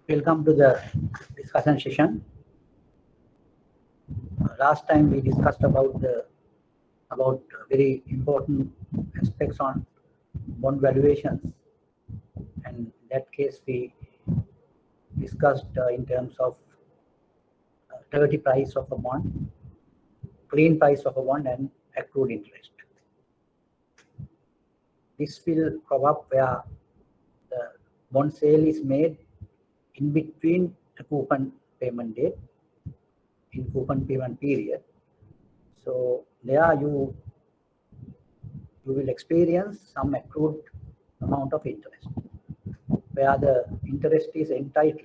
Welcome to the discussion session. Last time we discussed about very important aspects on bond valuations, and in that case we discussed in terms of dirty price of a bond, clean price of a bond, and accrued interest. This will crop up where the bond sale is made in between the coupon payment date, in coupon payment period. So there you will experience some accrued amount of interest, where the interest is entitled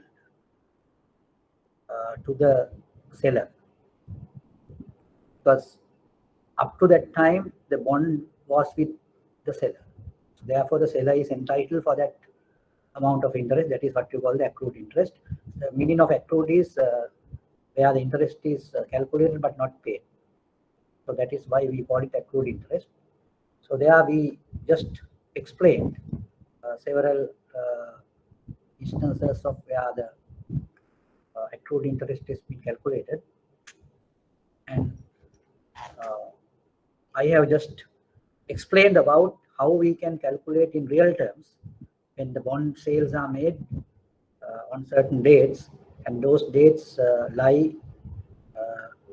to the seller, because up to that time the bond was with the seller. So therefore the seller is entitled for that amount of interest. That is what you call the accrued interest. The meaning of accrued is where the interest is calculated but not paid. So that is why we call it accrued interest. So there we just explained several instances of where the accrued interest is being calculated, and I have just explained about how we can calculate in real terms when the bond sales are made on certain dates, and those dates lie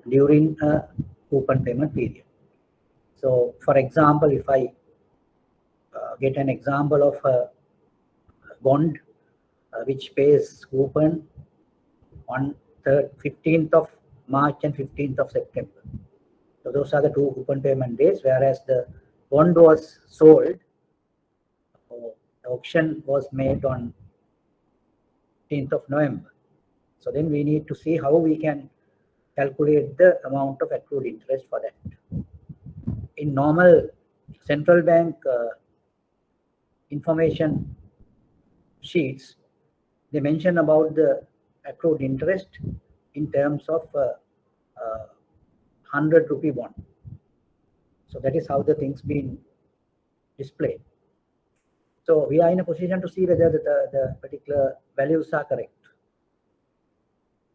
during a coupon payment period. So for example, if I get an example of a bond which pays coupon on 15th of March and 15th of September. So those are the two coupon payment days, whereas the bond was sold, the auction was made on 15th of November. So then we need to see how we can calculate the amount of accrued interest for that. In normal central bank information sheets, they mention about the accrued interest in terms of 100 rupee bond. So that is how the things been displayed. So we are in a position to see whether the particular values are correct.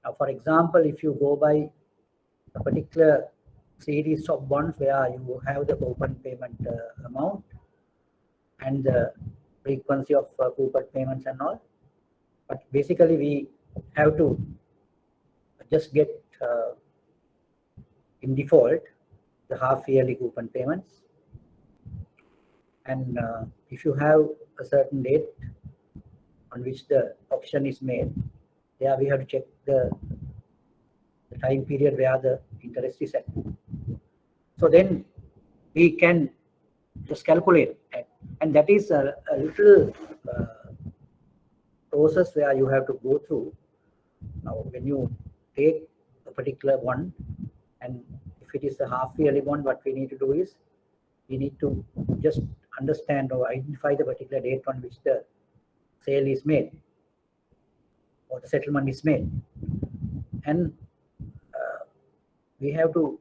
Now, for example, if you go by a particular series of bonds where you have the coupon payment amount and the frequency of coupon payments and all, but basically we have to just get in default the half yearly coupon payments, and if you have a certain date on which the auction is made, there we have to check the time period where the interest is at. So then we can just calculate that, and that is a little process where you have to go through. Now when you take a particular one, and if it is a half yearly bond, what we need to do is we need to just understand or identify the particular date on which the sale is made or the settlement is made, and we have to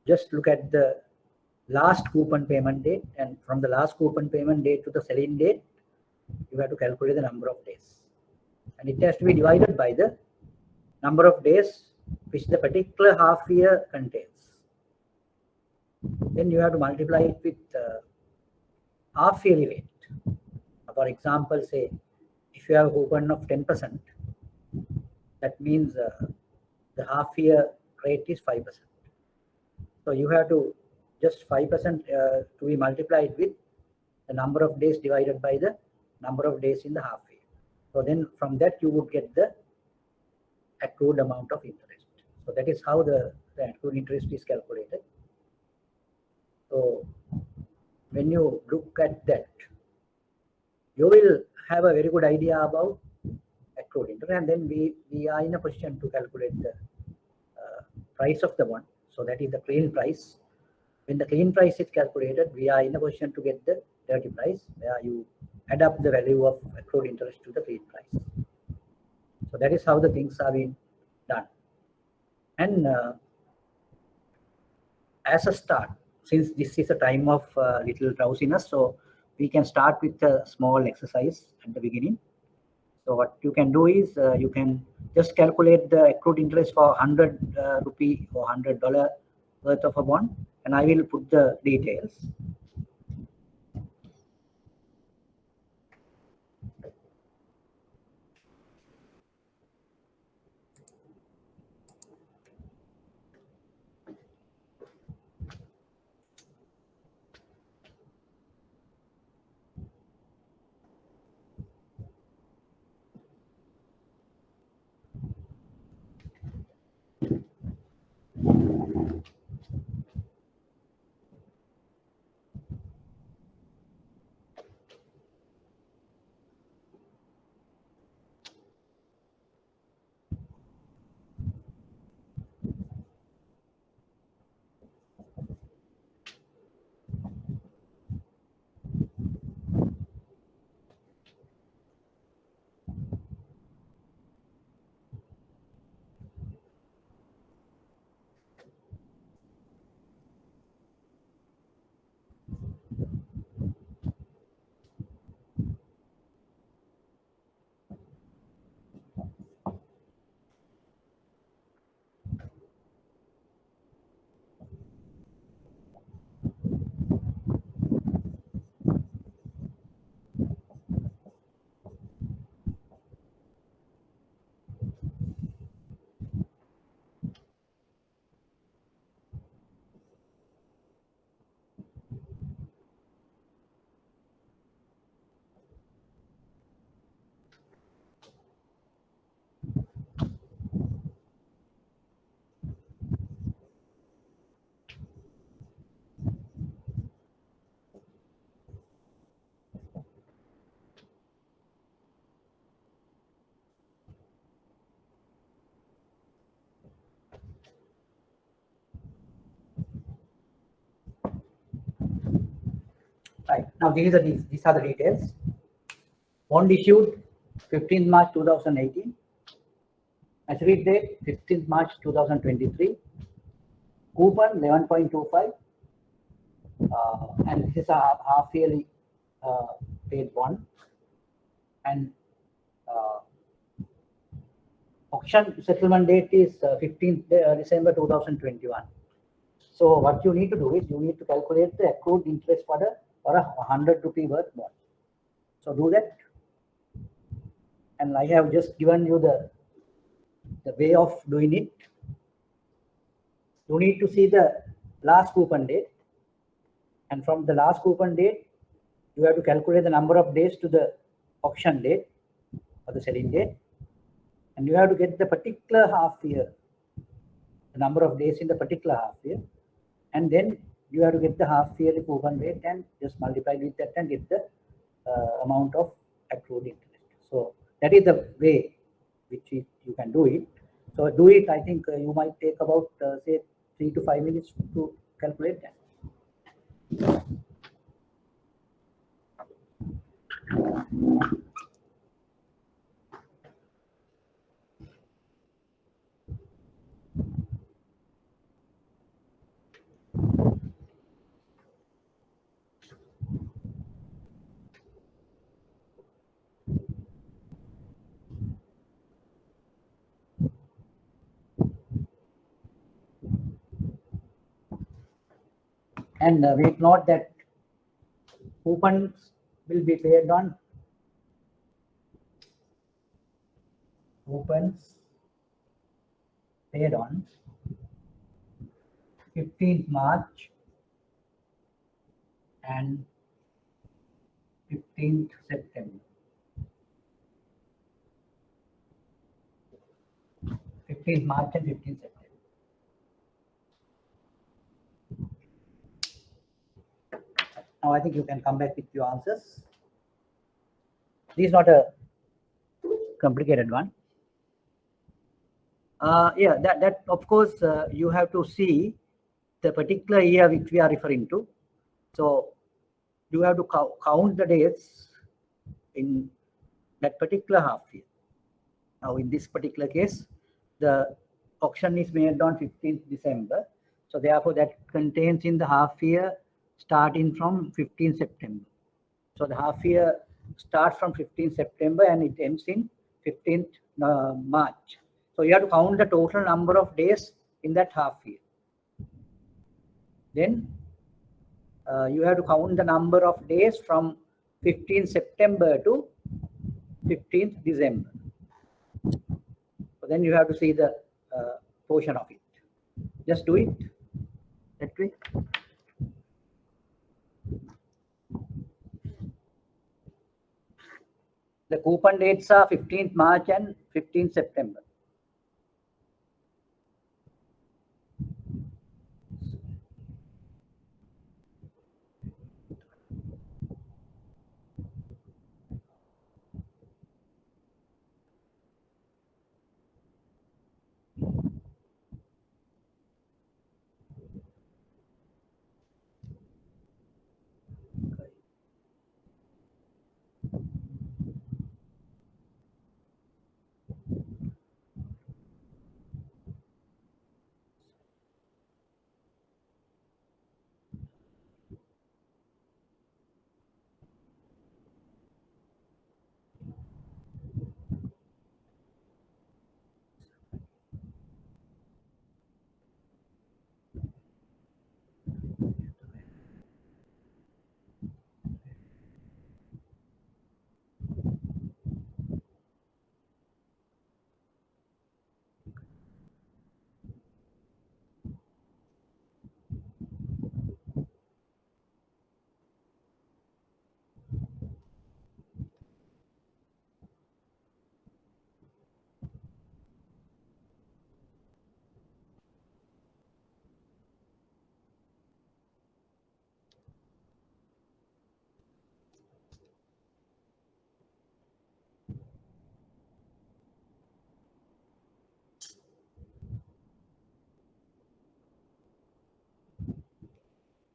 just look at the last coupon payment date, and from the last coupon payment date to the selling date you have to calculate the number of days, and it has to be divided by the number of days which the particular half year contains. Then you have to multiply it with half yearly rate. For example, say if you have a coupon of 10%, that means the half year rate is 5%. So you have to just 5% to be multiplied with the number of days divided by the number of days in the half year. So then from that you would get the accrued amount of interest. So that is how the accrued interest is calculated. So when you look at that, you will have a very good idea about accrued interest, and then we are in a position to calculate the price of the bond. So that is the clean price. When the clean price is calculated, we are in a position to get the dirty price, where you add up the value of accrued interest to the clean price. So that is how the things are being done. And as a start, since this is a time of little drowsiness, so we can start with a small exercise at the beginning. So what you can do is you can just calculate the accrued interest for 100 rupee or $100 worth of a bond, and I will put the details. Right. Now these are the details. Bond issued 15th March 2018. Maturity date 15th March 2023. Coupon 11.25. And this is a half yearly paid bond. And auction settlement date is 15th December 2021. So what you need to do is you need to calculate the accrued interest for a 100 rupee worth bond. So do that. And I have just given you the way of doing it. You need to see the last coupon date, and from the last coupon date you have to calculate the number of days to the auction date or the selling date, and you have to get the particular half year, the number of days in the particular half year, and then you have to get the half yearly coupon rate and just multiply with that and get the amount of accrued interest. So that is the way which you can do it. So do it. I think you might take about say 3 to 5 minutes to calculate that. And make note that coupons will be paid on coupons paid on 15th March and 15th September. 15th March and 15th September. Now I think you can come back with your answers. This is not a complicated one. Yeah, that of course you have to see the particular year which we are referring to. So you have to count the days in that particular half year. Now in this particular case, the auction is made on 15th December. So therefore that contains in the half year starting from 15th September. So the half year starts from 15th September and it ends in 15th March. So you have to count the total number of days in that half year. Then you have to count the number of days from 15th September to 15th December. So then you have to see the portion of it. Just do it that way. The coupon dates are 15th March and 15th September.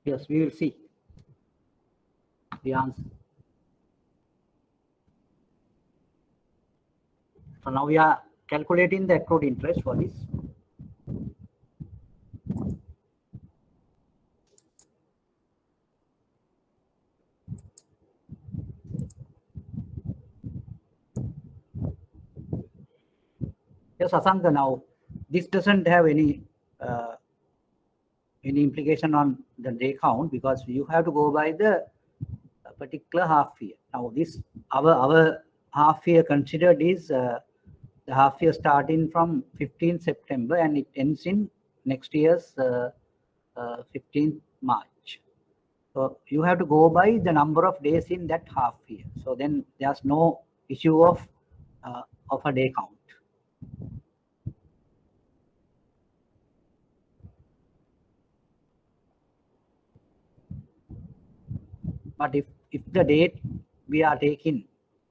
Yes, we will see the answer. So now we are calculating the accrued interest for this. Yes, Asanka, now this doesn't have any implication on the day count because you have to go by the particular half year. Now this our half year considered is the half year starting from 15th September and it ends in next year's 15th March. So you have to go by the number of days in that half year. So then there's no issue of a day count. But if the date we are taking,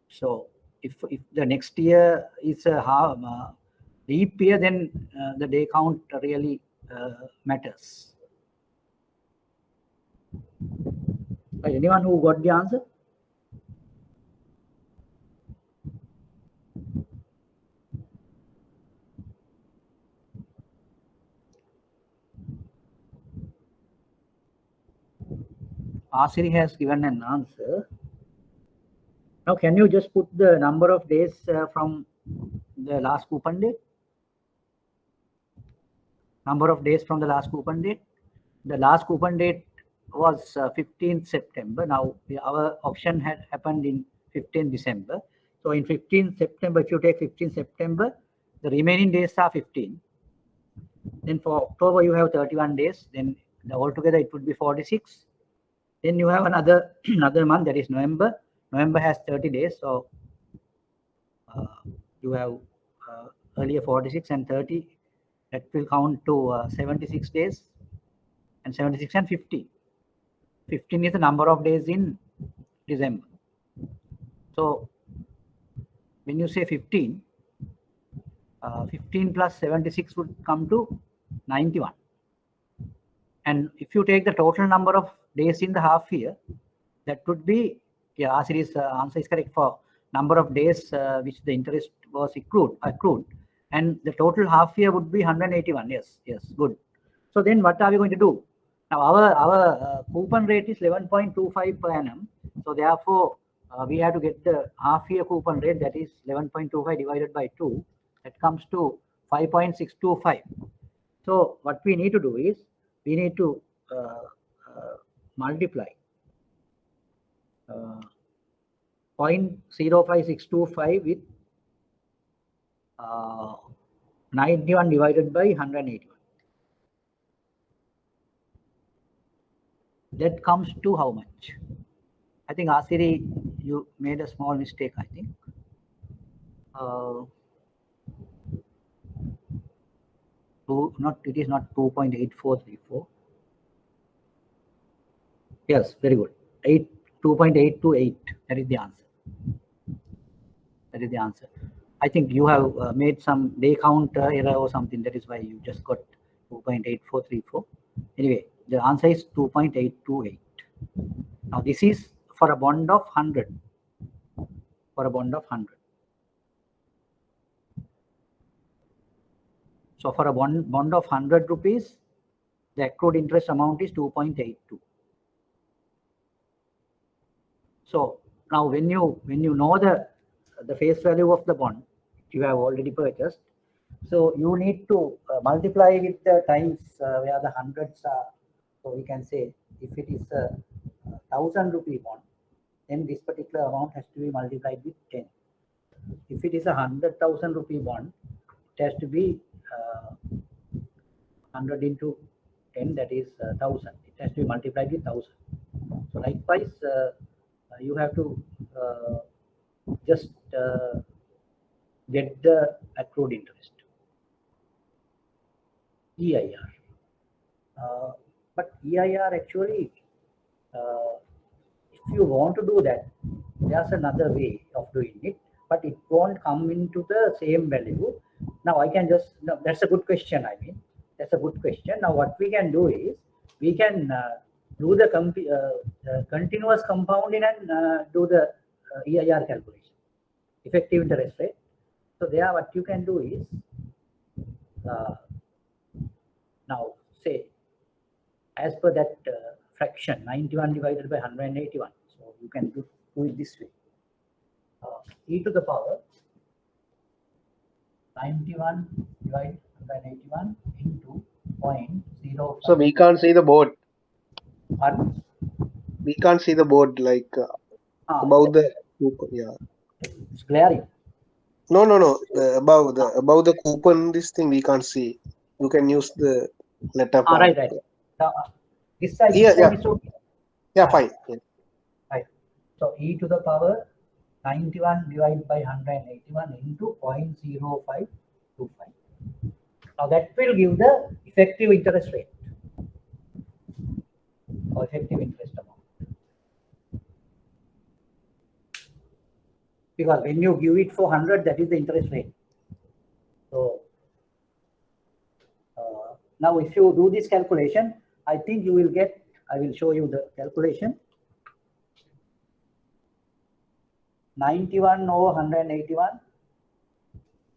so if the next year is a leap year, then the day count really matters. Anyone who got the answer? Asiri has given an answer. Now, can you just put the number of days from the last coupon date? Number of days from the last coupon date. The last coupon date was 15th September. Now, our auction had happened in 15th December. So, in 15th September, if you take 15th September, the remaining days are 15. Then for October, you have 31 days. Then altogether, it would be 46. Then you have another month, that is November. November has 30 days. So, you have earlier 46 and 30. That will count to 76 days. And 76 and 50. 15 is the number of days in December. So, when you say 15, 15 plus 76 would come to 91. And if you take the total number of days in the half year, that would be, yeah, Asiri's answer is correct for number of days which the interest was accrued. And the total half year would be 181. Yes, good. So then what are we going to do? Now our coupon rate is 11.25 per annum. So therefore, we have to get the half-year coupon rate, that is 11.25 divided by 2. That comes to 5.625. So what we need to do is, we need to multiply 0.05625 with 91 divided by 181. That comes to how much? I think Asiri, you made a small mistake, I think. It is not 2.8434. Yes, very good. 2.828. That is the answer. That is the answer. I think you have made some day count error or something. That is why you just got 2.8434. Anyway, the answer is 2.828. Now this is for a bond of 100. For a bond of 100. So for a bond of 100 rupees, the accrued interest amount is 2.82. So now when you know the face value of the bond you have already purchased, so you need to multiply with the times where the hundreds are. So we can say if it is a 1,000 rupee bond, then this particular amount has to be multiplied with 10. If it is a 100,000 rupee bond, it has to be 100 into 10, that is 1,000. It has to be multiplied with 1,000. So likewise, you have to just get the accrued interest, EIR. But EIR actually, if you want to do that, there's another way of doing it, but it won't come into the same value. Now I can just, no, that's a good question. I mean, that's a good question. Now what we can do is, we can do the continuous compounding and do the EIR calculation, effective interest rate. So there what you can do is, now say, as per that fraction, 91 divided by 181. So you can do it this way. E to the power 91 divided by 181 into 0.05. So we can't see the board. Pardon? We can't see the board, like above the coupon. Yeah. It's glaring. No. Above the coupon, this thing we can't see. You can use the letter part. Right. This side, Yeah. is okay. Yeah, fine. Yeah. Right. So e to the power 91 divided by 181 into 0.0525. Now that will give the effective interest rate or effective interest amount. Because when you give it for 100, that is the interest rate. So now if you do this calculation, I think you will get, I will show you the calculation. 91 over 181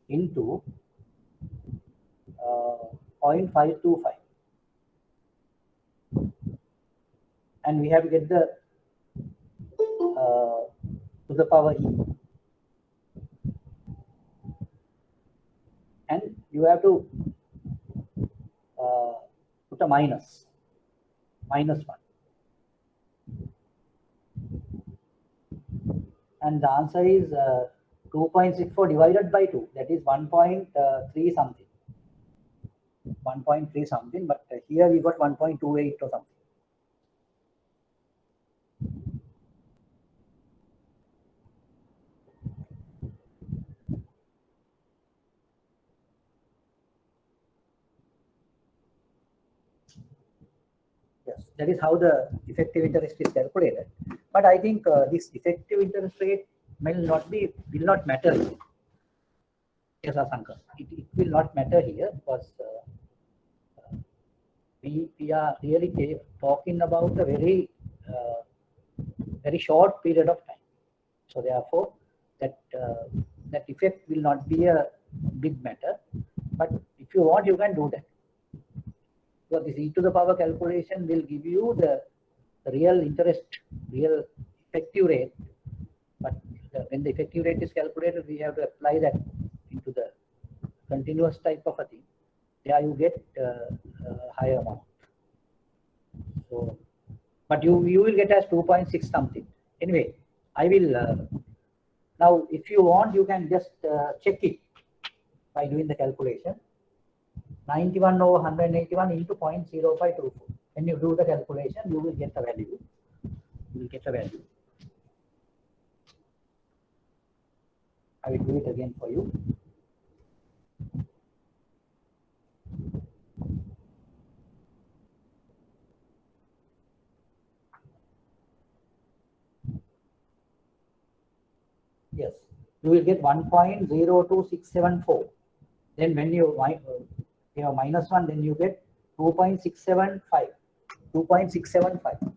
into 0.525. And we have to get the to the power e. And you have to put a minus 1. And the answer is 2.64 divided by 2. That is 1.3 something. 1.3 something, but here we got 1.28 or something. Yes, that is how the effective interest is calculated. But I think this effective interest rate will not matter. Yes, Asanka, it will not matter here because we are really talking about a very very short period of time. So therefore, that effect will not be a big matter. But if you want, you can do that. So this e to the power calculation will give you the real interest, real effective rate But when the effective rate is calculated, we have to apply that into the continuous type of a thing. There you get higher amount. So, but you will get as 2.6 something. Anyway, I will now if you want, you can just check it by doing the calculation. 91 over 181 into 0.0524. When you do the calculation, you will get a value. You will get a value. I will do it again for you. Yes, you will get 1.02674. Then when you minus 1, then you get 2.675. 2.675.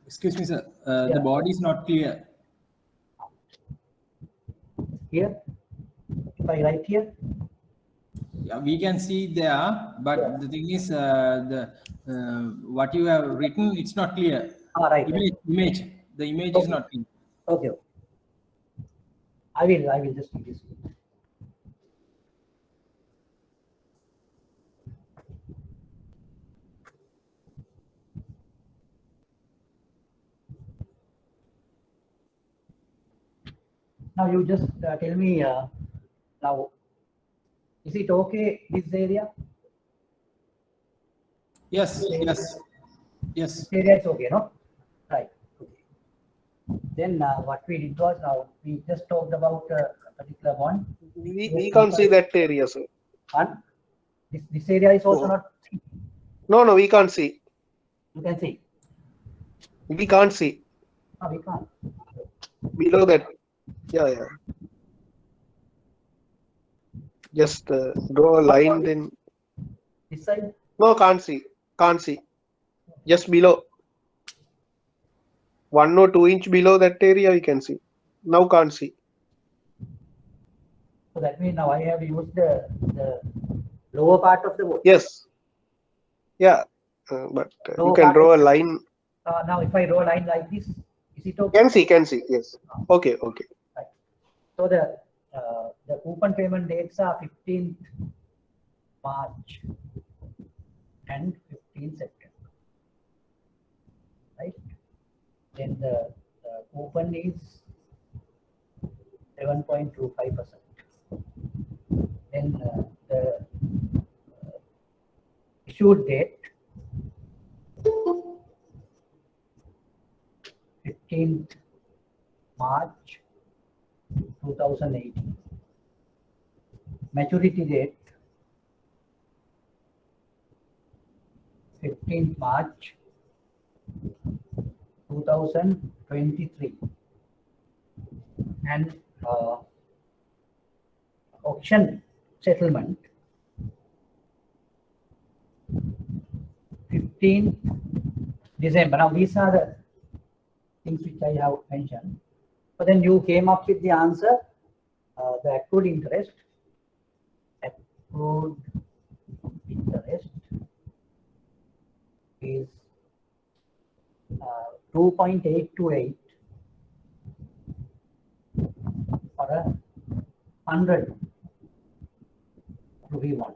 Excuse me, sir. Yeah. The board is not clear. Here, if I write here, Yeah, we can see there, but yeah. the thing is, what you have written, it's not clear. Right. Image. The image is not clear. Okay. I will just do this. Now you just tell me now, is it okay this area? Yes. This area is okay, no? Right. Okay. Then what we did was, now we just talked about a particular one. We can't see that area, sir. And this area is also not. No, we can't see. You can see. We can't see. No, we can't. Below that. Yeah. Just draw a line, then. This side? No, can't see. Just below. 1 or 2 inch below that area we can see. Now can't see. So that means now I have used the lower part of the board. Yes. Yeah. But you can draw a line. Now if I draw a line like this, is it okay? Can see. Yes. Okay. Right. So the coupon payment dates are 15th March and 15th September. Right. Then the coupon is 7.25%. Then the issued date 15th March 2018. Maturity date 15th March 2023. And auction settlement 15th December. Now these are the things which I have mentioned. But then you came up with the answer, the accrued interest. Accrued interest is 2.828 for a 100 rupee one.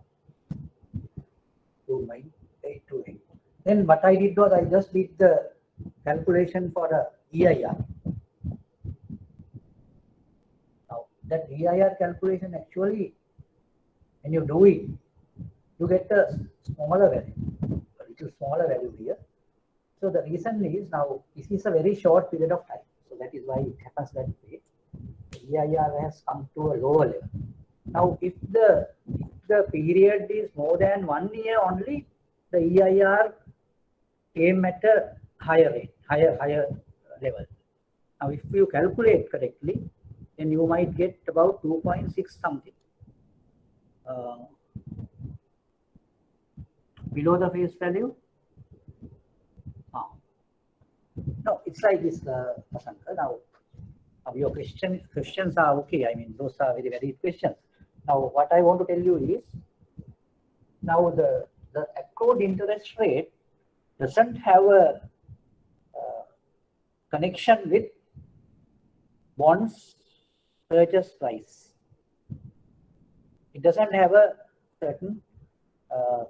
2.828. Then what I did was I just did the calculation for a EIR. Now that EIR calculation, actually when you do it, you get a smaller value, a little smaller value here. So the reason is, now this is a very short period of time, so that is why it happens that way. The EIR has come to a lower level. Now if the period is more than 1 year only, the EIR came at a higher rate, higher level. Now if you calculate correctly, then you might get about 2.6 something. Below the face value. No, it's like this, Asanka. Now your questions are okay. I mean, those are very valid questions. Now what I want to tell you is, now the accrued interest rate doesn't have a connection with bonds purchase price. It doesn't have a certain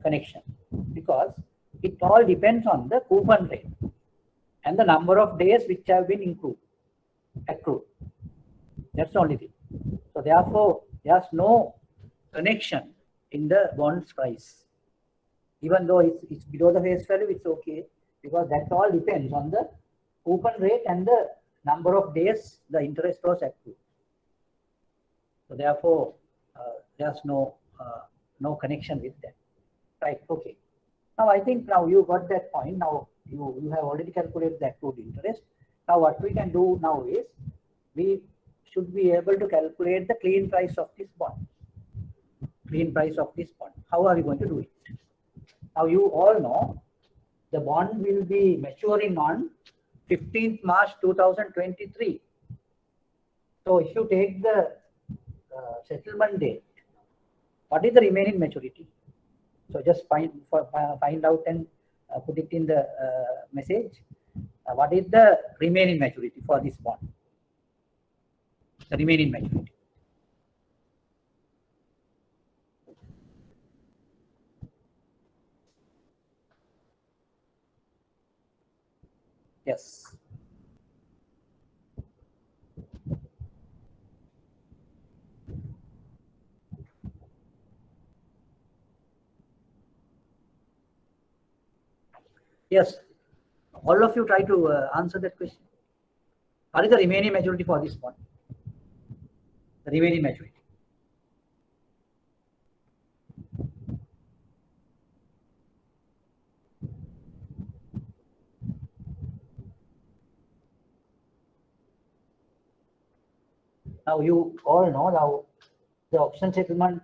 connection because it all depends on the coupon rate and the number of days which have been accrued. That's the only thing. So therefore, there's no connection in the bonds price. Even though it's below the face value, it's okay because that all depends on the coupon rate and the number of days the interest was accrued. So therefore, there's no connection with that. Right? Okay. Now I think now you got that point. Now you have already calculated the accrued interest. Now what we can do now is we should be able to calculate the clean price of this bond. Clean price of this bond. How are we going to do it? Now you all know the bond will be maturing on 15th March 2023. So if you take the settlement date, what is the remaining maturity? So just find out and put it in the message. What is the remaining maturity for this bond? The remaining maturity. Yes. Yes. All of you try to answer that question. What is the remaining maturity for this bond? The remaining maturity. Now you all know now the option settlement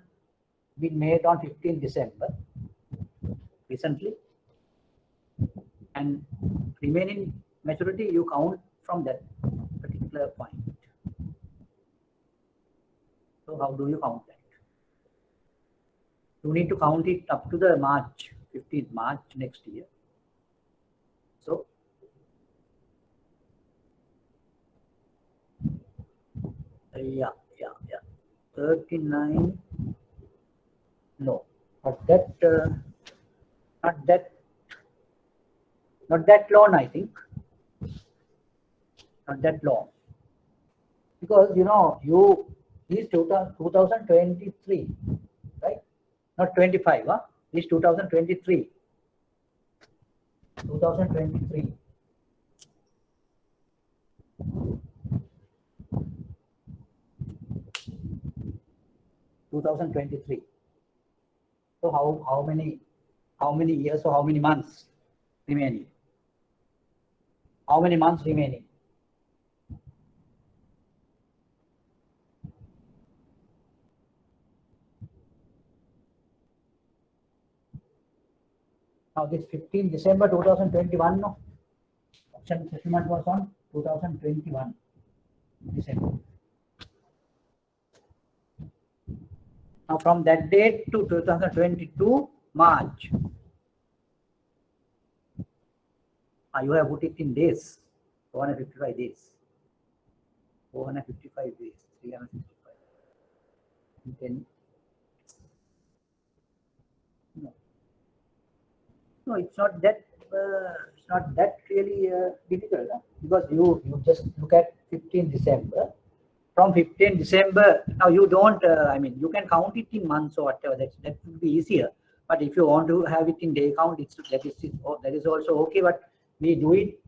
been made on 15th December recently, and remaining maturity you count from that particular point. So how do you count that? You need to count it up to the March, 15th March next year. So yeah. 39. No, not that long, I think. Not that long. Because is 2023, right? Not 25, huh? Is 2023. 2023. So how many years or how many months remaining? How many months remaining? Now this 15 December 2021, no? Option settlement was on 2021 December. Now from that date to 2022 March, you have put it in days, 455 days. 455 days, 365. And then, no, it's not that really difficult, huh? Because you just look at 15 December. From 15 December, now you don't, you can count it in months or whatever, that would be easier. But if you want to have it in day count, that is also okay, but we do it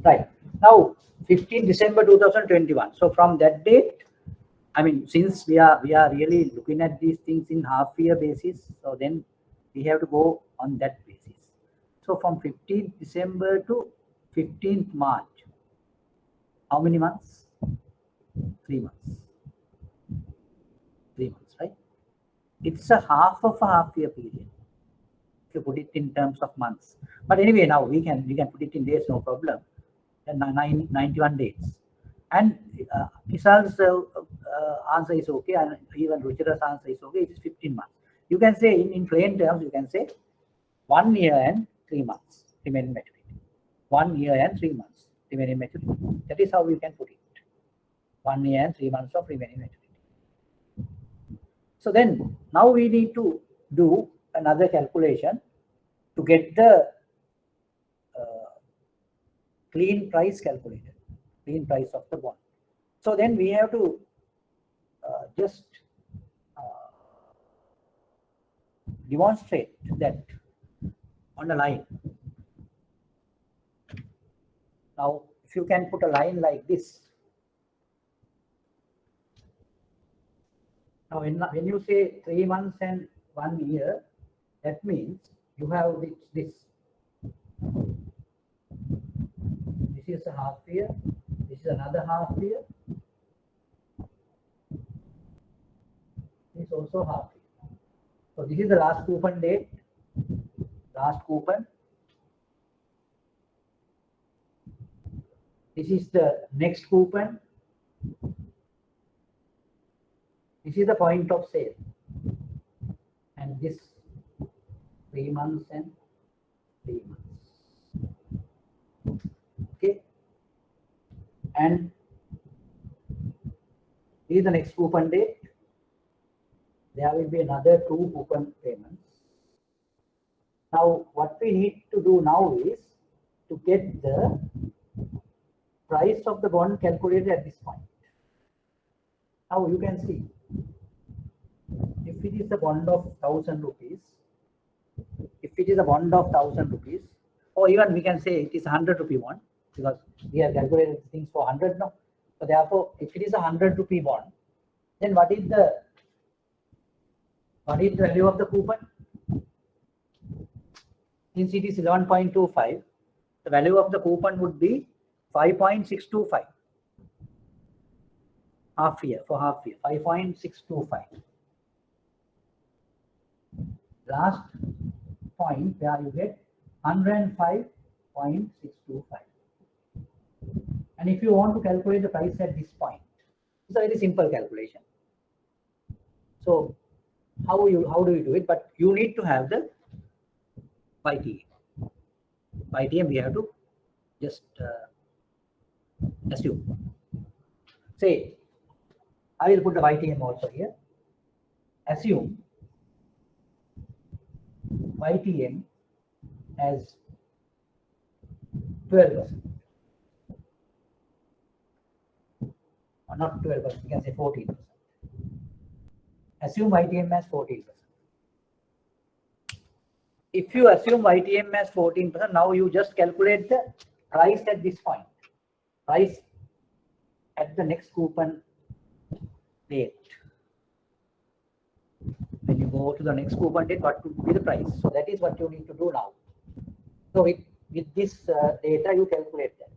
Right. Now, 15 December 2021. So from that date, I mean, since we are really looking at these things in half year basis, so then we have to go on that basis. So from 15th December to 15th March, how many months? 3 months. 3 months, right? It's a half of a half year period. If you put it in terms of months. But anyway, now we can put it in days, no problem. And 91 days. And Kishal's answer is okay, and even Ruchira's answer is okay. It is 15 months. You can say in plain terms, you can say 1 year and 3 months remaining maturity. 1 year and 3 months remaining maturity. That is how we can put it. 1 year and 3 months of remaining maturity. So then now we need to do another calculation to get the clean price calculated, clean price of the bond. So then we have to just demonstrate that on a line. Now, if you can put a line like this. Now, when you say 3 months and 1 year, that means you have this. This is a half year. This is another half year. This is also half year. So this is the last coupon date. Last coupon. This is the next coupon. This is the point of sale. And this 3 months and 3 months. Okay. And this is the next coupon date. There will be another 2 coupon payments. Now, what we need to do now is to get the price of the bond calculated at this point. Now, you can see if it is a bond of 1,000 rupees, if it is a bond of 1,000 rupees, or even we can say it is a 100 rupee bond, because we have calculated things for 100 now. So therefore, if it is a 100 rupee bond, then what is the value of the coupon? Since it is 11.25, the value of the coupon would be 5.625. Half year, 5.625. Last point where you get 105.625. And if you want to calculate the price at this point, it's a very simple calculation. So how do you do it? But you need to have the YTM. YTM we have to just assume. Say, I will put the YTM also here. Assume YTM as 12%. Or not 12%, you can say 14%. Assume YTM as 14%. If you assume YTM as 14%, now you just calculate the price at this point. Price at the next coupon date. When you go to the next coupon date, what would be the price? So that is what you need to do now. So with this data, you calculate that.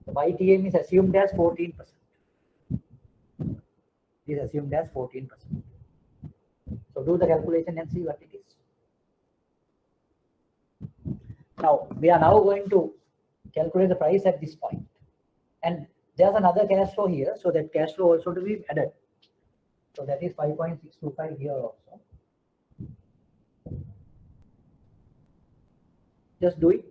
The YTM is assumed as 14%. It is assumed as 14%. So do the calculation and see what it is. Now, we are now going to calculate the price at this point. And there's another cash flow here, so that cash flow also to be added. So that is 5.625 here also. Just do it.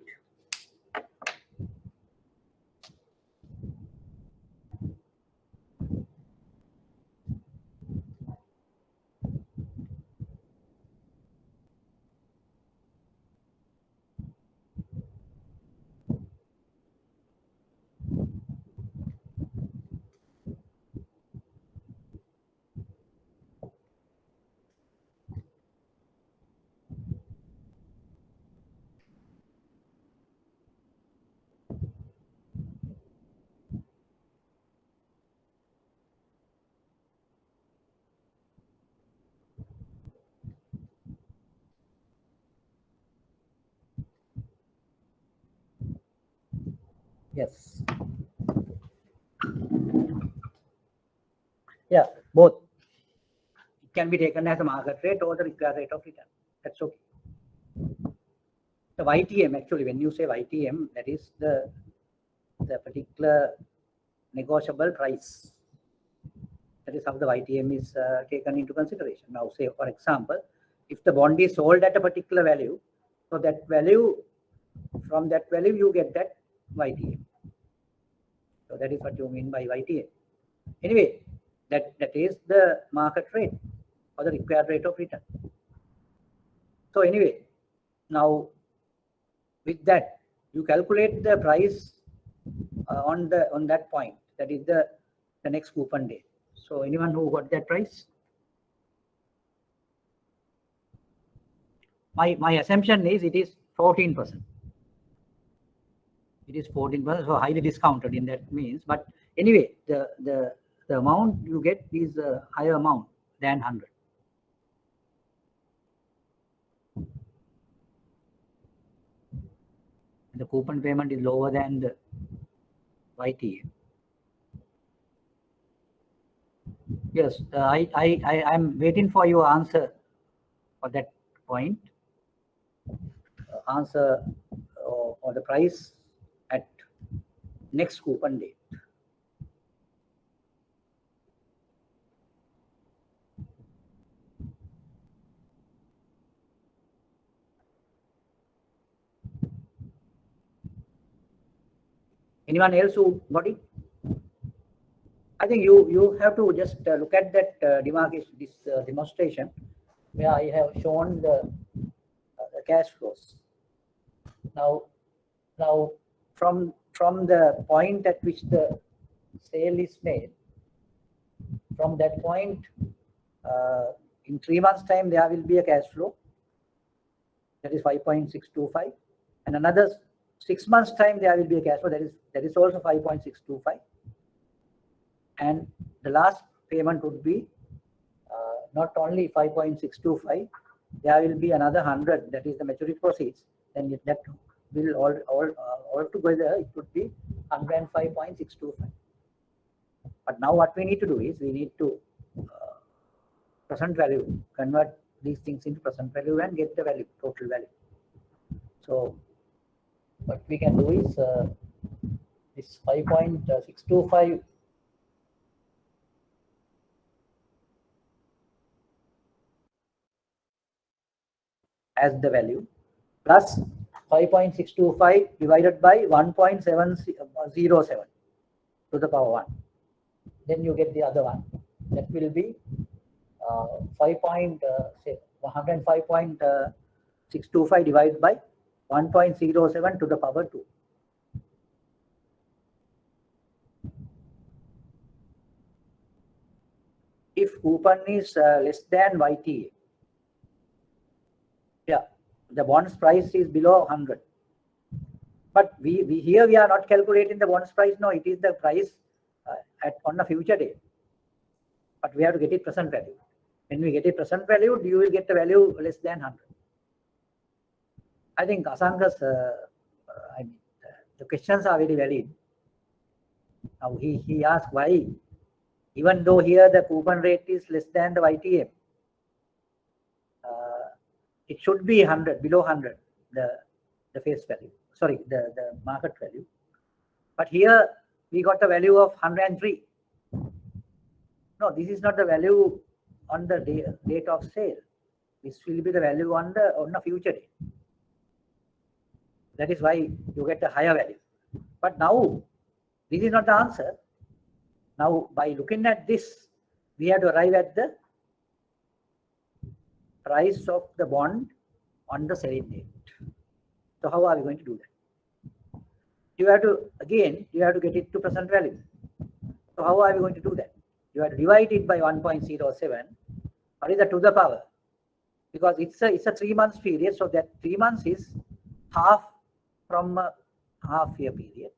Yes. Yeah, both. It can be taken as a market rate or the required rate of return. That's okay. The YTM, actually, when you say YTM, that is the particular negotiable price. That is how the YTM is taken into consideration. Now, say, for example, if the bond is sold at a particular value, so that value, from that value, you get that YTM. So that is what you mean by YTM. Anyway, that is the market rate or the required rate of return. So anyway, now with that, you calculate the price on that point. That is the next coupon date. So anyone who got that price? My assumption is it is 14%. It is 14%, so highly discounted in that means. But anyway, the amount you get is a higher amount than 100. The coupon payment is lower than the YTA. Yes, I'm waiting for your answer for that point. Answer or the price at next coupon date. Anyone else who got it? I think you have to just look at that demarcation, this demonstration where I have shown the cash flows. Now from the point at which the sale is made, from that point, in 3 months' time there will be a cash flow that is 5.625, and another 6 months' time there will be a cash flow that is also 5.625, and the last payment would be not only 5.625, there will be another 100, that is the maturity proceeds. Then that will all together it would be 105.625. But now what we need to do is we need to present value, convert these things into present value and get the value, total value. So what we can do is this 5.625 as the value plus 5.625 divided by 1.707 to the power 1. Then you get the other one. That will be 105.625 divided by 1.07 to the power 2. If coupon is less than YTA, yeah, the bond's price is below 100. But we here we are not calculating the bond's price. No, it is the price on a future date. But we have to get it present value. When we get it present value, you will get the value less than 100. I think Asanka's the questions are very valid. Now he asked why, even though here the coupon rate is less than the YTM, it should be 100, below 100, the face value. Sorry, the market value. But here we got the value of 103. No, this is not the value on the date of sale. This will be the value on a future date. That is why you get a higher value. But now this is not the answer. Now by looking at this, we have to arrive at the price of the bond on the selling date. So how are we going to do that? You have to get it to present value. So how are we going to do that? You have to divide it by 1.07. What is the to the power? Because it's a 3 months period, so that 3 months is half from a half year period.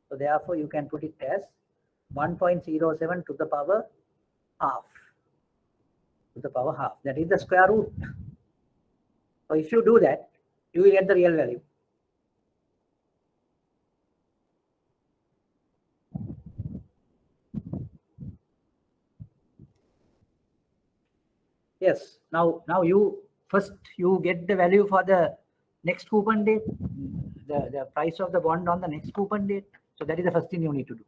So therefore you can put it as 1.07 to the power half. To the power half. That is the square root. So if you do that, you will get the real value. Yes. Now you first you get the value for the next coupon date, the price of the bond on the next coupon date. So that is the first thing you need to do.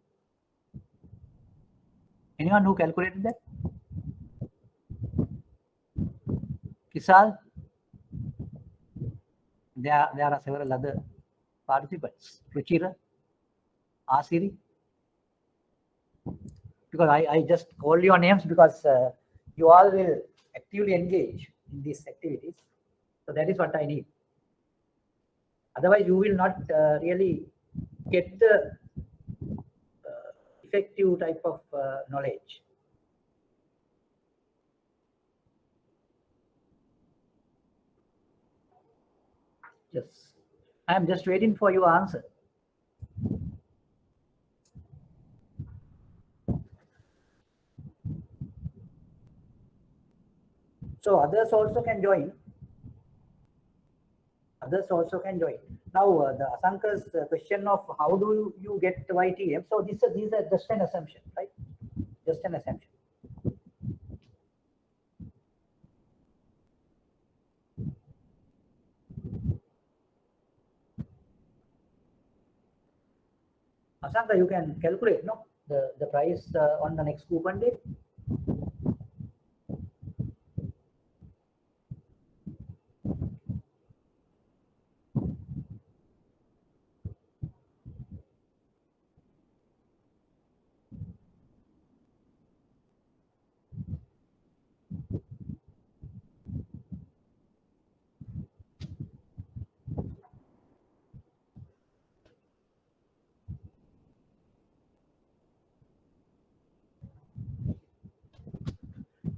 Anyone who calculated that? Kisal? There are several other participants. Ruchira? Asiri? Because I just called your names because you all will actively engage in these activities. So that is what I need. Otherwise, you will not really get the effective type of knowledge. I am just waiting for your answer. So others also can join. Others also can join. Now the Asanka's question of how do you get YTM? So these are just an assumption, right? Just an assumption. Asanka, you can calculate, no? The price on the next coupon date.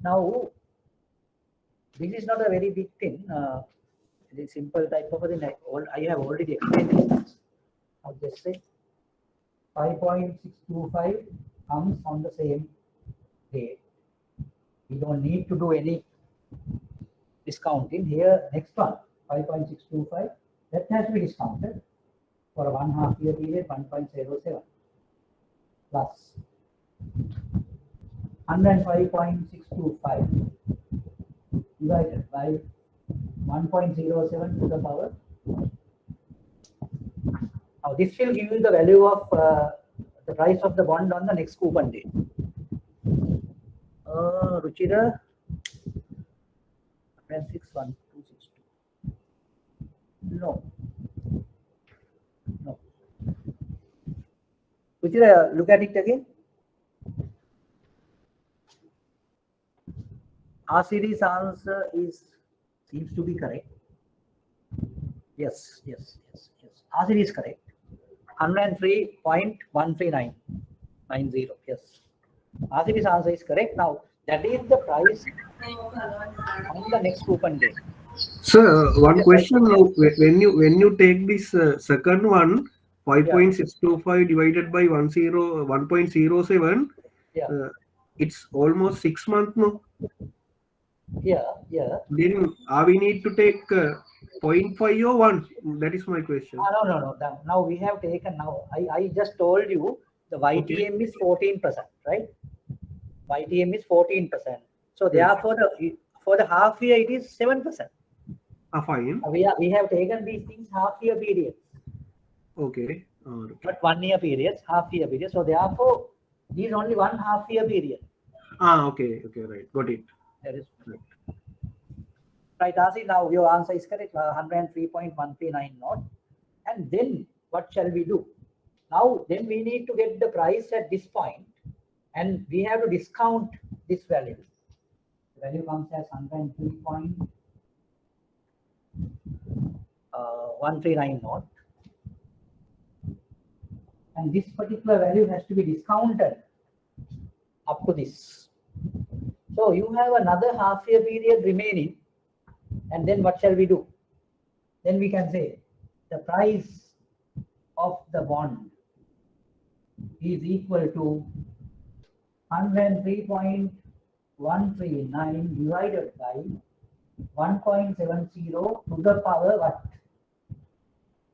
Now, this is not a very big thing. It is simple type of a thing. I have already explained this. I'll just say 5.625 comes on the same date. We don't need to do any discounting here. Next one, 5.625, that has to be discounted for a 1/2 year period, 1.07 plus 105.625 divided by 1.07 to the power. Now this will give you the value of the price of the bond on the next coupon date. Ruchira, 106.1262. No. Ruchira, look at it again. Our series answer seems to be correct. Yes. Our series is correct. 103.13990. Yes. Our series answer is correct. Now that is the price on the next coupon date. Sir, one question now. When you take this second one, 5.625 divided by 1.07, it's almost 6 months now. Yeah. Then we need to take 0.5 or 1? That is my question. No. Now we have taken. Now I just told you the YTM is 14%, right? YTM is 14%. So therefore, for the half year it is 7%. Fine. We have taken these things half year periods. Okay. But 1 year periods, half year periods. So therefore, this is only 1/2 year period. Okay, right. Got it. That is right, Asi. Now your answer is correct. 103.139 And then what shall we do? Now then we need to get the price at this point, and we have to discount this value. The value comes as 103.139 and this particular value has to be discounted up to this. So you have another half year period remaining, and then what shall we do? Then we can say the price of the bond is equal to 103.139 divided by 1.70 to the power what?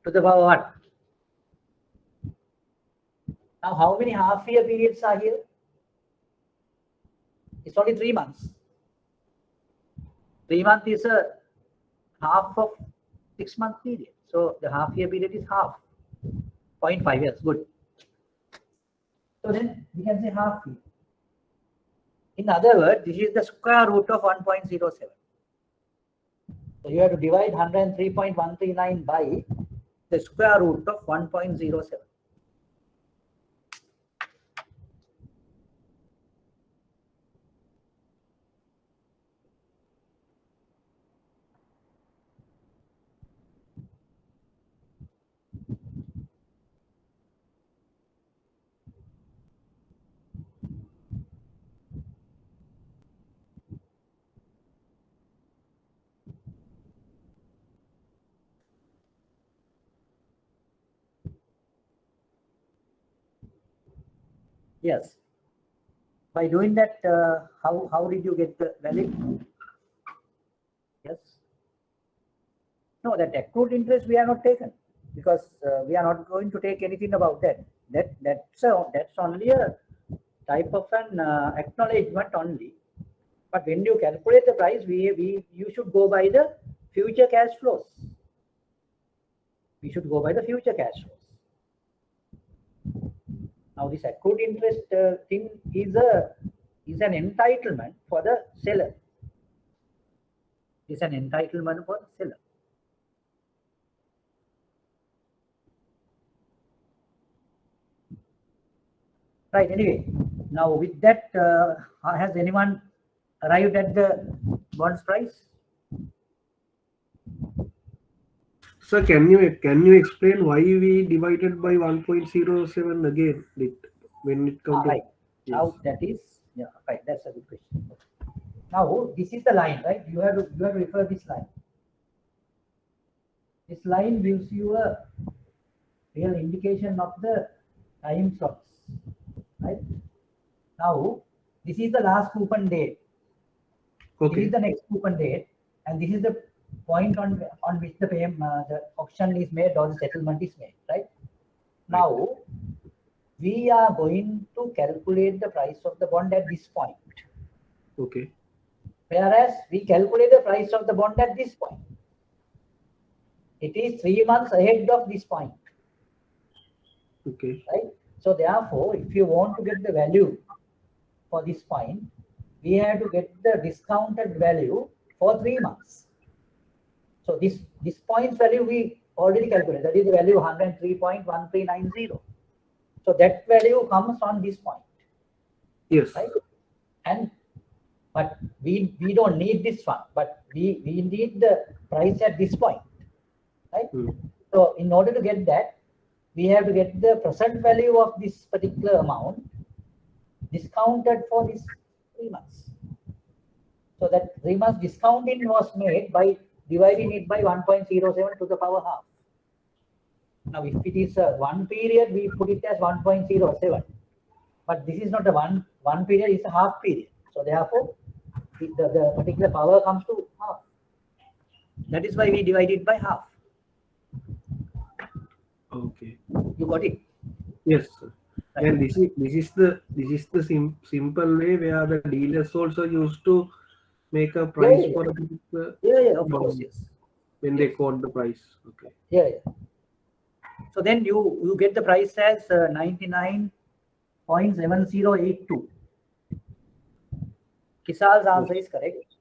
To the power what? Now how many half year periods are here? It's only 3 months. 3 months is a half of 6 month period. So the half year period is half. 0.5 years. Good. So then we can say half year. In other words, this is the square root of 1.07. So you have to divide 103.139 by the square root of 1.07. Yes. By doing that, how did you get the value? Yes. No, that accrued interest we are not taken because we are not going to take anything about that. That's only a type of an acknowledgement only. But when you calculate the price, you should go by the future cash flows. We should go by the future cash flows. Now this accrued interest thing is an entitlement for the seller. It's an entitlement for the seller. Right. Anyway, now with that, has anyone arrived at the bonds price? Sir, can you explain why we divided by 1.07 again when it comes to Right. yes. Now that is right. That's a good question. Now this is the line, right? You have to refer this line. This line gives you a real indication of the time slots, right? Now this is the last coupon date. Okay. This is the next coupon date, and this is the point on which the auction is made or the settlement is made, right? Now we are going to calculate the price of the bond at this point. Okay. Whereas we calculate the price of the bond at this point. It is 3 months ahead of this point. Okay. Right? So therefore, if you want to get the value for this point, we have to get the discounted value for 3 months. So this point's value we already calculated. That is the value 103.1390. So that value comes on this point. Yes. Right? But we don't need this one, but we need the price at this point. Right? So in order to get that, we have to get the present value of this particular amount discounted for this 3 months. So that 3 months discounting was made by dividing it by 1.07 to the power half. Now if it is a 1 period, we put it as 1.07. But this is not a one period, it's a half period. So therefore, the particular power comes to half. That is why we divide it by half. Okay. You got it? Yes, sir. Right. And this is the simple way where the dealers also used to make a price for the of course, yes. When they quote the price. Okay. Yeah. So then you get the price as 99.7082. Kisal's answer is correct.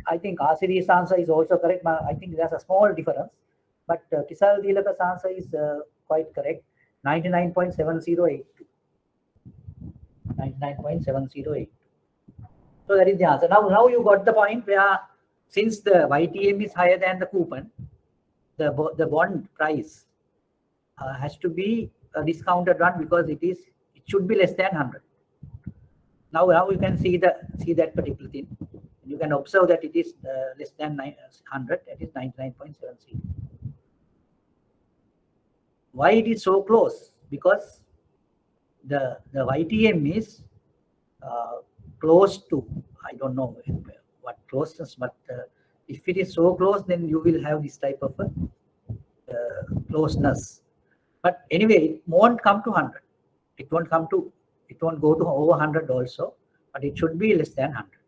I think Asiri's answer is also correct. I think there's a small difference, but Kisal Dilaka's answer is quite correct. 99.7082. 99.708. So that is the answer. Now you got the point where since the YTM is higher than the coupon, the bond price has to be a discounted one because it should be less than 100. Now you can see that particular thing. You can observe that it is less than 100. That is 99.70. Why it is so close? Because the YTM is close to, I don't know what closeness, but if it is so close, then you will have this type of closeness. But anyway, it won't come to 100. It won't go to over 100 also, but it should be less than 100.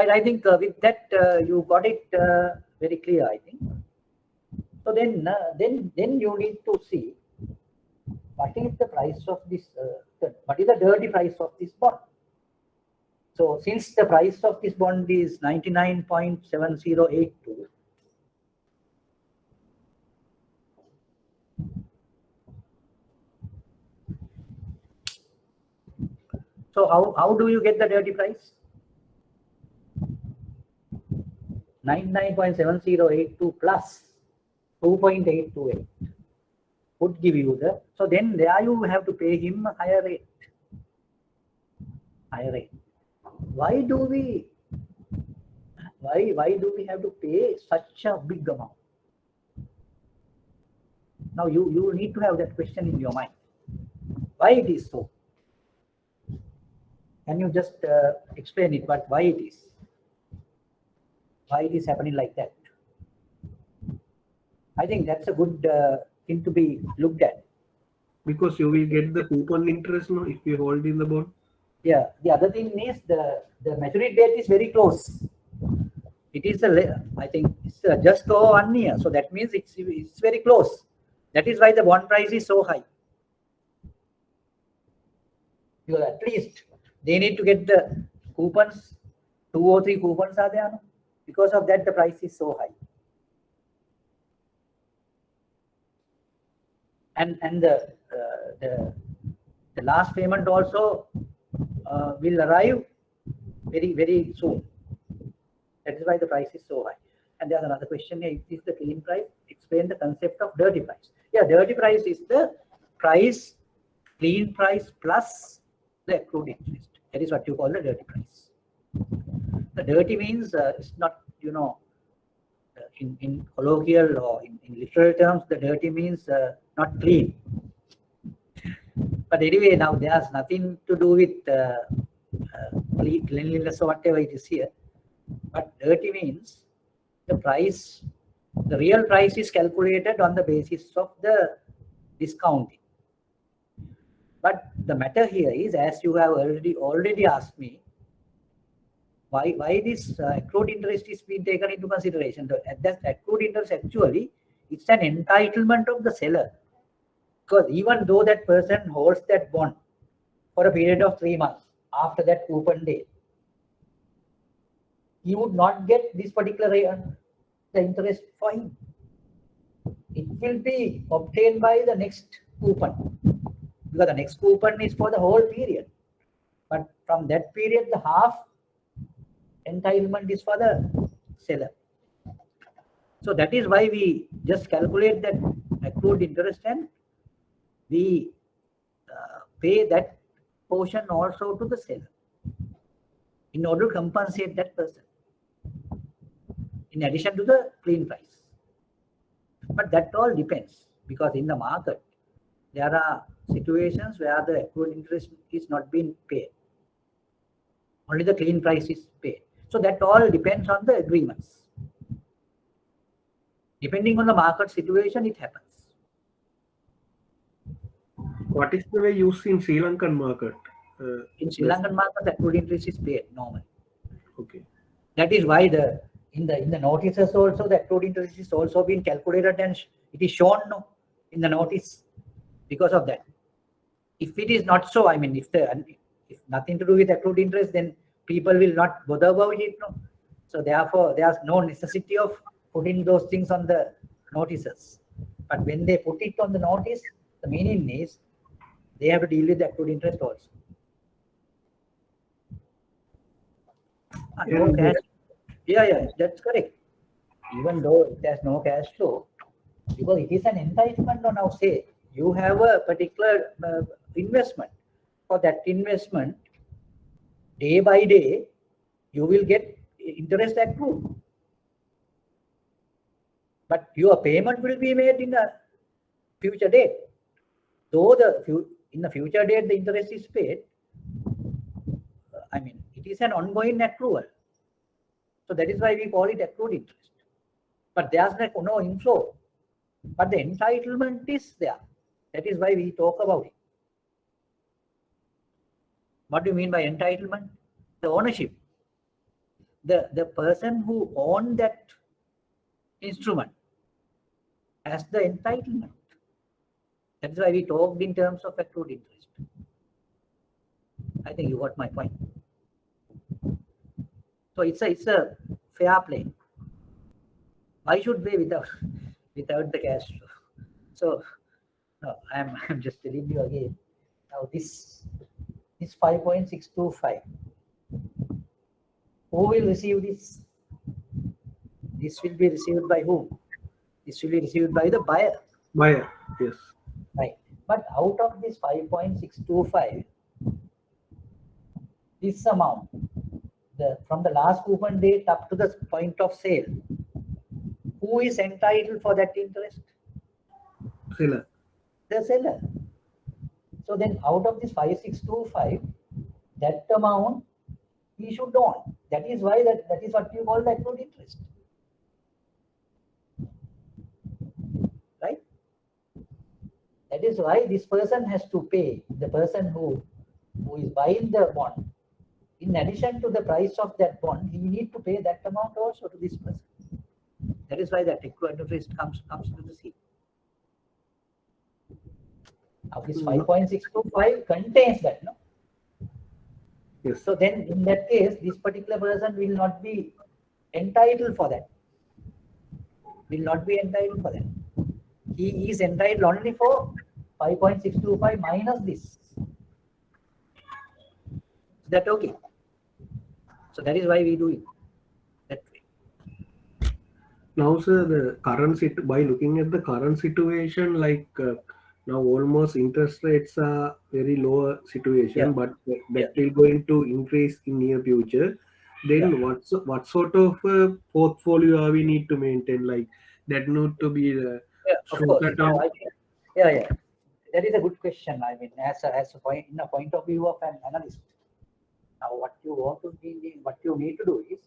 Right, I think with that you got it very clear, I think. So then you need to see what is the price of this, what is the dirty price of this bond. So since the price of this bond is 99.7082, so how do you get the dirty price? 99.7082 plus 2.828 would give you the, so then there you have to pay him a higher rate. Why do we have to pay such a big amount? Now you need to have that question in your mind. Why it is so? Can you just explain it, but why it is? Why it is happening like that? I think that's a good thing to be looked at. Because you will get the coupon interest now if you hold in the bond. Yeah, the other thing is the maturity date is very close. It is I think it's just over 1 year, so that means it's very close. That is why the bond price is so high. Because at least they need to get the coupons, 2 or 3 coupons are there. No? Because of that, the price is so high. And the last payment also will arrive very soon. That is why the price is so high. And there's another question here: is the clean price? Explain the concept of dirty price. Yeah, dirty price is the price, clean price plus the accrued interest. That is what you call the dirty price. The dirty means it's not, in colloquial or in literal terms, the dirty means not clean. But anyway, now there's nothing to do with cleanliness or whatever it is here. But dirty means the price, the real price is calculated on the basis of the discounting. But the matter here is, as you have already asked me, why this accrued interest is being taken into consideration. That accrued interest actually, it's an entitlement of the seller. Because even though that person holds that bond for a period of 3 months after that coupon date, he would not get this particular the interest for him. It will be obtained by the next coupon, because the next coupon is for the whole period. But from that period, the half entitlement is for the seller. So that is why we just calculate that accrued interest and we pay that portion also to the seller in order to compensate that person, in addition to the clean price. But that all depends, because in the market there are situations where the accrued interest is not being paid. Only the clean price is paid. So that all depends on the agreements. Depending on the market situation, it happens. What is the way used in Sri Lankan market? In Sri Lankan market, the accrued interest is paid normally. Okay. That is why in the notices also, the accrued interest is also being calculated and it is shown in the notice because of that. If it is not so, I mean, if nothing to do with accrued interest, then people will not bother about it. No? So therefore, there's no necessity of putting those things on the notices. But when they put it on the notice, the meaning is they have to deal with the accrued interest also. No cash. Yeah, that's correct. Even though it has no cash flow, because it is an entitlement. Now say you have a particular investment. For that investment, day by day, you will get interest accrued. But your payment will be made in a future date. Though in the future date the interest is paid, I mean, it is an ongoing accrual. So that is why we call it accrued interest. But there's no inflow. But the entitlement is there. That is why we talk about it. What do you mean by entitlement? The ownership. the person who owned that instrument has the entitlement. That's why we talked in terms of accrued interest. I think you got my point. So it's a fair play. Why should they without the cash flow? So no, I'm just telling you again. Now this 5.625. Who will receive this? This will be received by whom? This will be received by the buyer. Buyer, yes. Right. But out of this 5.625, this amount, from the last coupon date up to the point of sale, who is entitled for that interest? Seller. The seller. So then out of this 5.625, that amount he should own. That is why that is what you call the accrued interest. Right? That is why this person has to pay, the person who is buying the bond. In addition to the price of that bond, he need to pay that amount also to this person. That is why that accrued interest comes to the scene. Now this 5.625 contains that, no? Yes. So then in that case, this particular person will not be entitled for that. Will not be entitled for that. He is entitled only for 5.625 minus this. Is that okay? So that is why we do it that way. Now, sir, the current by looking at the current situation, like now almost interest rates are very low situation, but that will going to increase in near future. Then what sort of portfolio are we need to maintain? Like that need to be Of course. Yeah. That is a good question. I mean, as a point in a point of view of an analyst. Now, what you need to do is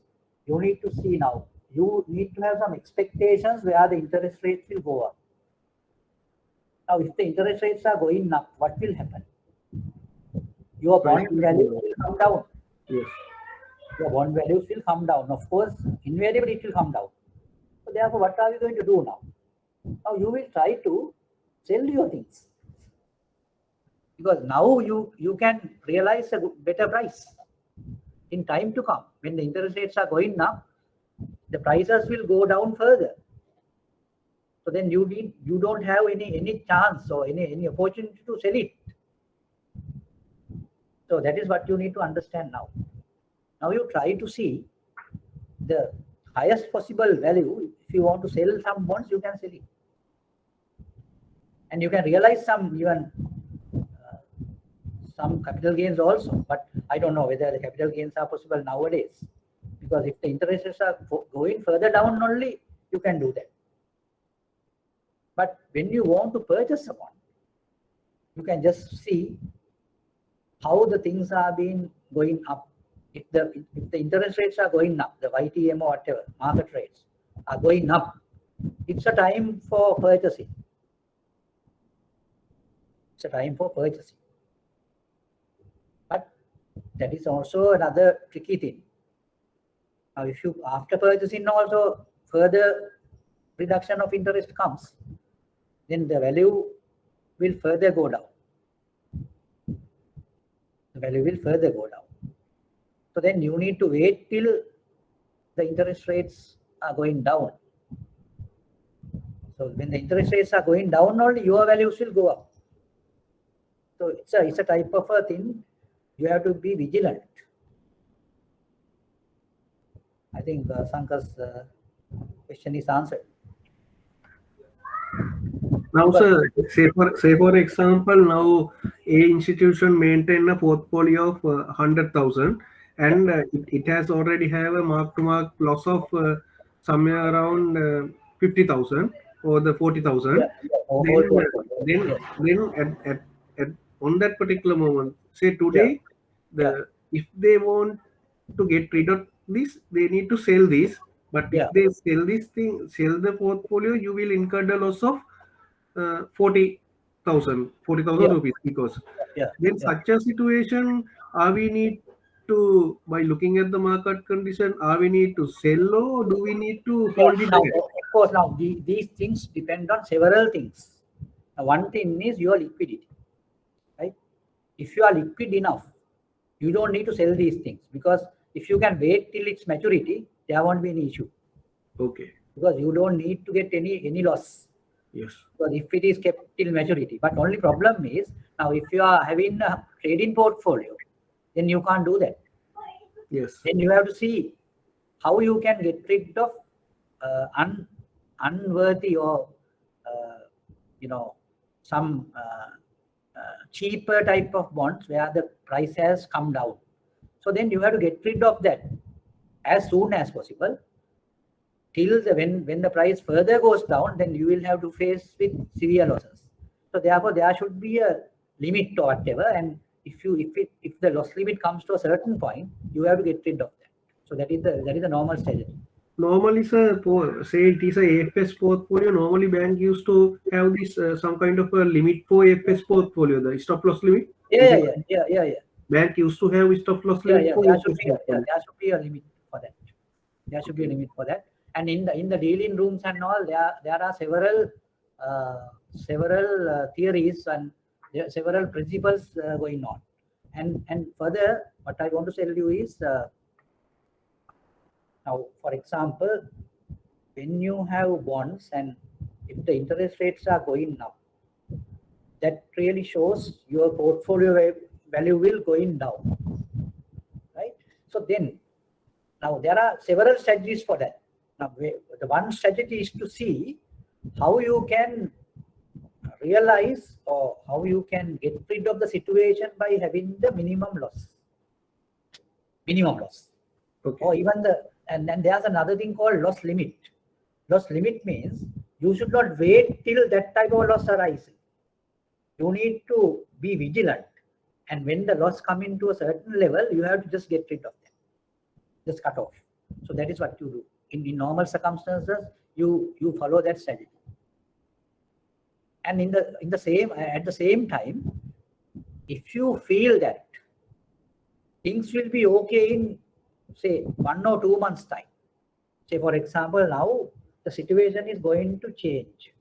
you need to see now. You need to have some expectations where the interest rates will go up. Now, if the interest rates are going up, what will happen? Your bond value will come down. Yes. Your bond values will come down. Of course, invariably it will come down. So therefore, what are we going to do now? Now you will try to sell your things. Because now you can realize a better price. In time to come, when the interest rates are going up, the prices will go down further. So then you don't have any chance or any opportunity to sell it. So that is what you need to understand now. Now you try to see the highest possible value. If you want to sell some bonds, you can sell it. And you can realize some capital gains also, but I don't know whether the capital gains are possible nowadays, because if the interest rates are going further down only, you can do that. But when you want to purchase a bond, you can just see how the things are being going up. If the interest rates are going up, the YTM or whatever, market rates are going up, it's a time for purchasing. It's a time for purchasing. But that is also another tricky thing. Now, if you after purchasing also further reduction of interest comes, then the value will further go down. The value will further go down. So then you need to wait till the interest rates are going down. So when the interest rates are going down, only your values will go up. So it's a type of a thing. You have to be vigilant. I think Sankar's question is answered. Now, sir, say for example, now a institution maintain a portfolio of 100,000, and it has already have a mark-to-mark loss of somewhere around 50,000 or the 40,000. Then at on that particular moment, say today, if they want to get rid of this, they need to sell this. But if they sell the portfolio, you will incur the loss of 40,000 rupees, because then such a situation, we need to, by looking at the market condition, are we need to sell or do we need to hold it Now, there? of course, now these things depend on several things. Now, one thing is your liquidity, right? If you are liquid enough, you don't need to sell these things, because if you can wait till its maturity, there won't be any issue, Okay. because you don't need to get any loss. Yes. Because if it is kept till maturity, but only problem is now if you are having a trading portfolio, then you can't do that. Yes. Then you have to see how you can get rid of unworthy or some cheaper type of bonds where the price has come down. So then you have to get rid of that as soon as possible. Till when the price further goes down, then you will have to face with severe losses. So therefore, there should be a limit or whatever, and if the loss limit comes to a certain point, you have to get rid of that. So that is the normal strategy. Normally, sir, say it is a AFS portfolio. Normally, bank used to have this some kind of a limit for AFS portfolio, the stop loss limit. Yeah. Bank used to have stop loss limit for There AFS portfolio. there should be a limit for that. There should be a limit for that. And in the dealing rooms and all, there are several theories and there are several principles going on. And further, what I want to tell you is now, for example, when you have bonds and if the interest rates are going up, that really shows your portfolio value will going down, right? So then, now there are several strategies for that. Now, the one strategy is to see how you can realize or how you can get rid of the situation by having the minimum loss. Okay. Or even and then there's another thing called loss limit. Loss limit means you should not wait till that type of loss arises. You need to be vigilant, and when the loss come into a certain level, you have to just get rid of them, just cut off. So that is what you do. In normal circumstances, you follow that strategy. And at the same time, if you feel that things will be okay in say 1 or 2 months time, say for example, now the situation is going to change.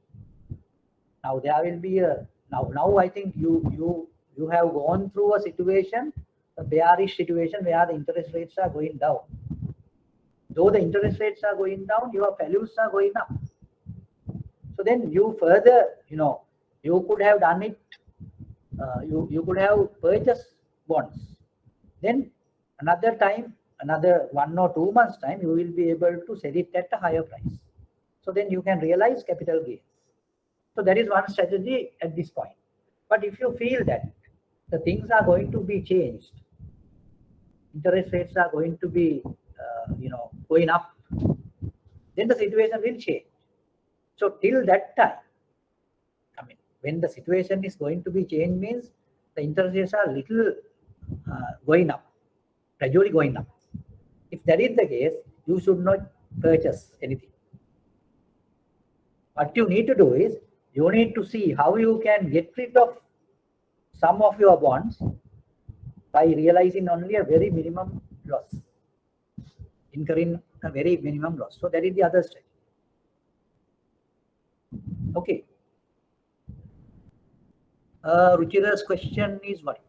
Now there will be now I think you have gone through a situation, a bearish situation where the interest rates are going down. Though the interest rates are going down, your values are going up. So then you further, you could have done it. You could have purchased bonds. Then another 1 or 2 months time, you will be able to sell it at a higher price. So then you can realize capital gains. So that is one strategy at this point. But if you feel that the things are going to be changed, interest rates are going to be, going up, then the situation will change. So till that time, when the situation is going to be changed means the interest rates are little going up, gradually going up. If that is the case, you should not purchase anything. What you need to do is, you need to see how you can get rid of some of your bonds by realizing only a very minimum loss, incurring a very minimum loss. So that is the other strategy. Okay. Ruchira's question is what?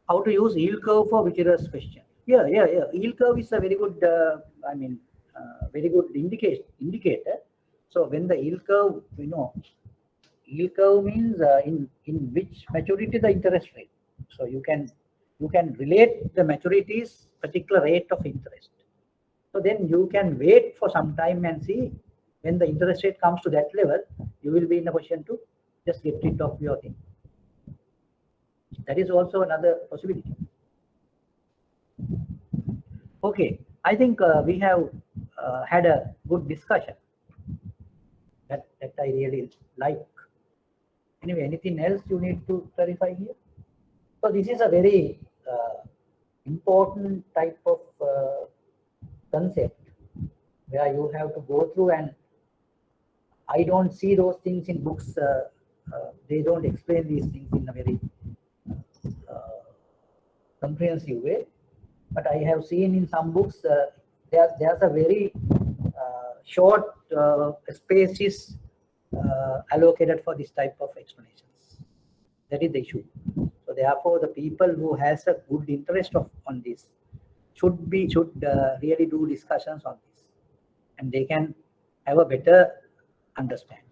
How to use yield curve for Ruchira's question? Yeah. Yield curve is a very good, very good indicator. So when the yield curve, yield curve means in which maturity the interest rate. So you can relate the maturities particular rate of interest. So then you can wait for some time and see when the interest rate comes to that level, you will be in a position to just get rid of your thing. That is also another possibility. Okay, I think we have had a good discussion that I really like. Anyway, anything else you need to clarify here? So this is a very important type of concept where you have to go through, and I don't see those things in books. They don't explain these things in a very comprehensive way. But I have seen in some books there's a very short space is allocated for this type of explanations. That is the issue. So therefore, the people who has a good interest on this should really do discussions on this, and they can have a better understanding.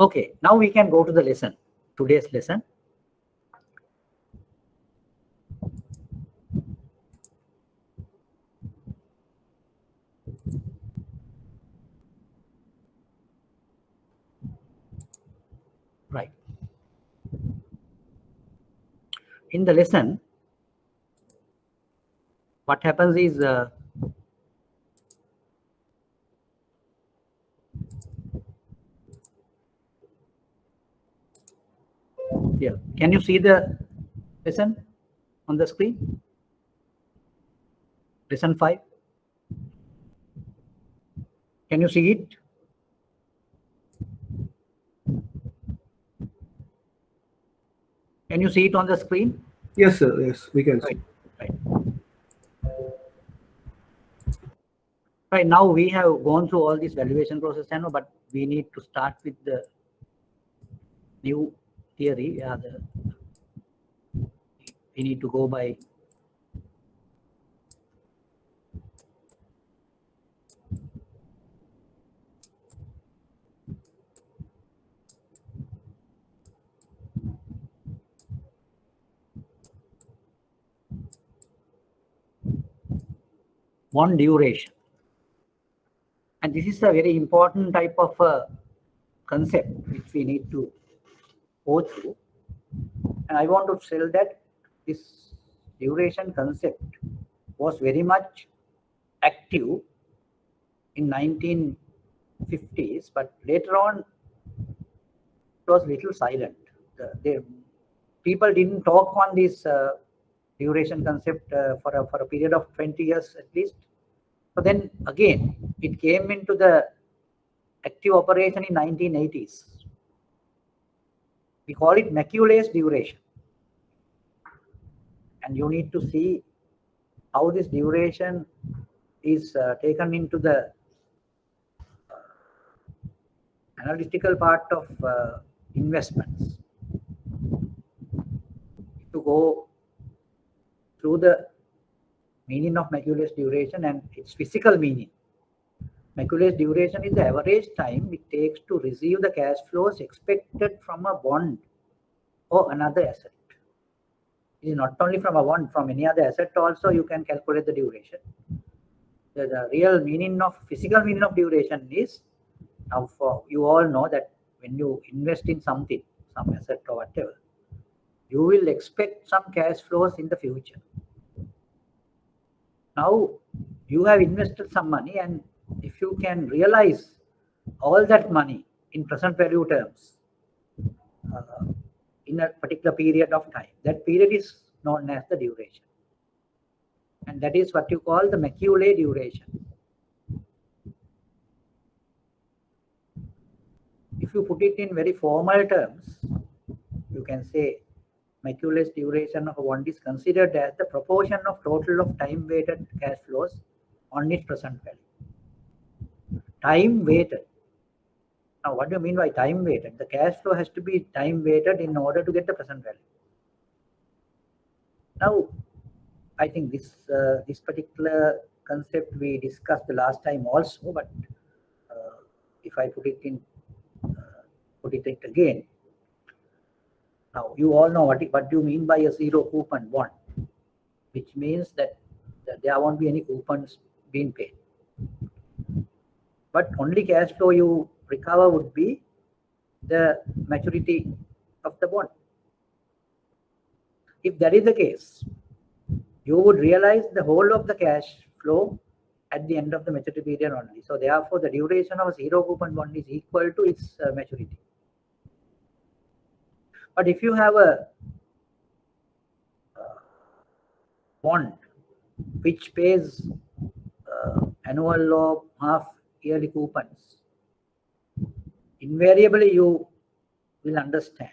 Okay, now we can go to the lesson, today's lesson. Right. In the lesson, what happens is yeah. Can you see the lesson on the screen? Lesson 5. Can you see it? Can you see it on the screen? Yes, sir. Yes, we can see. Right. Right, now we have gone through all this valuation process, but we need to start with the new theory. We need to go by one duration. And this is a very important type of concept which we need to go through. And I want to tell that this duration concept was very much active in 1950s, but later on it was little silent. People didn't talk on this duration concept for a period of 20 years at least. So then again, it came into the active operation in 1980s. We call it Macauley's duration. And you need to see how this duration is taken into the analytical part of investments. To go through the meaning of Macauley's duration and its physical meaning. Macauley's duration is the average time it takes to receive the cash flows expected from a bond or another asset. It is not only from a bond, from any other asset also you can calculate the duration. The real meaning of, physical meaning of duration is, now for you all know that when you invest in something, some asset or whatever, you will expect some cash flows in the future. Now you have invested some money, and if you can realize all that money in present value terms in a particular period of time, that period is known as the duration. And that is what you call the Macaulay duration. If you put it in very formal terms, you can say Macauley's duration of a bond is considered as the proportion of total of time weighted cash flows on its present value. Time weighted. Now, what do you mean by time weighted? The cash flow has to be time weighted in order to get the present value. Now, I think this particular concept we discussed the last time also, but if I put it again. Now, you all know what do you mean by a zero coupon bond, which means that there won't be any coupons being paid. But only cash flow you recover would be the maturity of the bond. If that is the case, you would realize the whole of the cash flow at the end of the maturity period only. So therefore, the duration of a zero coupon bond is equal to its maturity. But if you have a bond which pays annual or half yearly coupons, invariably you will understand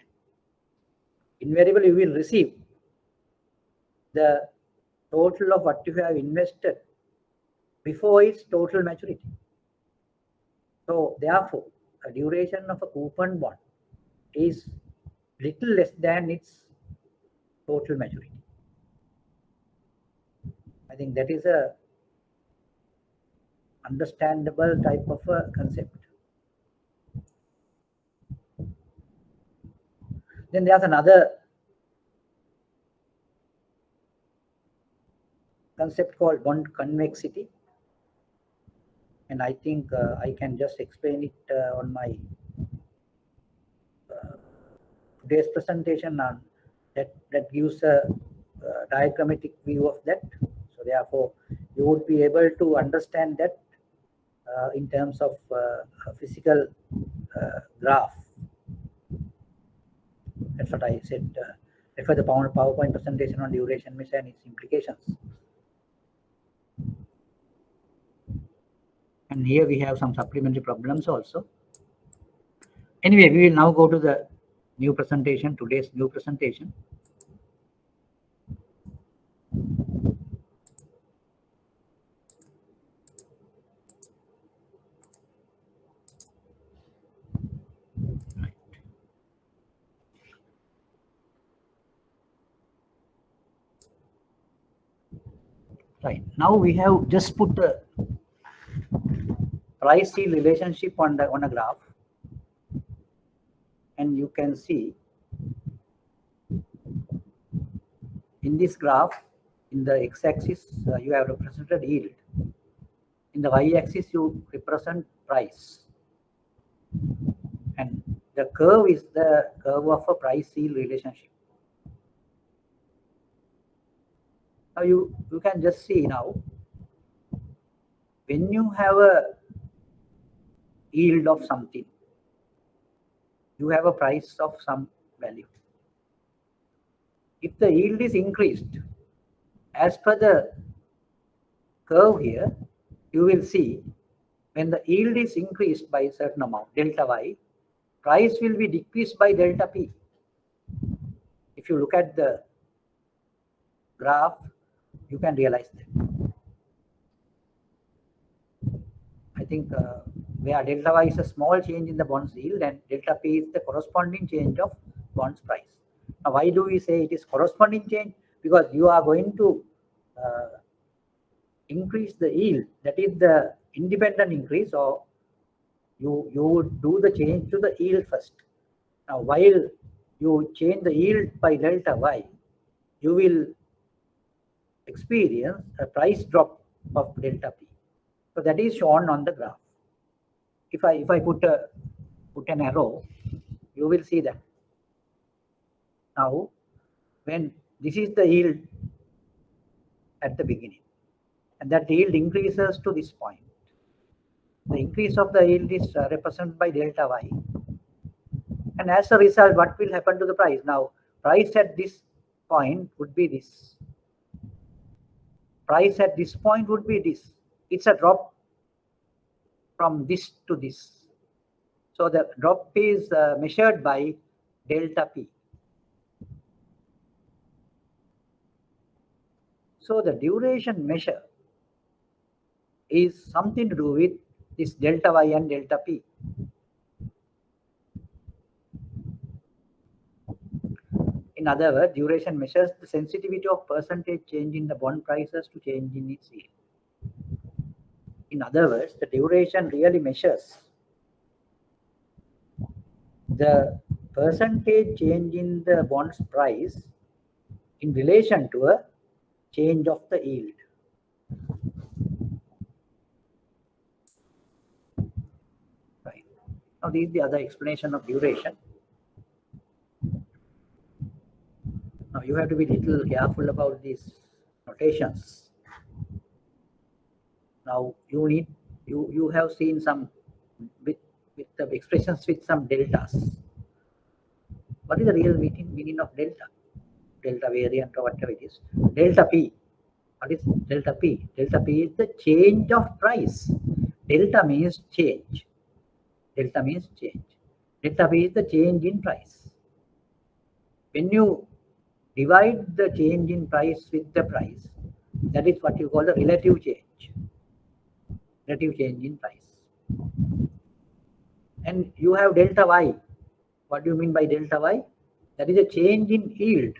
invariably you will receive the total of what you have invested before its total maturity. So therefore, a duration of a coupon bond is little less than its total maturity. I think that is a understandable type of a concept. Then there's another concept called bond convexity, and I think I can just explain it on my today's presentation. That gives a diagrammatic view of that. So therefore, you would be able to understand that in terms of a physical graph. That's what I said. Refer the PowerPoint presentation on duration measure and its implications. And here we have some supplementary problems also. Anyway, we will now go to the new presentation, today's new presentation. Right. Now we have just put the price yield relationship on a graph, and you can see in this graph, in the x-axis you have represented yield, in the y-axis you represent price, and the curve is the curve of a price yield relationship. Now you can just see now, when you have a yield of something, you have a price of some value. If the yield is increased, as per the curve here, you will see when the yield is increased by a certain amount, delta y, price will be decreased by delta p. If you look at the graph, you can realize that. I think where delta y is a small change in the bond's yield and delta p is the corresponding change of bond's price. Now, why do we say it is corresponding change? Because you are going to increase the yield, that is the independent increase, or you would do the change to the yield first. Now, while you change the yield by delta y, you will experience a price drop of delta p. So that is shown on the graph. If I put an arrow, you will see that. Now, when this is the yield at the beginning, and that yield increases to this point, the increase of the yield is represented by delta y, and as a result, what will happen to the price? Now, price at this point would be this. Price at this point would be this. It's a drop from this to this. So the drop is measured by delta p. So the duration measure is something to do with this delta y and delta p. In other words, duration measures the sensitivity of percentage change in the bond prices to change in its yield. In other words, the duration really measures the percentage change in the bond's price in relation to a change of the yield. Right. Now, this is the other explanation of duration. Now, you have to be a little careful about these notations. Now, you have seen some with the expressions with some deltas. What is the real meaning of delta? Delta variant or whatever it is. Delta p. What is delta p? Delta p is the change of price. Delta means change. Delta means change. Delta p is the change in price. when you divide the change in price with the price, that is what you call the relative change in price. And you have delta y. What do you mean by delta y? That is a change in yield.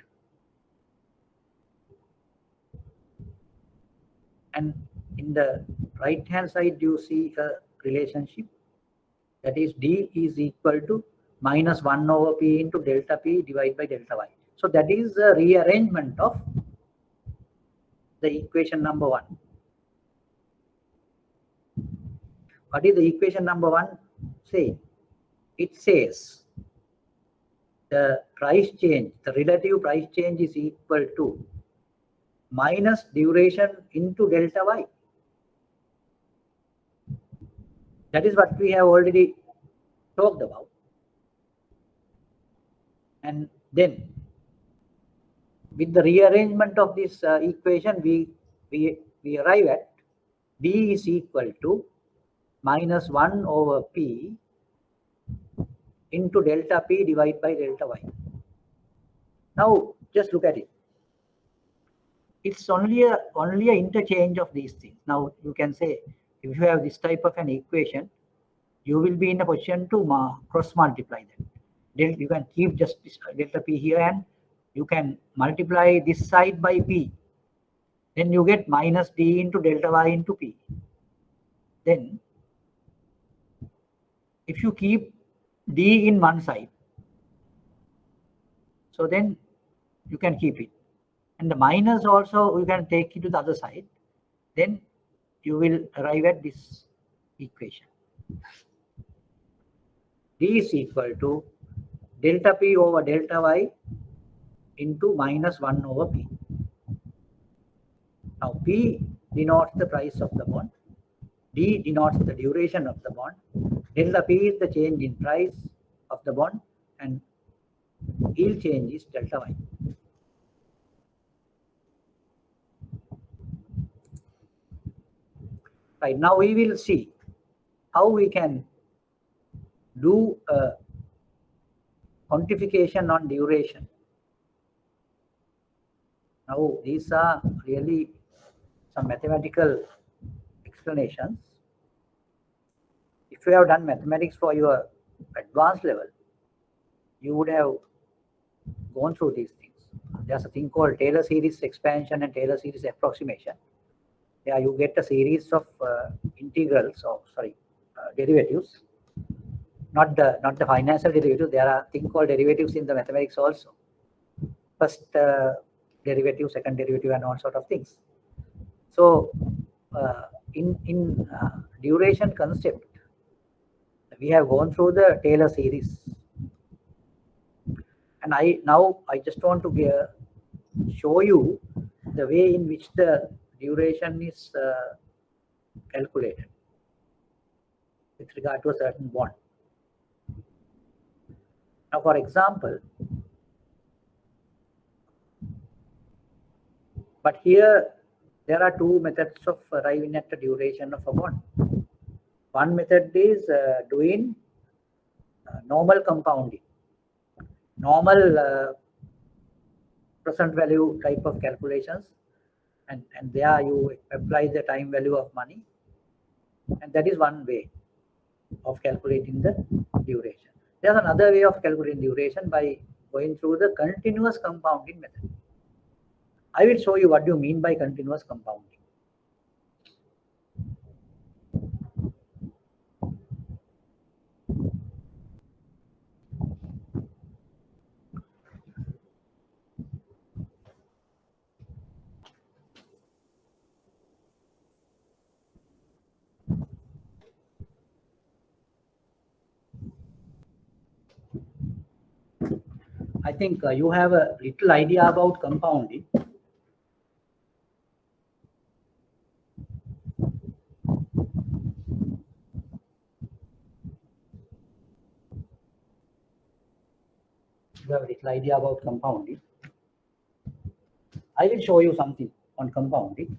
And in the right hand side, you see a relationship, that is D is equal to minus 1 over P into delta P divided by delta Y. So that is a rearrangement of the equation number 1. What is the equation number 1 say? It says the price change, the relative price change is equal to minus duration into delta Y. That is what we have already talked about. And then with the rearrangement of this equation, we arrive at D is equal to minus 1 over P into delta P divided by delta Y. Now just look at it. It's only a interchange of these things. Now you can say, if you have this type of an equation, you will be in a position to cross multiply them. Then you can keep just this delta P here, and you can multiply this side by P. Then you get minus D into delta Y into P. Then if you keep D in one side, so then you can keep it. And the minus also you can take it to the other side. Then you will arrive at this equation. D is equal to delta P over delta Y into minus 1 over P. Now P denotes the price of the bond. D denotes the duration of the bond. Delta P is the change in price of the bond, and yield change is delta Y. Right, now we will see how we can do a quantification on duration. Now these are really some mathematical explanations. If you have done mathematics for your advanced level, you would have gone through these things. There's a thing called Taylor series expansion and Taylor series approximation. There you get a series of integrals, or derivatives. Not the financial derivatives. There are things called derivatives in the mathematics also. First derivative, second derivative, and all sort of things. So in duration concept, we have gone through the Taylor series, and I just want to show you the way in which the duration is calculated with regard to a certain bond. Now, for example, but here there are two methods of arriving at the duration of a bond. One method is doing normal compounding, normal present value type of calculations, and there you apply the time value of money, and that is one way of calculating the duration. There's another way of calculating duration by going through the continuous compounding method. I will show you what do you mean by continuous compounding. I think you have a little idea about compounding. You have a little idea about compounding. I will show you something on compounding.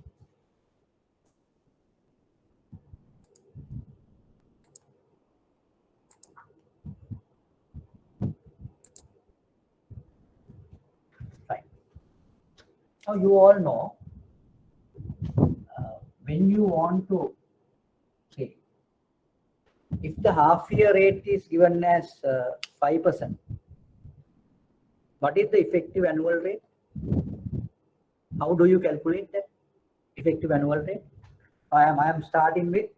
Now you all know when you want to say, if the half year rate is given as 5%, what is the effective annual rate? How do you calculate that effective annual rate? I am starting with,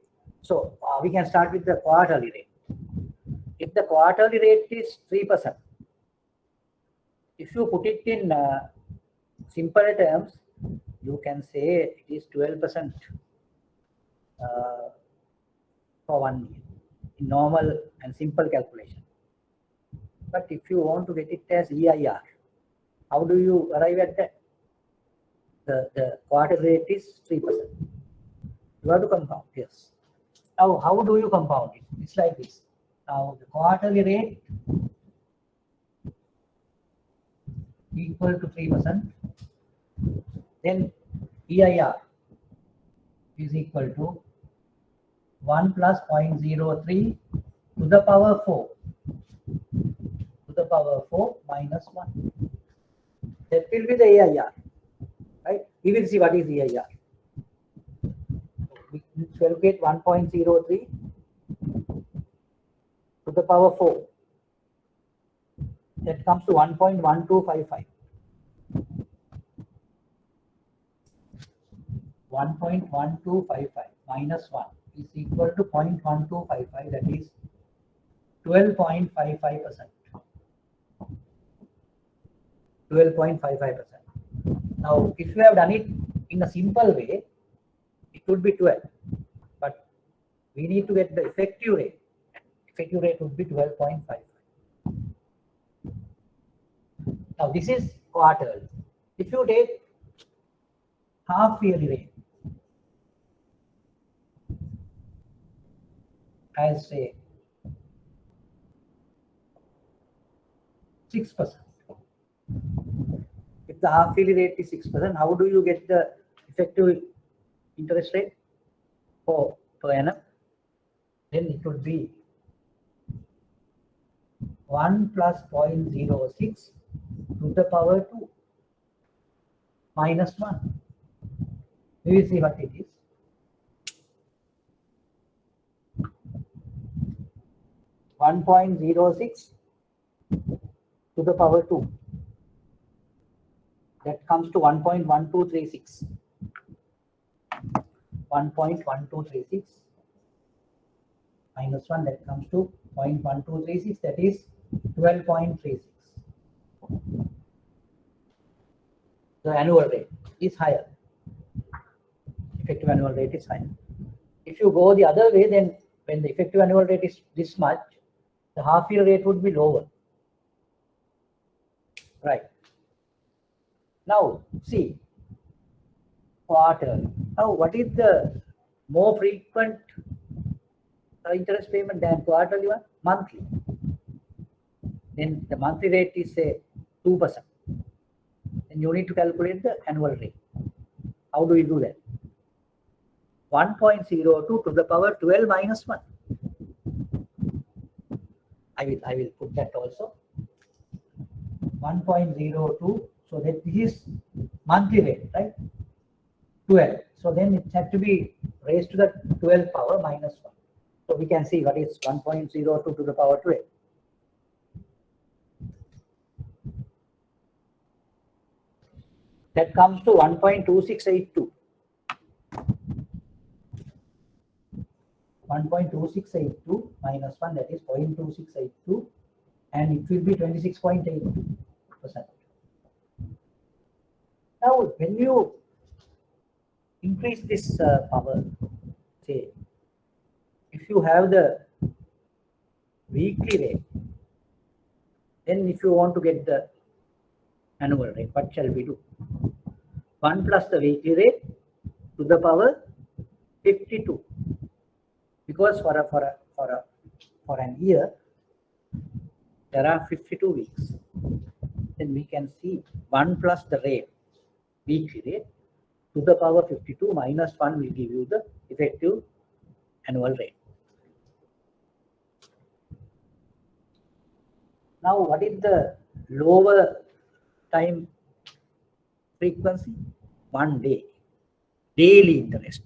so we can start with the quarterly rate. If the quarterly rate is 3%, if you put it in simple terms, you can say it is 12% for 1 year in normal and simple calculation. But if you want to get it as EIR, how do you arrive at that? The quarter rate is 3%. You have to compound, yes. Now, how do you compound it? It's like this. Now, the quarterly rate equal to 3%. Then EIR is equal to 1 plus 0.03 to the power 4 minus 1. That will be the EIR, right? We will see what is EIR. We calculate 1.03 to the power 4. That comes to 1.1255. 1.1255 minus 1 is equal to 0.1255, that is 12.55%. 12.55%. Now, if you have done it in a simple way, it would be 12. But we need to get the effective rate. Effective rate would be 12.55. Now, this is quarterly. If you take half yearly rate as say 6%. If the half yearly rate is 6%, how do you get the effective interest rate per annum? Then it would be 1 plus 0.06 to the power 2 minus 1. We will see what it is. One 1.06 to the power 2. That comes to 1.1236. 1.1236 minus 1, that comes to 0.1236, that is 12.36. The annual rate is higher. Effective annual rate is higher. If you go the other way, then when the effective annual rate is this much, the half year rate would be lower. Right. Now, see, quarterly. Now, what is the more frequent interest payment than quarterly one? Monthly. Then the monthly rate is say 2%. Then you need to calculate the annual rate. How do you do that? 1.02 to the power 12 minus 1. I will put that also. 1.02. So that this is monthly rate, right? 12. So then it has to be raised to the 12 power minus 1. So we can see what is 1.02 to the power 12. That comes to 1.2682. 1.2682 minus 1, that is 0.2682, and it will be 26.82%. Now, when you increase this power, say, if you have the weekly rate, then if you want to get the annual rate, what shall we do? 1 plus the weekly rate to the power 52. Because for an year, there are 52 weeks. Then we can see 1 plus the rate, weekly rate, to the power 52 minus 1 will give you the effective annual rate. Now, what is the lower time frequency? 1 day. Daily interest.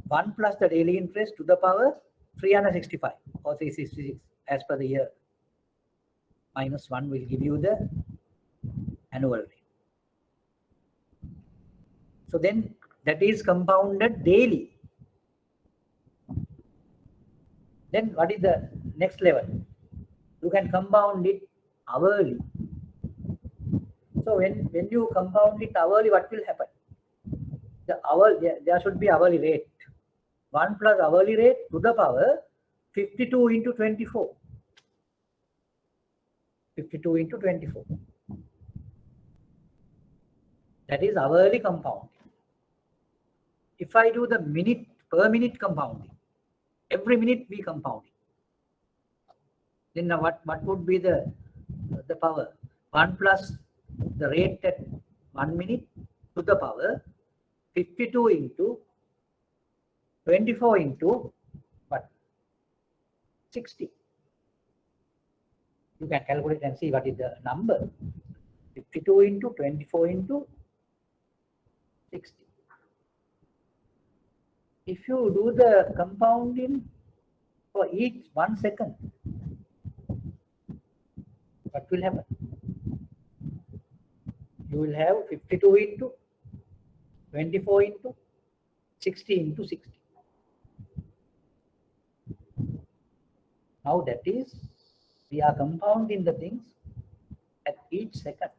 1 plus the daily interest to the power 365 or 366 as per the year. Minus 1 will give you the annual rate. So then that is compounded daily. Then what is the next level? You can compound it hourly. So when you compound it hourly, what will happen? There should be hourly rate. 1 plus hourly rate to the power 52 into 24. 52 into 24. That is hourly compounding. If I do the minute per minute compounding, every minute we compound it. Then what would be the power? 1 plus the rate at 1 minute to the power 52 into 24 into what? 60. You can calculate and see what is the number. 52 into 24 into 60. If you do the compounding for each 1 second, what will happen? You will have 52 into 24 into 60 into 60. Now that is, we are compounding the things at each second.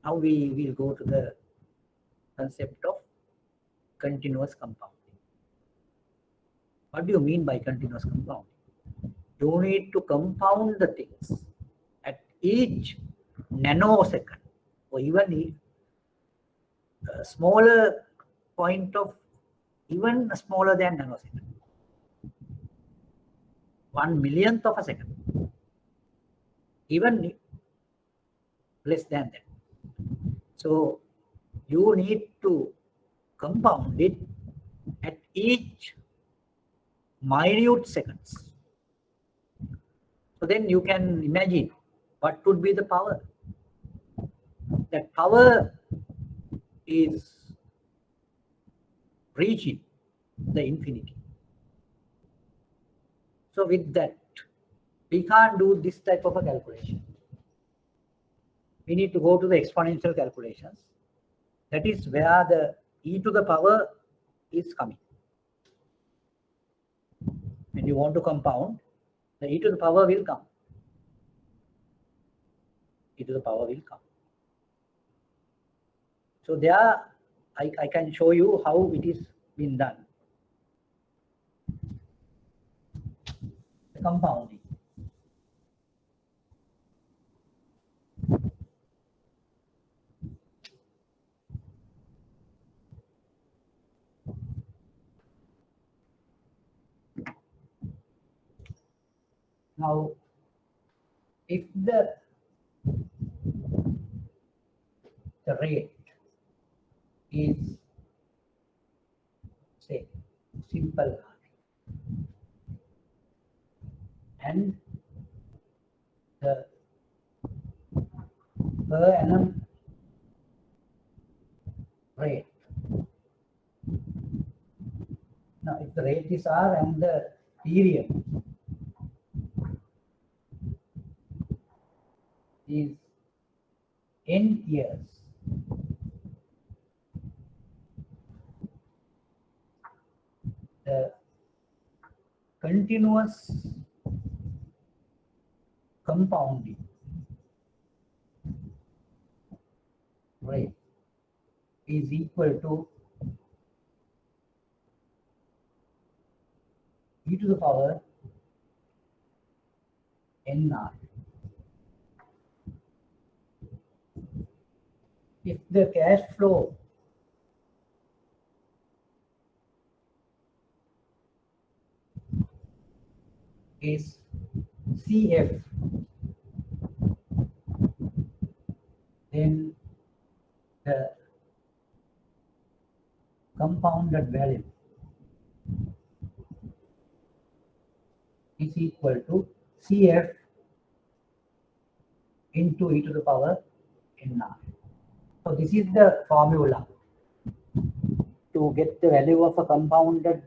Now we will go to the concept of continuous compounding. What do you mean by continuous compounding? You need to compound the things at each nanosecond, or even a smaller point of, even smaller than nanosecond. 1/1,000,000th of a second, even less than that. So you need to compound it at each minute seconds. So then you can imagine what would be the power. That power is reaching the infinity. So with that, we can't do this type of a calculation. We need to go to the exponential calculations. That is where the e to the power is coming. When you want to compound, the e to the power will come. E to the power will come. So there, I can show you how it is been done. The compounding. Now, if the rate is, say, simple R, and the per annum rate. Now, if the rate is R and the period is n years, the continuous compounding rate is equal to e to the power nr. If the cash flow is CF, then the compounded value is equal to CF into e to the power NR. So this is the formula to get the value of a compounded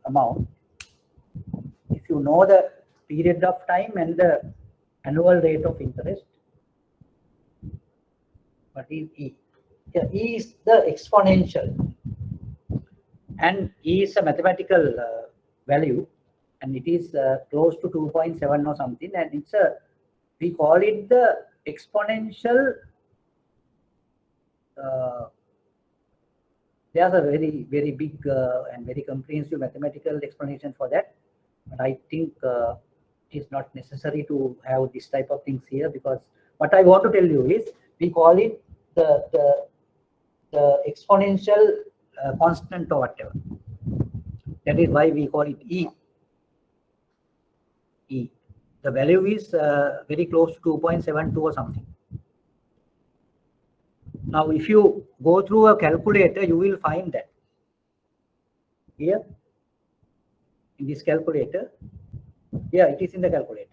amount. If you know the period of time and the annual rate of interest, what is E? Yeah, E is the exponential, and E is a mathematical value, and it is close to 2.7 or something, and it's a, we call it the exponential. There's a very big and very comprehensive mathematical explanation for that, but I think it is not necessary to have this type of things here, because what I want to tell you is we call it the exponential constant or whatever. That is why we call it E. E. The value is very close to 2.72 or something. Now, if you go through a calculator, you will find that here in this calculator. Yeah, it is in the calculator.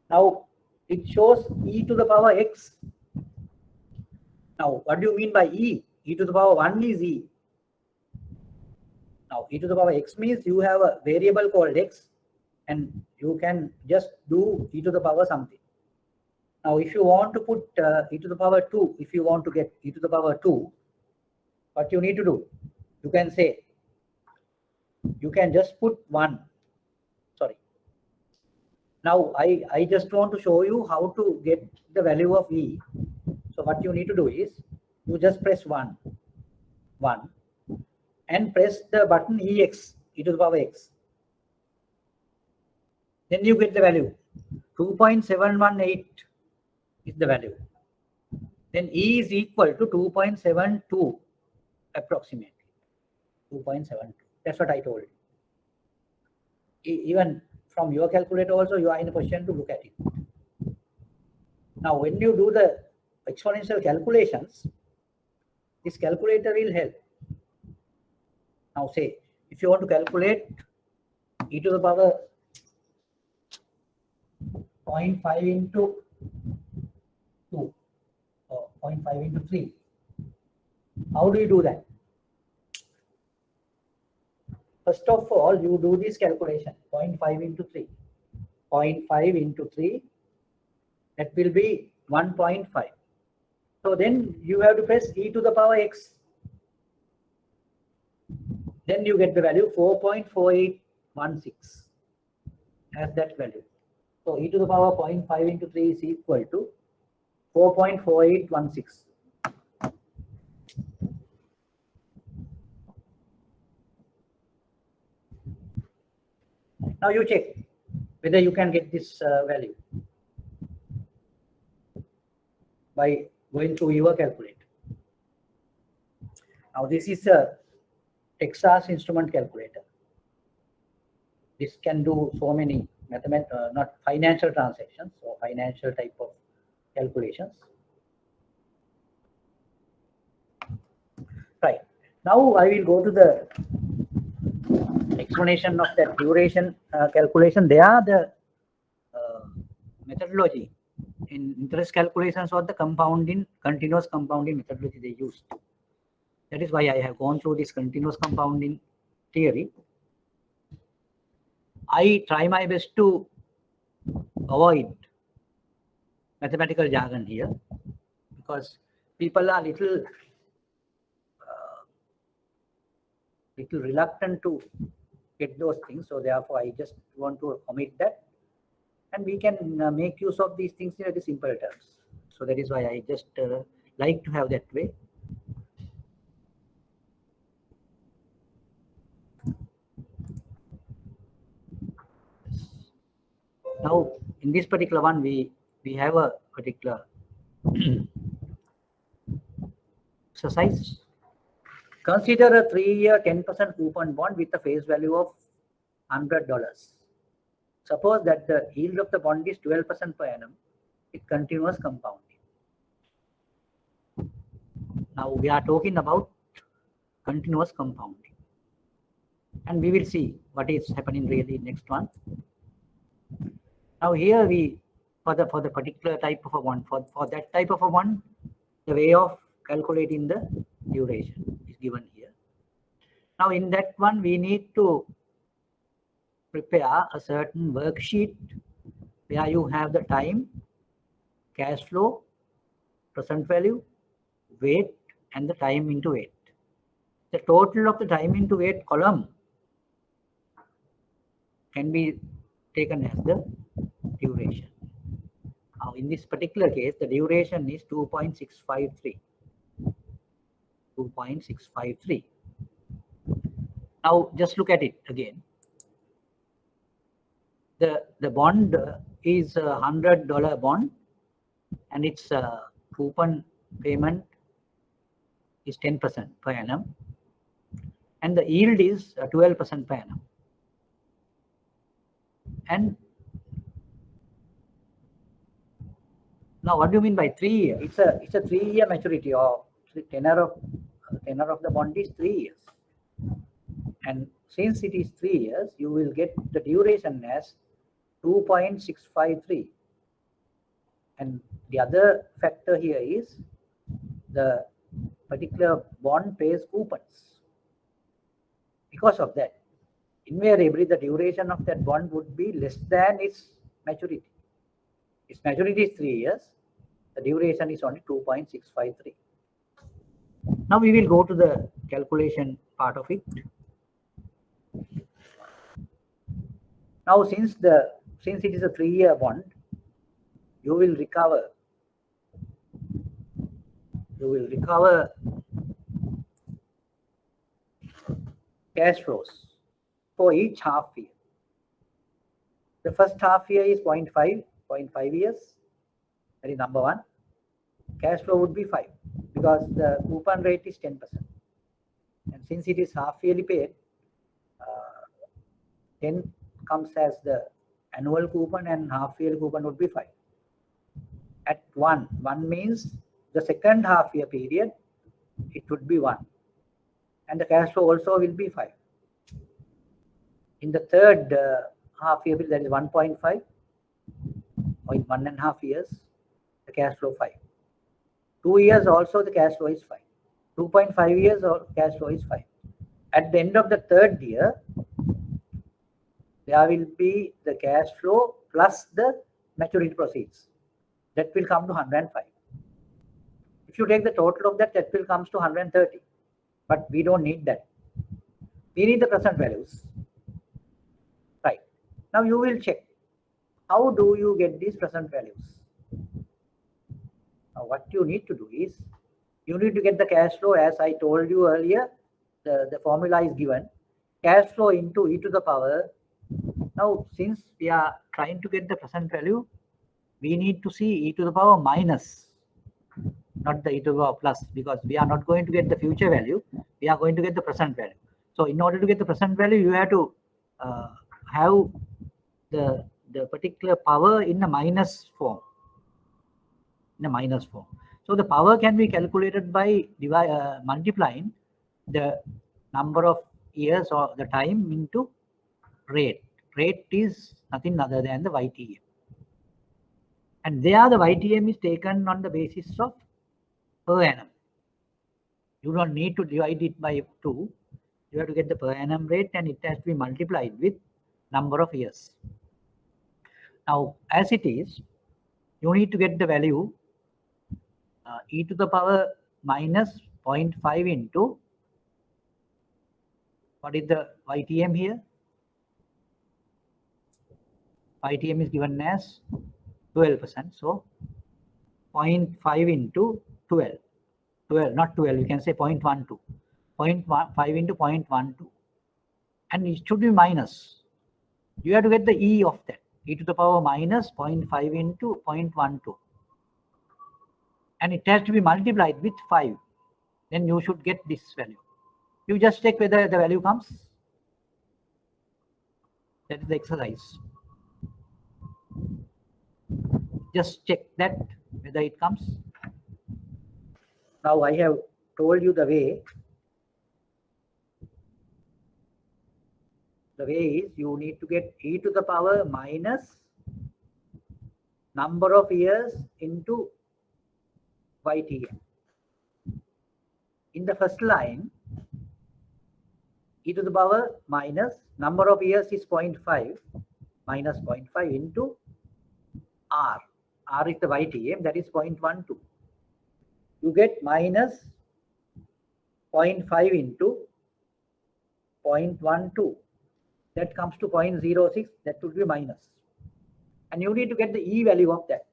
Now, it shows e to the power x. Now, what do you mean by e? E to the power 1 is e. Now, e to the power x means you have a variable called x, and you can just do e to the power something. Now, if you want to put e to the power 2, if you want to get e to the power 2, what you need to do? You can say, you can just put 1. Sorry. Now, I just want to show you how to get the value of e. So, what you need to do is, you just press 1, and press the button ex, e to the power x. Then you get the value. 2.718 is the value. Then e is equal to 2.72 approximately. 2.72. That's what I told you. Even from your calculator also, you are in a position to look at it. Now, when you do the exponential calculations, this calculator will help. Now, say, if you want to calculate e to the power 0.5 into 2 or 0.5 into 3, how do you do that? First of all, you do this calculation, 0.5 into 3. 0.5 into 3, that will be 1.5. So then you have to press e to the power x. Then you get the value 4.4816 as that value. So e to the power 0.5 into 3 is equal to 4.4816. Now you check whether you can get this value by going through your calculator. Now this is a Texas Instrument calculator. This can do so many not financial transactions or financial type of calculations. Right. Now I will go to the explanation of that duration calculation. They are the methodology in interest calculations or the continuous compounding methodology they used. That is why I have gone through this continuous compounding theory. I try my best to avoid mathematical jargon here, because people are little reluctant to get those things. So therefore, I just want to omit that, and we can make use of these things in very simple terms. So that is why I just like to have that way. Now, in this particular one, we have a particular exercise. Consider a 3-year 10% coupon bond with a face value of $100. Suppose that the yield of the bond is 12% per annum with continuous compounding. Now we are talking about continuous compounding, and we will see what is happening really next one. Now here we for the particular type of a one. For that type of a one, the way of calculating the duration is given here. Now in that one, we need to prepare a certain worksheet where you have the time, cash flow, present value, weight, and the time into weight. The total of the time into weight column can be taken as the duration. Now in this particular case, the duration is 2.653. 2.653. Now just look at it again. The bond is a $100 bond, and its coupon payment is 10% per annum, and the yield is 12% per annum. And now, what do you mean by 3 years? It's a 3-year maturity, or the tenor of the bond is 3 years. And since it is 3 years, you will get the duration as 2.653. And the other factor here is the particular bond pays coupons. Because of that, invariably the duration of that bond would be less than its maturity. Its maturity is 3 years. The duration is only 2.653. Now we will go to the calculation part of it. Now since it is a 3-year bond, you will recover cash flows for each half year. The first half year is 0.5 years. That is number one. Cash flow would be 5 because the coupon rate is 10%. And since it is half yearly paid, 10 comes as the annual coupon, and half yearly coupon would be 5. At 1 means the second half year period, it would be 1. And the cash flow also will be 5. In the third half year period, that is 1.5, or in 1.5 years, the cash flow 5. 2 years also the cash flow is 5. 2.5 years or cash flow is 5. At the end of the third year, there will be the cash flow plus the maturity proceeds. That will come to 105. If you take the total of that, that will come to 130. But we don't need that. We need the present values. Right. Now you will check. How do you get these present values? Now what you need to do is, you need to get the cash flow as I told you earlier. The formula is given. Cash flow into e to the power. Now since we are trying to get the present value, we need to see e to the power minus, not the e to the power plus, because we are not going to get the future value. We are going to get the present value. So in order to get the present value, you have to have the particular power in a minus form. So the power can be calculated by multiplying the number of years or the time into rate. Rate is nothing other than the YTM. And there the YTM is taken on the basis of per annum. You don't need to divide it by 2. You have to get the per annum rate, and it has to be multiplied with number of years. Now, as it is, you need to get the value e to the power minus 0.5 into, what is the YTM here? YTM is given as 12%. So 0.5 into 12. 12, not 12, you can say 0.12. 0.5 into 0.12. And it should be minus. You have to get the E of that. E to the power minus 0.5 into 0.12. And it has to be multiplied with 5. Then you should get this value. You just check whether the value comes. That is the exercise. Just check that whether it comes. Now I have told you the way. The way is, you need to get e to the power minus number of years into YTM. In the first line, e to the power minus number of years is 0.5 minus 0.5 into R. R is the YTM, that is 0.12. You get minus 0.5 into 0.12. That comes to 0.06. That would be minus. And you need to get the E value of that.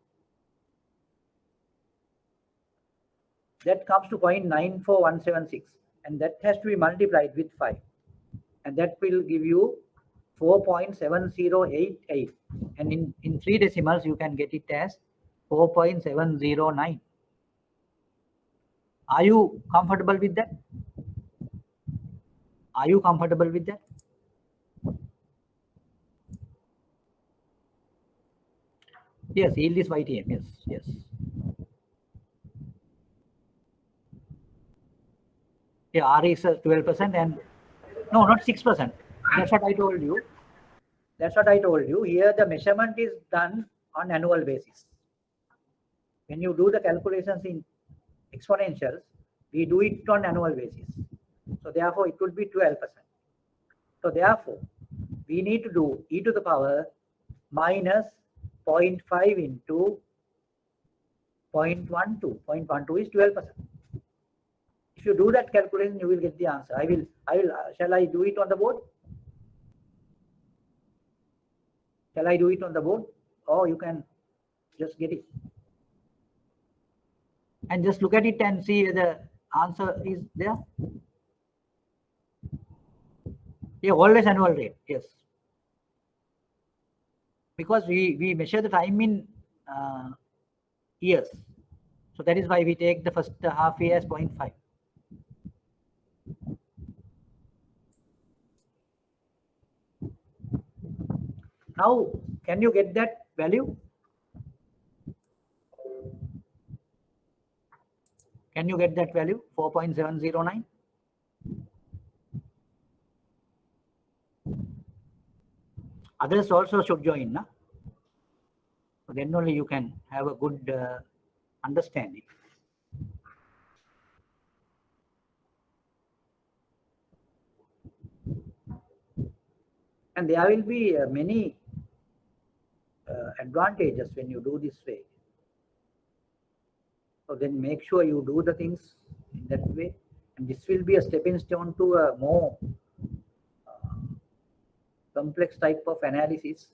That comes to 0.94176. And that has to be multiplied with 5. And that will give you 4.7088. And in 3 decimals, you can get it as 4.709. Are you comfortable with that? Are you comfortable with that? Yes, yield is YTM. Yes, yes. Yeah, R is 12% and no, not 6%. That's what I told you. That's what I told you. Here the measurement is done on annual basis. When you do the calculations in exponentials, we do it on annual basis. So therefore, it would be 12%. So therefore, we need to do e to the power minus 0.5 into 0.12. 0.12 is 12%. If you do that calculation, you will get the answer. Shall I do it on the board? Shall I do it on the board? Or you can just get it. And just look at it and see whether the answer is there. Yeah, always annual rate, yes. Because we measure the time in years. So that is why we take the first half year as 0.5. Now, can you get that value? Can you get that value? 4.709? Others also should join, na? So then only you can have a good understanding. And there will be many advantages when you do this way. So then make sure you do the things in that way. And this will be a stepping stone to a more complex type of analysis.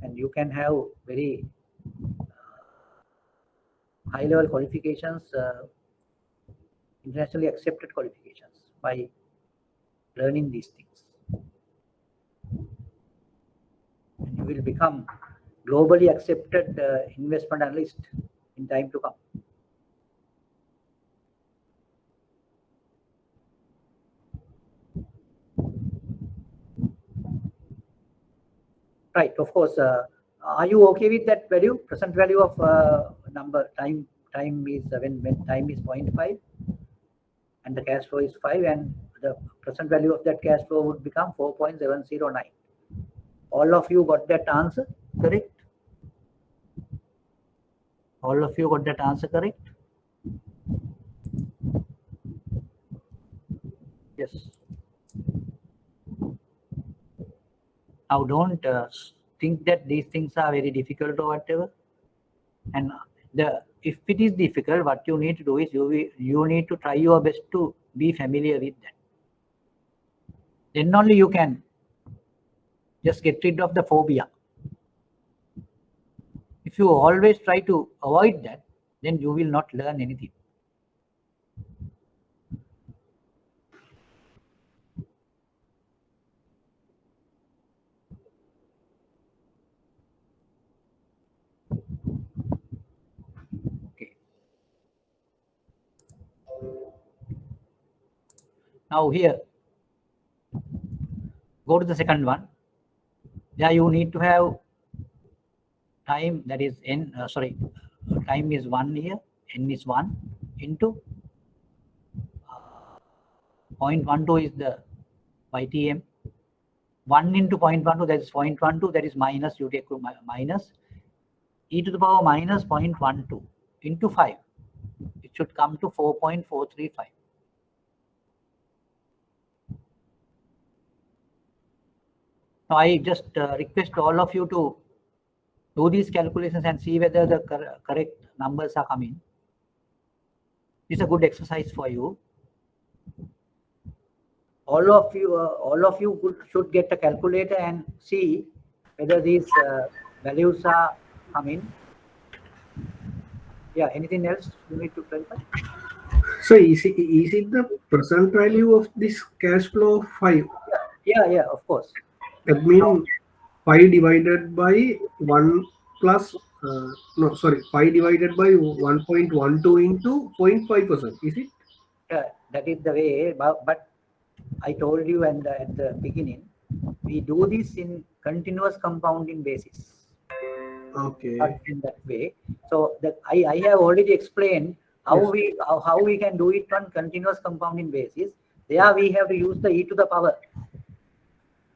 And you can have very high level qualifications, internationally accepted qualifications by learning these things. And you will become globally accepted investment analyst in time to come. Right, of course. Are you okay with that value? Present value of number time is when time is 0.5 and the cash flow is 5, and the present value of that cash flow would become 4.709. All of you got that answer correct? All of you got that answer correct? Yes. Now don't think that these things are very difficult or whatever. And if it is difficult, what you need to do is you need to try your best to be familiar with that. Then only you can just get rid of the phobia. If you always try to avoid that, then you will not learn anything. Okay. Now here, go to the second one. There you need to have time, that is time is 1 year, n is 1 into 0.12 is the YTM. 1 into 0.12, that is 0.12, that is minus, you take minus. e to the power minus 0.12 into 5. It should come to 4.435. Now I just request all of you to do these calculations and see whether the correct numbers are coming. It's a good exercise for you. All of you should get a calculator and see whether these values are coming. Yeah, anything else you need to clarify? So is it the present value of this cash flow 5? Yeah, of course. That means 5 divided by 1 plus, 5 divided by 1.12 into 0.5%, is it? Yeah, that is the way, but I told you at the beginning, we do this in continuous compounding basis. Okay. Not in that way. So that I have already explained how we can do it on continuous compounding basis. There we have to use the e to the power.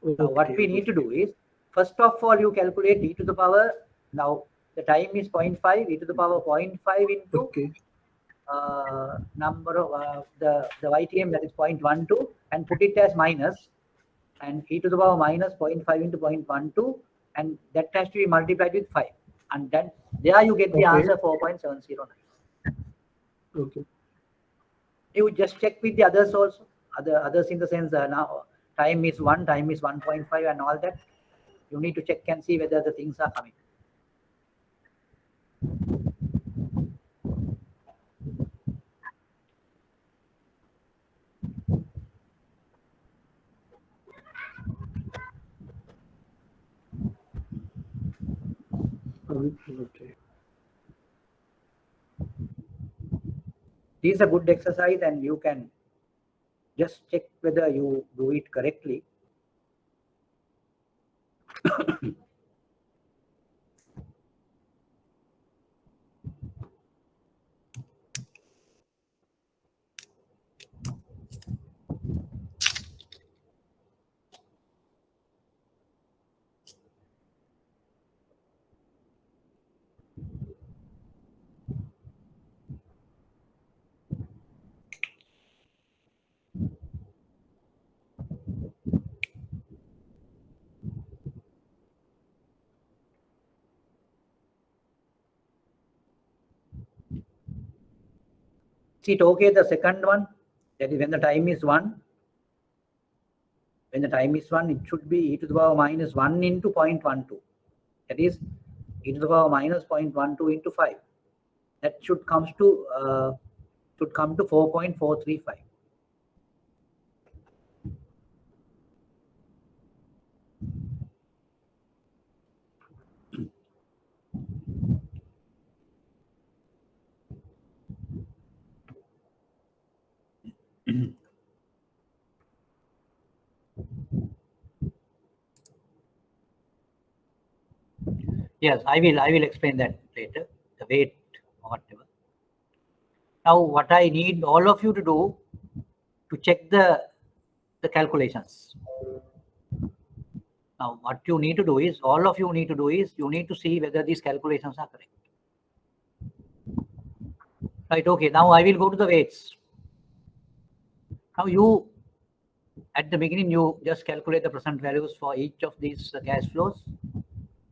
Now what we need to do is, first of all, you calculate e to the power. Now the time is 0.5, e to the power 0.5 into number of the YTM, that is 0.12, and put it as minus, and e to the power minus 0.5 into 0.12, and that has to be multiplied with 5, and then there you get the answer 4.709. Okay. You just check with the others also, others in the sense now time is 1, time is 1.5, and all that. You need to check and see whether the things are coming. Okay. This is a good exercise, and you can just check whether you do it correctly. See it okay, the second one, that is when the time is 1. When the time is 1, it should be e to the power minus 1 into 0.12. That is e to the power minus 0.12 into 5. That should come to 4.435. Yes, I will explain that later, the weight or whatever. Now what I need all of you to do to check the calculations. Now what you need to do is, all of you need to do is, you need to see whether these calculations are correct. Right, okay, now I will go to the weights. Now you, at the beginning, you just calculate the present values for each of these cash flows.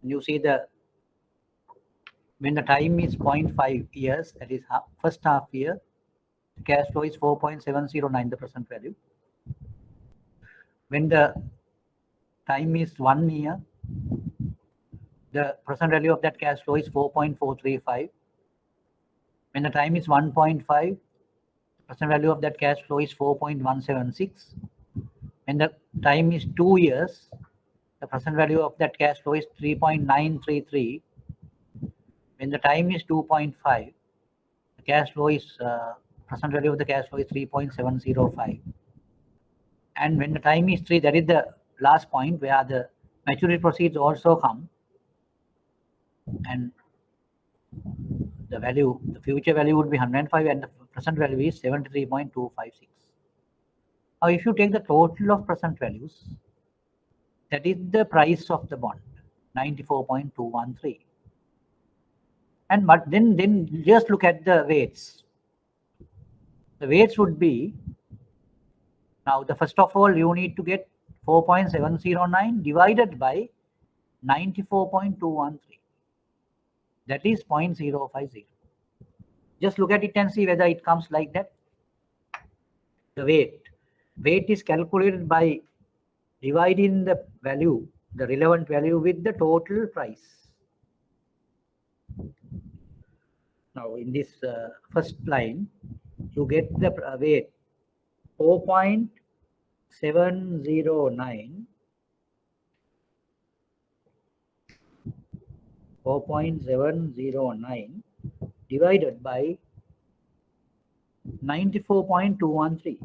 And you see when the time is 0.5 years, that is first half year, the cash flow is 4.709, the present value. When the time is 1 year, the present value of that cash flow is 4.435. When the time is 1.5, the present value of that cash flow is 4.176. When the time is 2 years, the present value of that cash flow is 3.933. When the time is 2.5, the cash flow is present value of the cash flow is 3.705. And when the time is 3, that is the last point where the maturity proceeds also come, and the future value would be 105, and the present value is 73.256. Now if you take the total of present values, that is the price of the bond, 94.213. And but then just look at the weights. The weights would be, now the first of all you need to get 4.709 divided by 94.213. That is 0.050. Just look at it and see whether it comes like that. The weight is calculated by dividing the value, the relevant value, with the total price. Now in this first line, you get the weight 4.709 divided by 94.213.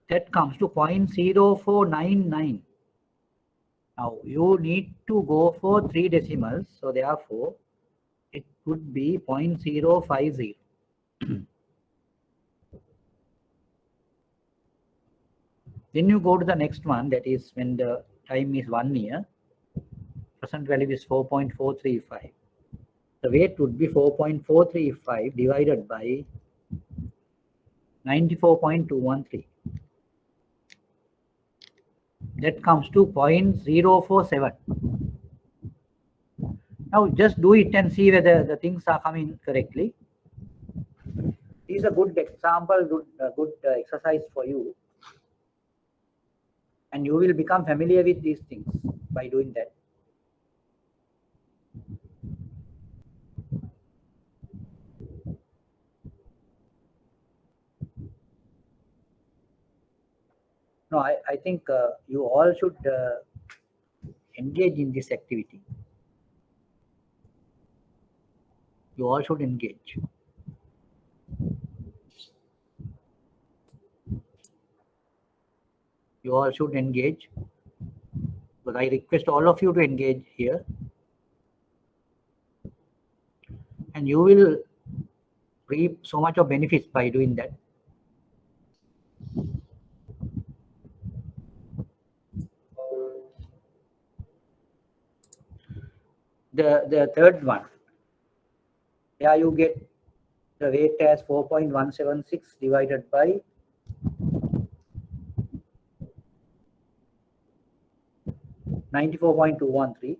That comes to 0.0499. Now you need to go for 3 decimals, so therefore it would be 0.050. Then you go to the next one, that is when the time is 1 year. Present value is 4.435. The weight would be 4.435 divided by 94.213. That comes to 0.047. Now just do it and see whether the things are coming correctly. This is a good example, good exercise for you. And you will become familiar with these things by doing that. No, I think you all should engage in this activity. You all should engage. You all should engage. But I request all of you to engage here. And you will reap so much of benefits by doing that. The third one, here you get the weight as 4.176 divided by 94.213.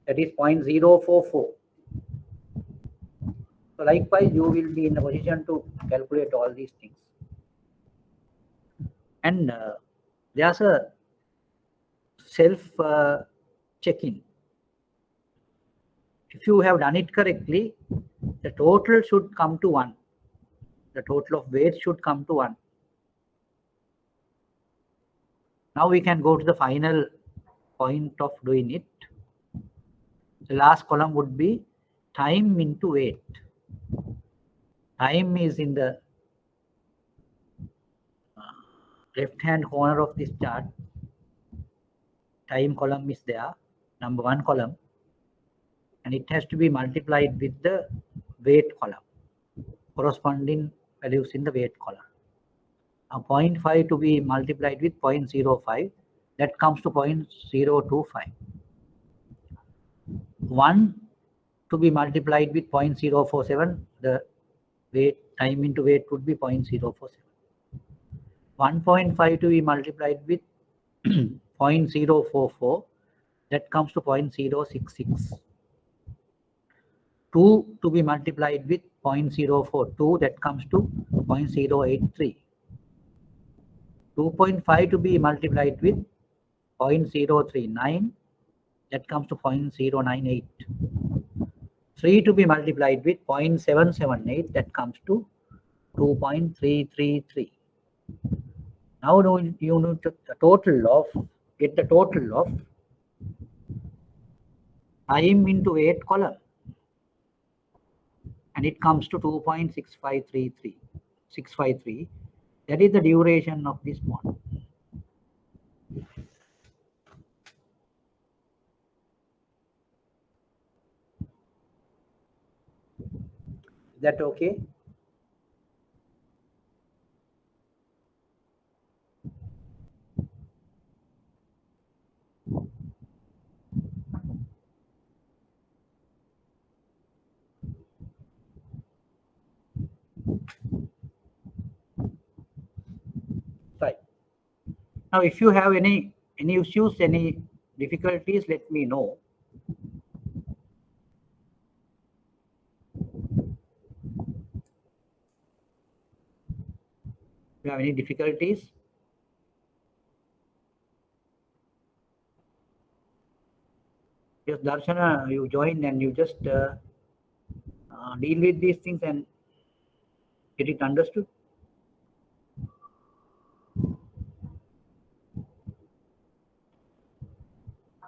That is 0.044. So likewise, you will be in a position to calculate all these things. And there's a self-checking. If you have done it correctly, the total should come to 1. The total of weight should come to 1. Now we can go to the final point of doing it. The last column would be time into weight. Time is in the left-hand corner of this chart. Time column is there, number 1 column, and it has to be multiplied with the weight column, corresponding values in the weight column. Now 0.5 to be multiplied with 0.05, that comes to 0.025. 1 to be multiplied with 0.047, the weight, time into weight would be 0.047. 1.5 to be multiplied with 0.044, that comes to 0.066. 2 to be multiplied with 0.042, that comes to 0.083. 2.5 to be multiplied with 0.039, that comes to 0.098. 3 to be multiplied with 0.778, that comes to 2.333. Now you need to get the total of time into weight column, and it comes to 2.653. That is the duration of this bond. Is that okay? Right. Now, if you have any issues, any difficulties, let me know. If you have any difficulties, just Darshana, you join and you just deal with these things and get it understood.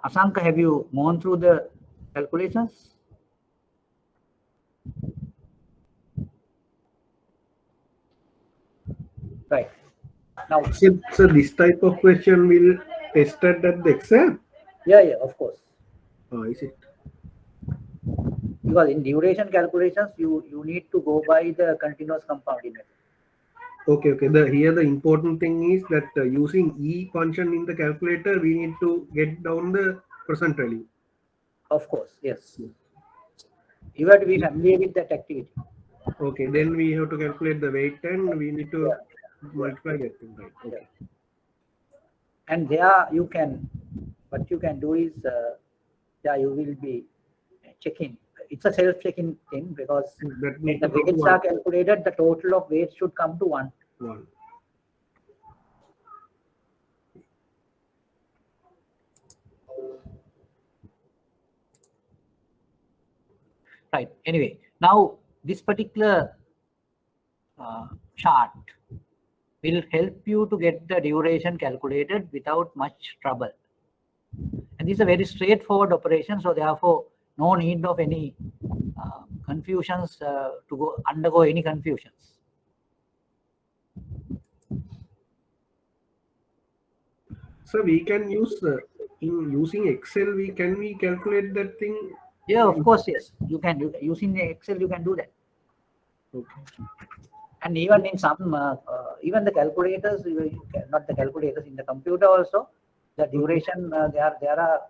Asanka, have you gone through the calculations? Right. Now, So this type of question will tested at the exam? yeah, of course. Oh, is it? Because in duration calculations, you need to go by the continuous compounding method. Okay. Here the important thing is that using E function in the calculator, we need to get down the present value. Of course, yes. You have to be familiar with that activity. Okay, then we have to calculate the weight and we need to multiply that thing, right? Okay. And there you can, what you can do is, you will be checking. It's a self-checking thing because That when need the to come to weights are calculated, the total of weights should come to 1. one. Right. Anyway, now this particular chart will help you to get the duration calculated without much trouble. And this is a very straightforward operation, so therefore no need of any confusions to undergo any confusions. So we can use in using Excel. We calculate that thing. Yeah, of course, yes. You can using Excel. You can do that. Okay. And even in some, even the calculators, not the calculators, in the computer also, the duration, there are,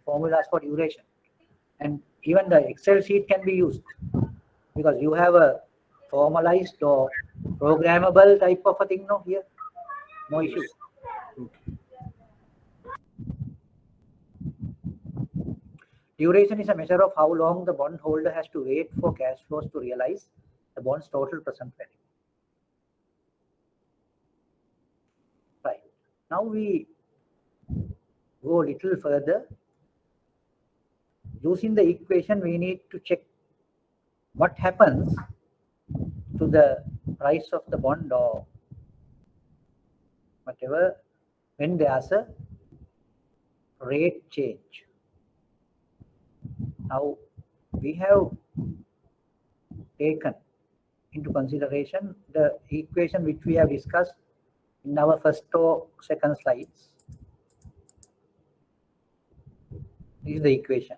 formulas for duration. And even the Excel sheet can be used because you have a formalized or programmable type of a thing here. No issue. Okay. Duration is a measure of how long the bondholder has to wait for cash flows to realize the bond's total present value. Right. Now we go a little further. Using the equation, we need to check what happens to the price of the bond or whatever when there's a rate change. Now we have taken into consideration the equation which we have discussed in our first or second slides. This is the equation.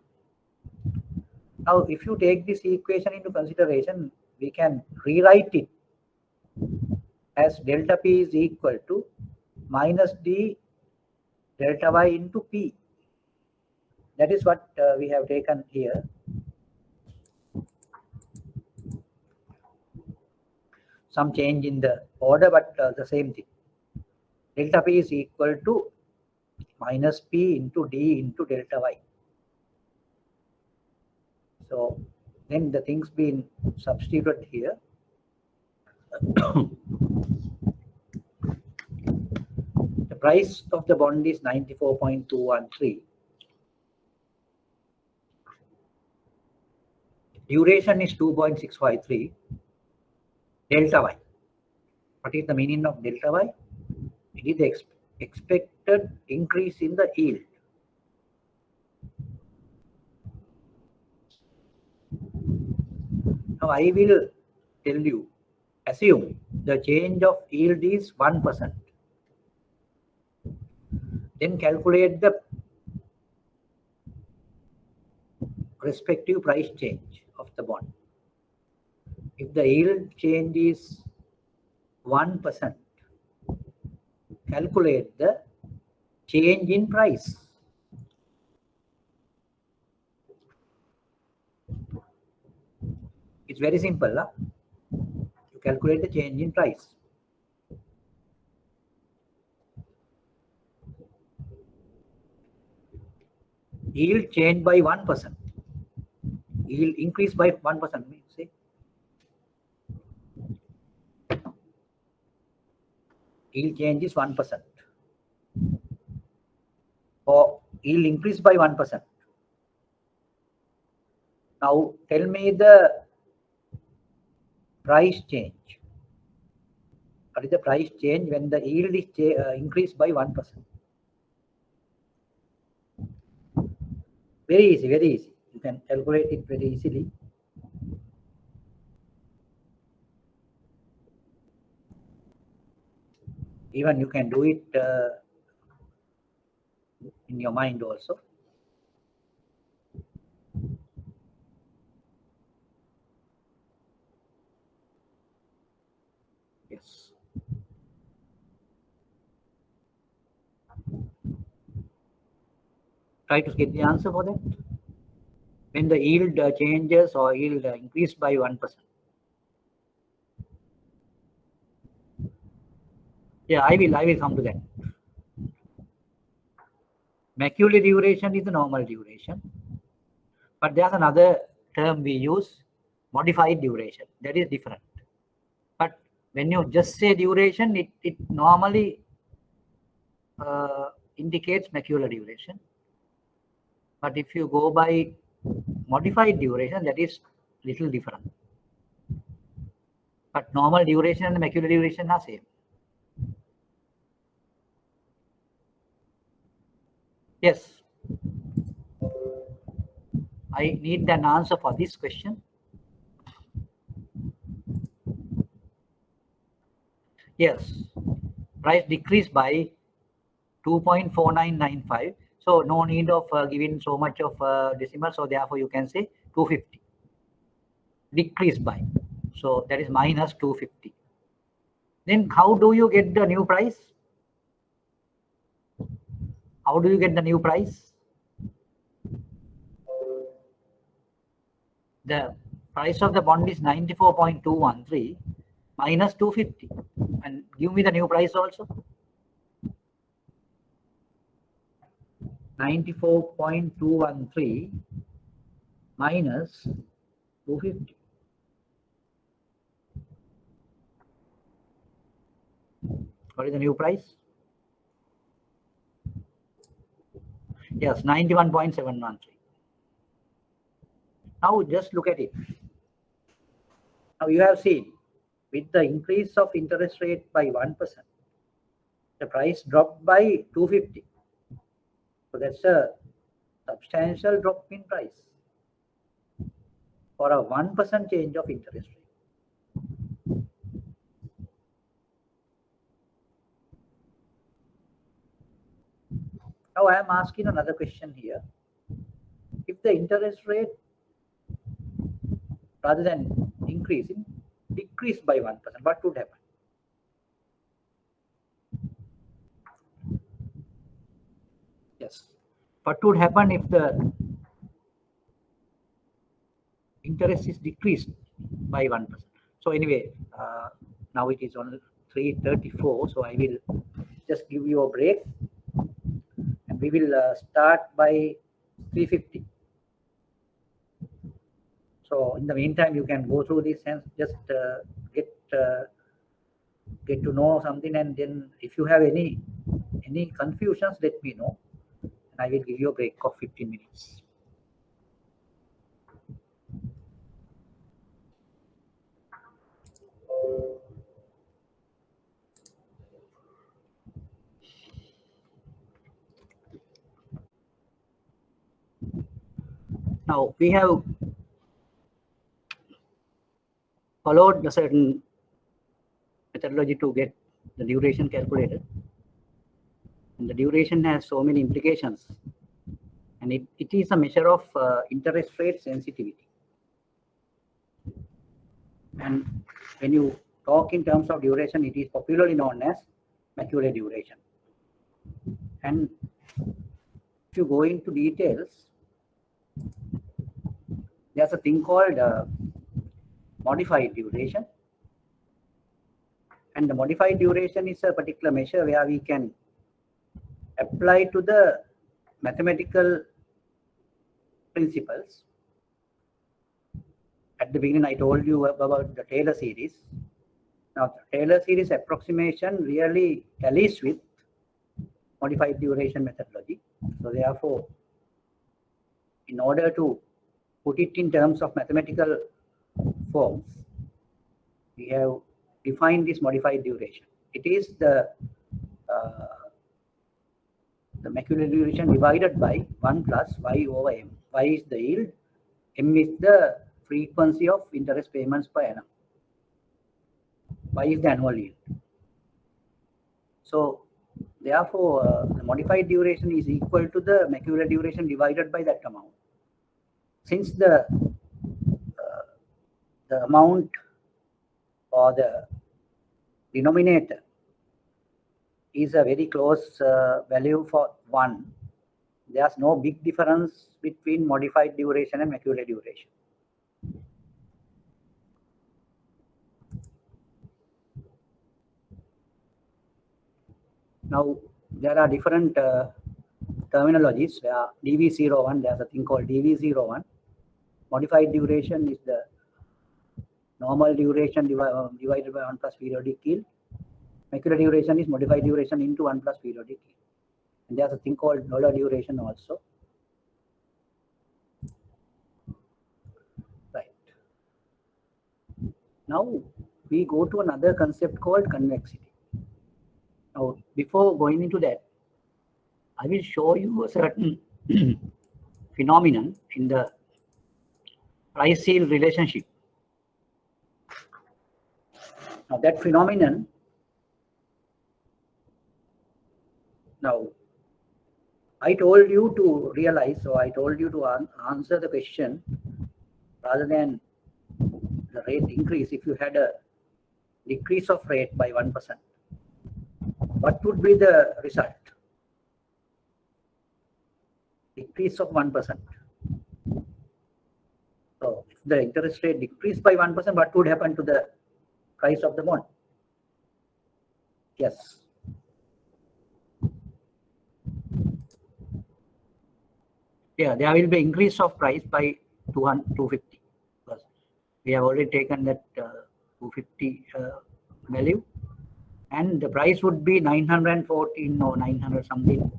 Now, if you take this equation into consideration, we can rewrite it as delta P is equal to minus D delta Y into P. That is what we have taken here. Some change in the order, but the same thing. Delta P is equal to minus P into D into delta Y. So then the things being substituted here. The price of the bond is 94.213. Duration is 2.653. Delta Y. What is the meaning of delta Y? It is the expected increase in the yield. Now I will tell you, assume the change of yield is 1%. Then calculate the respective price change of the bond. If the yield change is 1%, calculate the change in price. It's very simple. You calculate the change in price. Yield change by 1%. Yield increase by 1%. See, yield change is 1%. Or yield increase by 1%. Now tell me the price change. What is the price change when the yield is increased by 1%? Very easy, very easy. You can calculate it very easily. Even you can do it in your mind also. Yes. Try to get the answer for that. When the yield changes or yield increased by 1%. Yeah, I will come to that. Macular duration is the normal duration. But there's another term we use, modified duration. That is different. But when you just say duration, it normally indicates macular duration. But if you go by modified duration, that is little different. But normal duration and macular duration are same. Yes. I need an answer for this question. Yes. Price decreased by 2.4995. So no need of giving so much of decimal. So therefore you can say 250. Decreased by. So that is minus 250. Then how do you get the new price? How do you get the new price? The price of the bond is 94.213 minus 250. And give me the new price also. 94.213 minus 250. What is the new price? Yes, 91.713. Now just look at it. Now you have seen with the increase of interest rate by 1%, the price dropped by 250. So that's a substantial drop in price for a 1% change of interest rate. Now I am asking another question here. If the interest rate, rather than increasing, decreased by 1%, what would happen? Yes. What would happen if the interest is decreased by 1%? So anyway, now it is on 3:34. So I will just give you a break. And we will start by 3:50. So in the meantime, you can go through this and just get to know something. And then if you have any confusions, let me know. And I will give you a break of 15 minutes. Now we have followed a certain methodology to get the duration calculated. And the duration has so many implications. And it is a measure of interest rate sensitivity. And when you talk in terms of duration, it is popularly known as macular duration. And if you go into details, there's a thing called modified duration And the modified duration is a particular measure where we can apply to the mathematical principles. At the beginning, I told you about the Taylor series. Now, the Taylor series approximation really tallies with modified duration methodology. So therefore, in order to put it in terms of mathematical forms, we have defined this modified duration. It is the macular duration divided by 1 plus y over m. Y is the yield, m is the frequency of interest payments per annum. Y is the annual yield. So therefore, the modified duration is equal to the macular duration divided by that amount. Since the amount or the denominator is a very close value for 1, there's no big difference between modified duration and macular duration. Now, there are different terminologies where DV01, there's a thing called DV01. Modified duration is the normal duration divided by 1 plus periodic yield. Macular duration is modified duration into 1 plus periodic yield. And there's a thing called dollar duration also. Right. Now, we go to another concept called convexity. Now, before going into that, I will show you a certain phenomenon in the price-yield relationship. Now, that phenomenon, now, I told you to realize, so I told you to answer the question rather than the rate increase. If you had a decrease of rate by 1%, what would be the result? Decrease of 1%. So if the interest rate decreased by 1%, what would happen to the price of the bond? Yes. Yeah, there will be increase of price by 250 because we have already taken that 250 value, and the price would be 914 or 900 something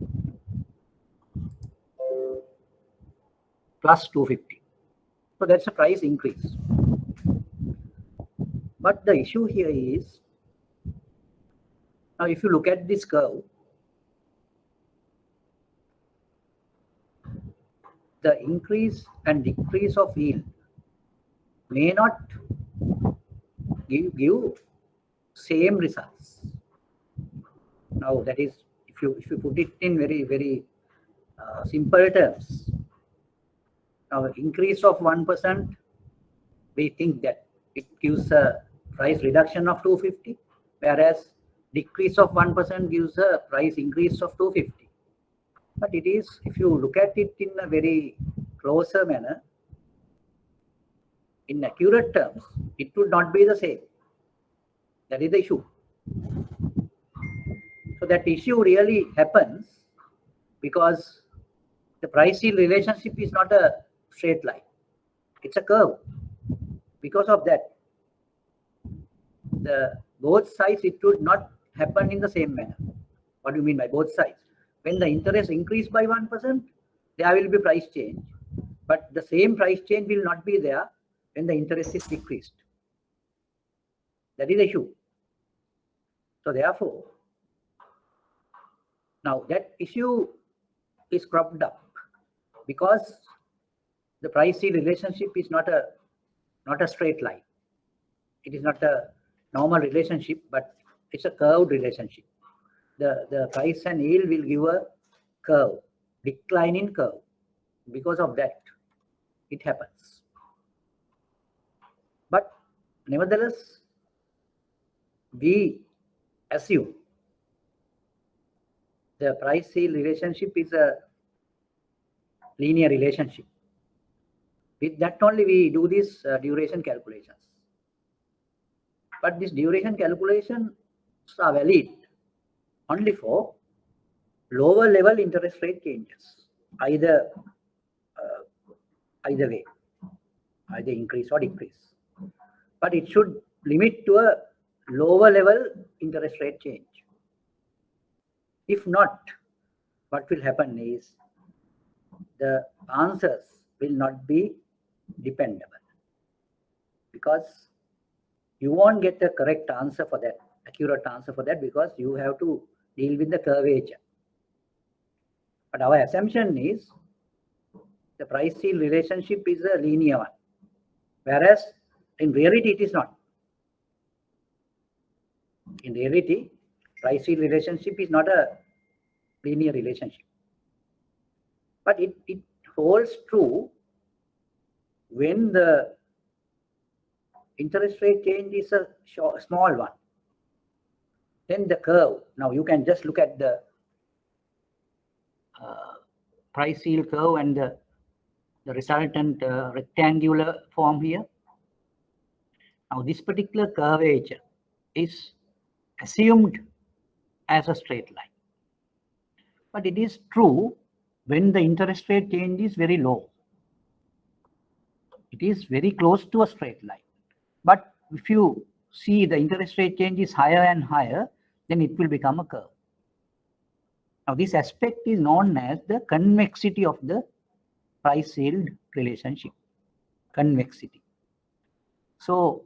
plus 250. So that's a price increase. But the issue here is, now if you look at this curve, the increase and decrease of yield may not give same results. Now that is, if you put it in very simple terms, now increase of 1%, we think that it gives a price reduction of 250, whereas decrease of 1% gives a price increase of 250. But it is, if you look at it in a very closer manner, in accurate terms, it would not be the same. That is the issue. So that issue really happens because the price-yield relationship is not a straight line. It's a curve. Because of that, the both sides, it would not happen in the same manner. What do you mean by both sides? When the interest increase by 1%, there will be price change. But the same price change will not be there when the interest is decreased. That is the issue. So therefore, now that issue is cropped up because the price-yield relationship is not a straight line. It is not a normal relationship, but it's a curved relationship. The price and yield will give a curve, declining curve. Because of that, it happens. But nevertheless, we assume the price-yield relationship is a linear relationship. With that only we do this duration calculations. But this duration calculation are valid only for lower level interest rate changes, either way, either increase or decrease. But it should limit to a lower level interest rate change. If not, what will happen is the answers will not be dependable, because you won't get the correct answer for that, accurate answer for that, because you have to deal with the curvature. But our assumption is the price yield relationship is a linear one, whereas in reality it is not. In reality, price yield relationship is not a linear relationship. But it holds true when the interest rate change is a small one. Then the curve, now you can just look at the price yield curve and the resultant rectangular form here. Now this particular curvature is assumed as a straight line. But it is true when the interest rate change is very low. It is very close to a straight line. But if you see the interest rate change is higher and higher, then it will become a curve. Now this aspect is known as the convexity of the price yield relationship. Convexity. So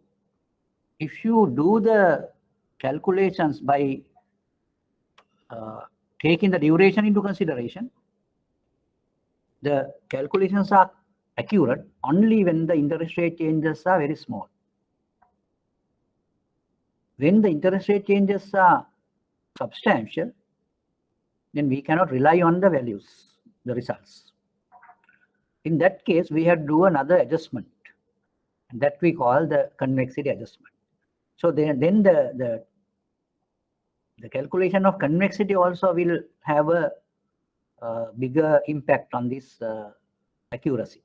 if you do the calculations by taking the duration into consideration, the calculations are accurate only when the interest rate changes are very small. When the interest rate changes are substantial, then we cannot rely on the values, the results. In that case, we have to do another adjustment, and that we call the convexity adjustment. So then the calculation of convexity also will have a bigger impact on this accuracy.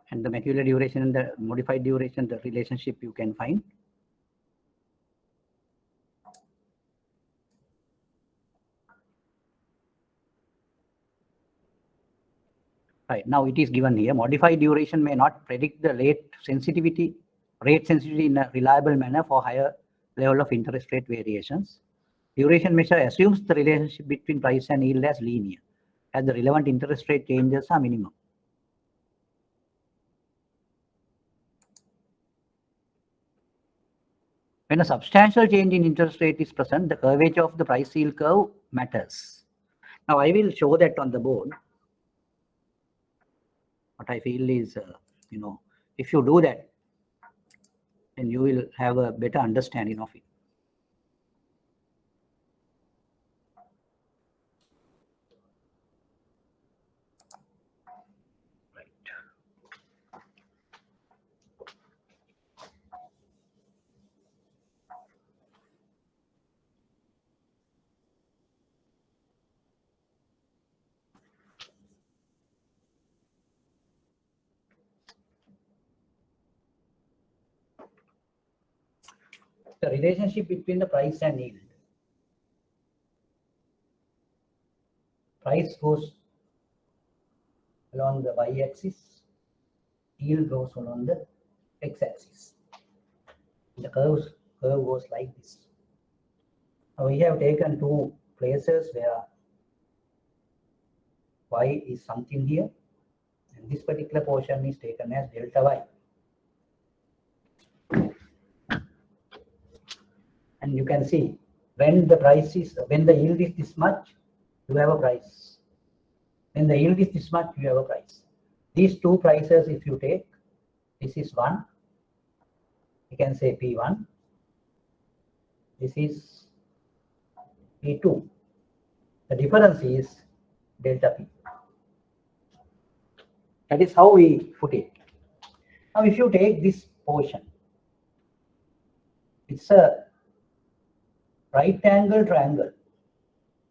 And the macular duration and the modified duration, the relationship you can find. Right, now it is given here. Modified duration may not predict the rate sensitivity in a reliable manner for higher level of interest rate variations. Duration measure assumes the relationship between price and yield as linear, as the relevant interest rate changes are minimum. When a substantial change in interest rate is present, the curvature of the price yield curve matters. Now I will show that on the board. What I feel is, if you do that, then you will have a better understanding of it. Right. The relationship between the price and yield. Price goes along the y-axis, yield goes along the x-axis. The curve goes like this. Now we have taken two places where y is something here, and this particular portion is taken as delta y. And you can see when the yield is this much, you have a price. When the yield is this much, you have a price. These two prices, if you take, this is 1, you can say P1, this is P2. The difference is delta P. That is how we put it. Now if you take this portion, it's a right angle triangle.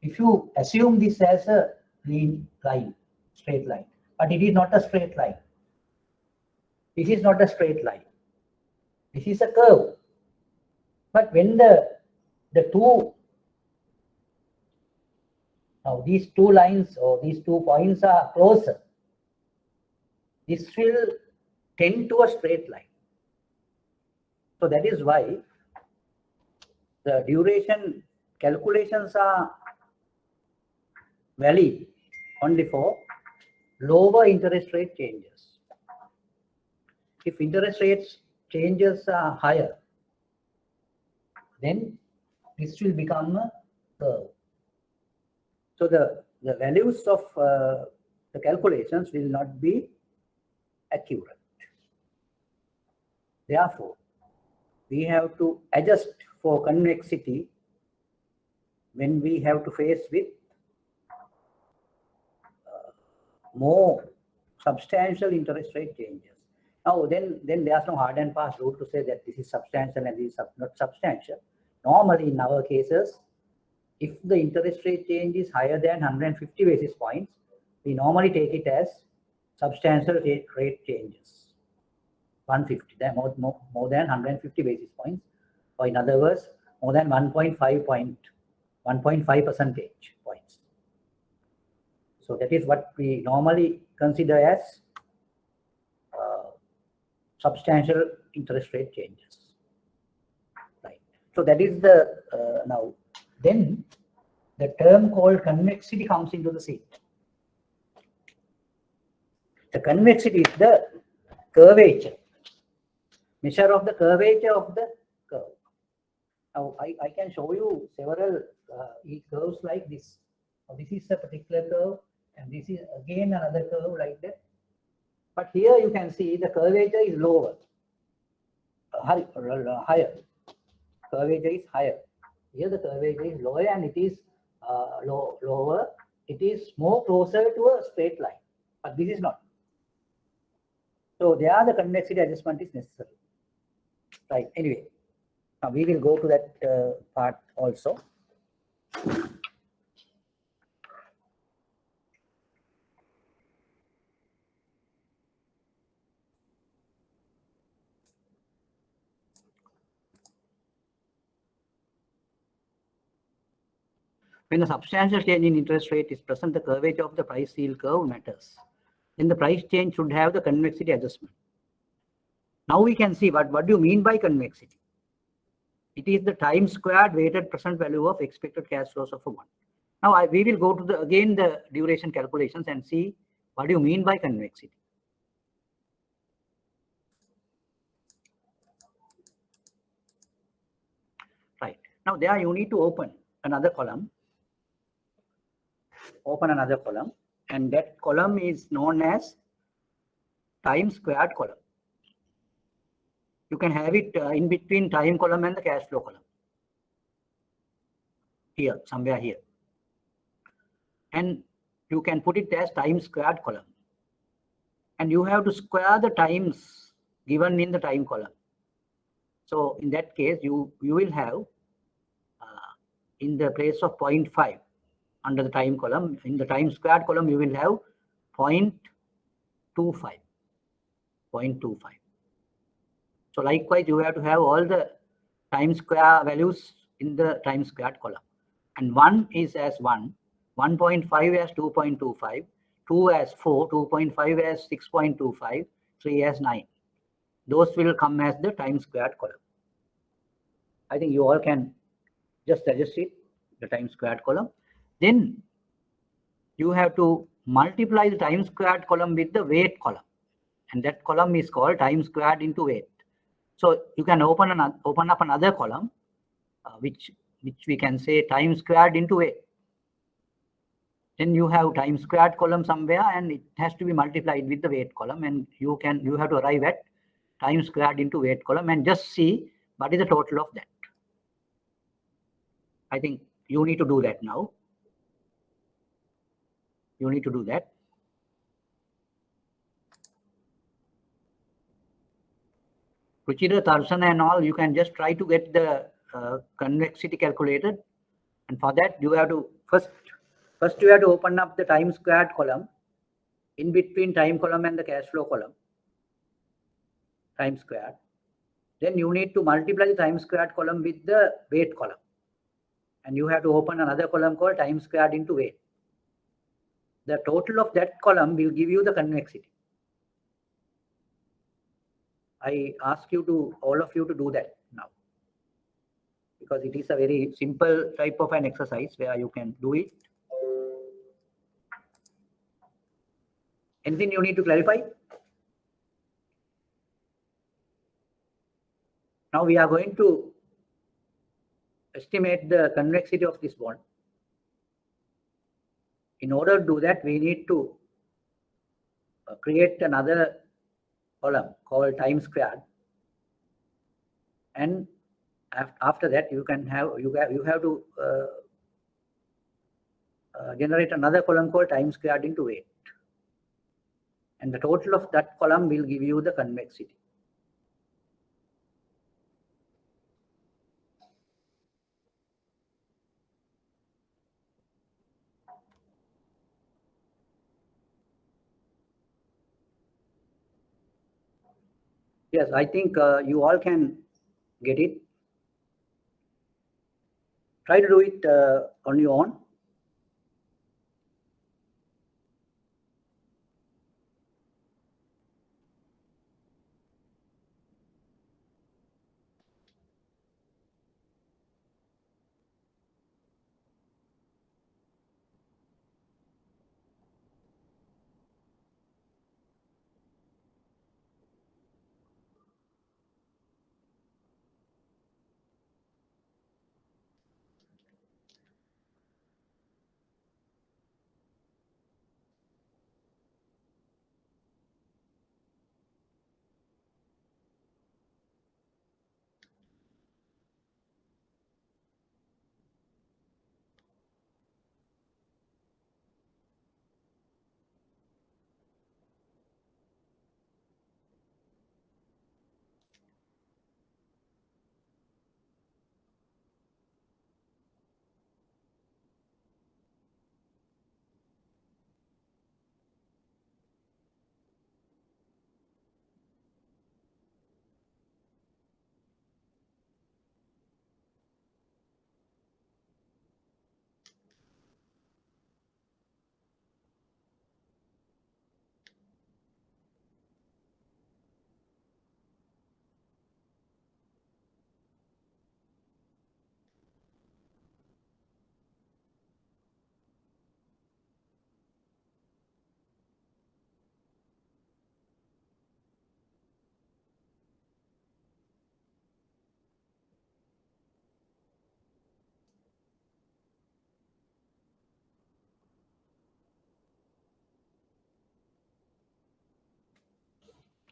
If you assume this as a green line, straight line. But it is not a straight line. This is not a straight line. This is a curve. But when these two lines or these 2 points are closer, this will tend to a straight line. So that is why the duration calculations are valid only for lower interest rate changes. If interest rates changes are higher, then this will become a curve. So the values of the calculations will not be accurate. Therefore, we have to adjust for convexity when we have to face with more substantial interest rate changes. Now, then there's no hard and fast rule to say that this is substantial and this is not substantial. Normally, in our cases, if the interest rate change is higher than 150 basis points, we normally take it as substantial rate changes. 150, more than 150 basis points, or in other words, more than 1.5 percentage points. So that is what we normally consider as substantial interest rate changes. Right. So that is the now. Then the term called convexity comes into the scene. The convexity is the curvature, measure of the curvature of the curve. Now I can show you several curves like this. Now, this is a particular curve, and this is again another curve like that. But here you can see the curvature is lower, higher. Curvature is higher. Here the curvature is lower, and it is lower. It is more closer to a straight line, but this is not. So there the convexity adjustment is necessary. Right. Anyway, now we will go to that part also. When a substantial change in interest rate is present, the curvature of the price yield curve matters. Then the price change should have the convexity adjustment. Now we can see what do you mean by convexity? It is the time squared weighted present value of expected cash flows of a one. Now we will go to again the duration calculations and see what do you mean by convexity. Right. Now there you need to open another column. Open another column, and that column is known as time squared column. You can have it in between time column and the cash flow column. Here, somewhere here. And you can put it as time squared column. And you have to square the times given in the time column. So in that case, you will have in the place of 0.5 under the time column, in the time squared column, you will have 0.25. 0.25. So likewise, you have to have all the time square values in the time squared column. And 1 is as 1, 1.5 as 2.25, 2 as 4, 2.5 as 6.25, 3 as 9. Those will come as the time squared column. I think you all can just adjust it, the time squared column. Then you have to multiply the time squared column with the weight column, and that column is called time squared into weight. So you can open up another column, which we can say time squared into weight. Then you have time squared column somewhere, and it has to be multiplied with the weight column, and you have to arrive at time squared into weight column and just see what is the total of that. I think you need to do that now. You need to do that. Ruchira, Tarsana and all, you can just try to get the convexity calculated. And for that, you have to first First, you have to open up the time squared column in between time column and the cash flow column, time squared. Then you need to multiply the time squared column with the weight column. And you have to open another column called time squared into weight. The total of that column will give you the convexity. I ask you to, all of you to do that now, because it is a very simple type of an exercise where you can do it. Anything you need to clarify? Now we are going to estimate the convexity of this bond. In order to do that, we need to create another column called time squared, and after that you have to generate another column called time squared into weight, and the total of that column will give you the convexity. Yes, I think you all can get it. Try to do it on your own.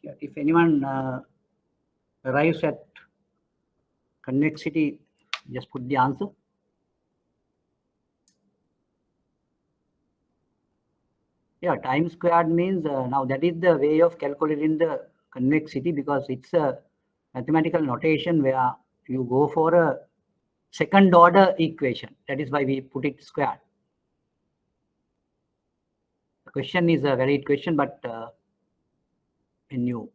Yeah, if anyone arrives at convexity, just put the answer. Yeah, time squared means now that is the way of calculating the convexity, because it's a mathematical notation where you go for a second order equation. That is why we put it squared. The question is a valid question, but when you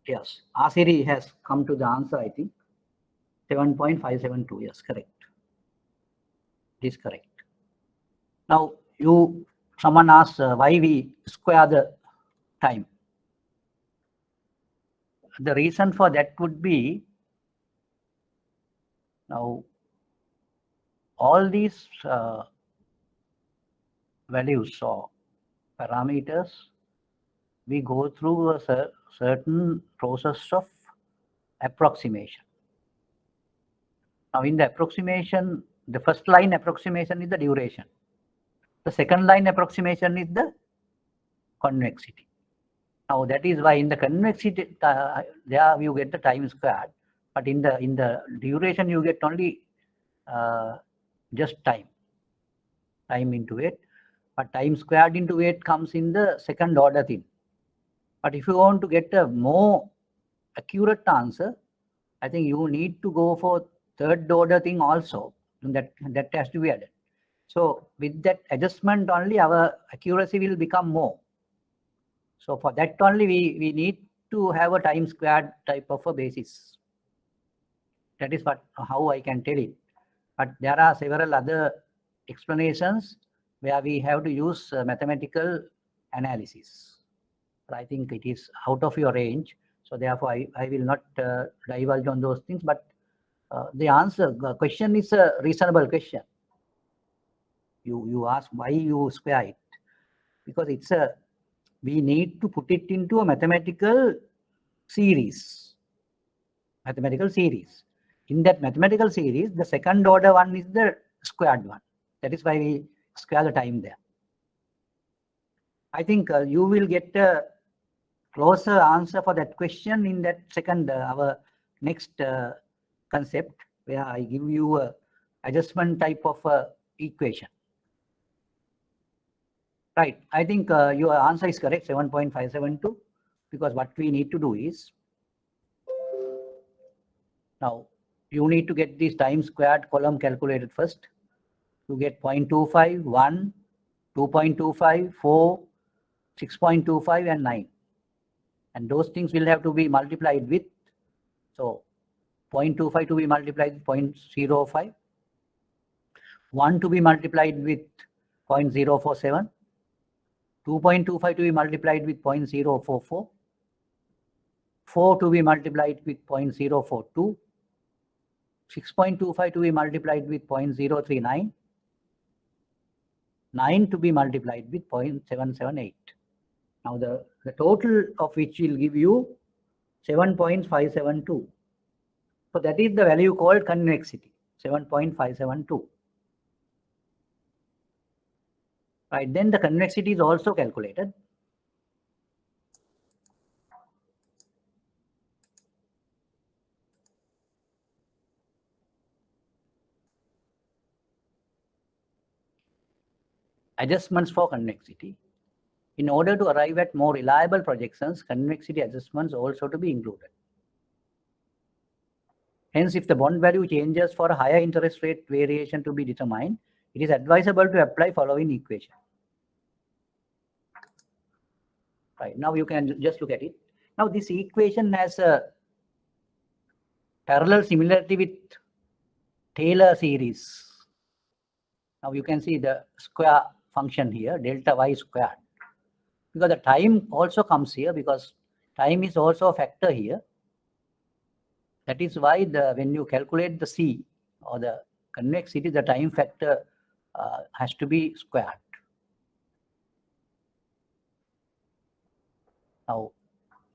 yes, Asiri has come to the answer, I think 7.572. Yes, correct. It is correct. Now someone asks why we square the time. The reason for that would be, now all these values or parameters, we go through a certain process of approximation. Now in the approximation, the first line approximation is the duration. The second line approximation is the convexity. Now that is why in the convexity there you get the time squared, but in the duration you get only just time into it, but time squared into it comes in the second order thing. But if you want to get a more accurate answer, I think you need to go for third order thing also, and that has to be added. So with that adjustment only, our accuracy will become more. So for that only, we need to have a time squared type of a basis. That is how I can tell it. But there are several other explanations where we have to use mathematical analysis. But I think it is out of your range. So therefore, I will not divulge on those things. But the question is a reasonable question. You ask why you square it, because we need to put it into a mathematical series. In that mathematical series, the second order one is the squared one. That is why we square the time there. I think you will get a closer answer for that question in that second, our next concept, where I give you a adjustment type of equation. Right, I think your answer is correct, 7.572, because what we need to do is, now you need to get this time squared column calculated first. You get 0.25, 1, 2.25, 4, 6.25 and 9. And those things will have to be multiplied with, so 0.25 to be multiplied with 0.05, 1 to be multiplied with 0.047, 2.25 to be multiplied with 0.044, 4 to be multiplied with 0.042, 6.25 to be multiplied with 0.039, 9 to be multiplied with 0.778. Now the total of which will give you 7.572. So that is the value called convexity, 7.572. Right, then the convexity is also calculated. Adjustments for convexity. In order to arrive at more reliable projections, convexity adjustments also to be included. Hence, if the bond value changes for a higher interest rate variation to be determined, it is advisable to apply following equation. Right, now you can just look at it. Now this equation has a parallel similarity with Taylor series. Now you can see the square function here, delta y squared. Because the time also comes here, because time is also a factor here. That is why when you calculate the C or the convexity, the time factor has to be squared. Now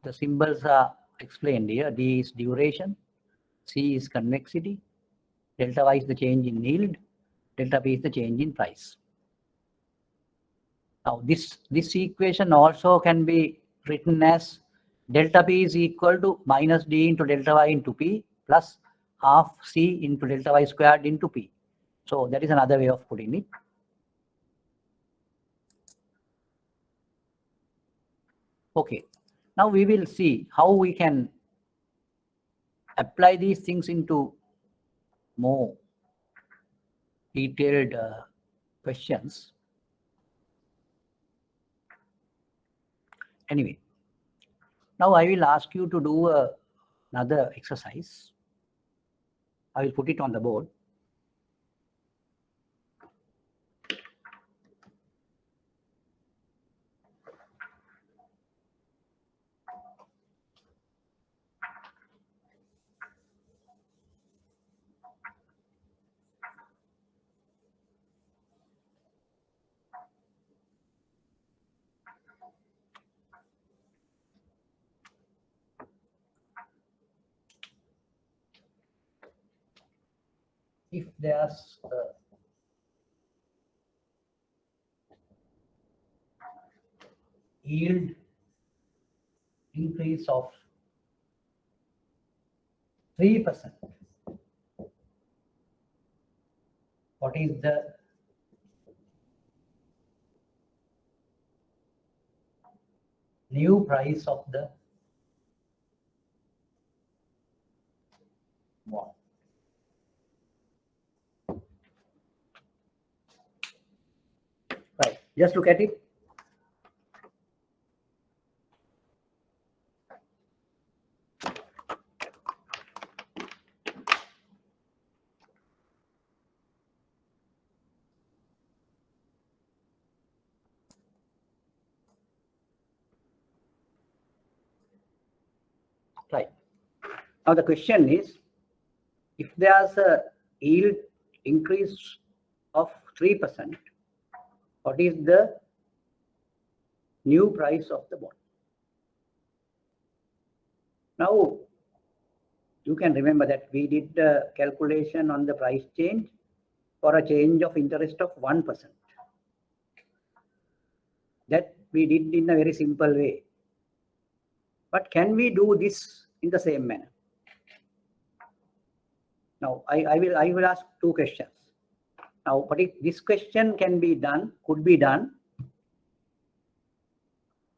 the symbols are explained here. D is duration, C is convexity, delta y is the change in yield, delta P is the change in price. Now this equation also can be written as delta P is equal to minus D into delta Y into P plus half C into delta Y squared into P. So that is another way of putting it. Okay, now we will see how we can apply these things into more detailed questions. Anyway, now I will ask you to do another exercise. I will put it on the board. If there's yield increase of 3%, what is the new price of the bond? Just look at it. Right. Now the question is, if there's a yield increase of 3%, what is the new price of the bond? Now, you can remember that we did the calculation on the price change for a change of interest of 1%. That we did in a very simple way. But can we do this in the same manner? Now, I will ask two questions. Now, but if this question could be done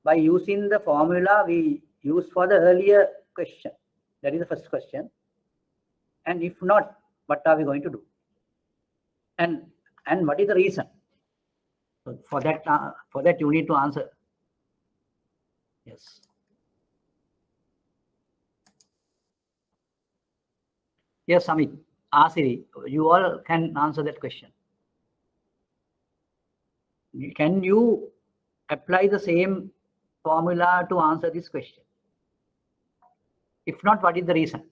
by using the formula we used for the earlier question. That is the first question. And if not, what are we going to do? And what is the reason? So for that you need to answer. Yes. Yes, Amit, Asiri, you all can answer that question. Can you apply the same formula to answer this question? If not, what is the reason?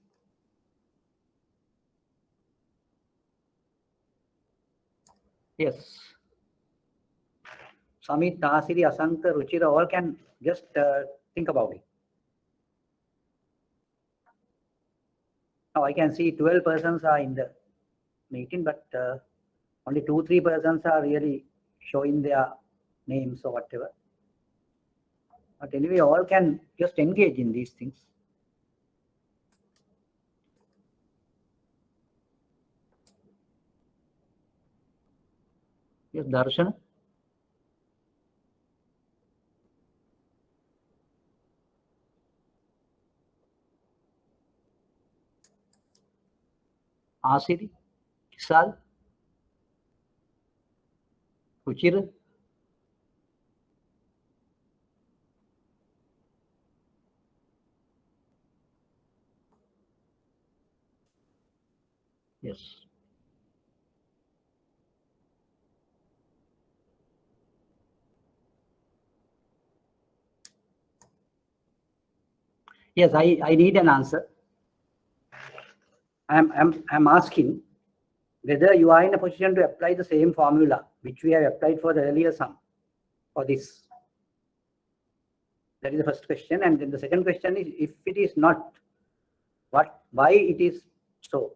Yes. Samit, Asiri, Asanka, Ruchira, all can just think about it. Now I can see 12 persons are in the meeting, but only 2-3 persons are really showing their names or whatever. But anyway, all can just engage in these things. Yes, Darshan. Asiri, Kisal, Ruchira. Yes. Yes, I need an answer. I'm asking whether you are in a position to apply the same formula which we have applied for the earlier sum for this. That is the first question. And then the second question is, if it is not, why it is so?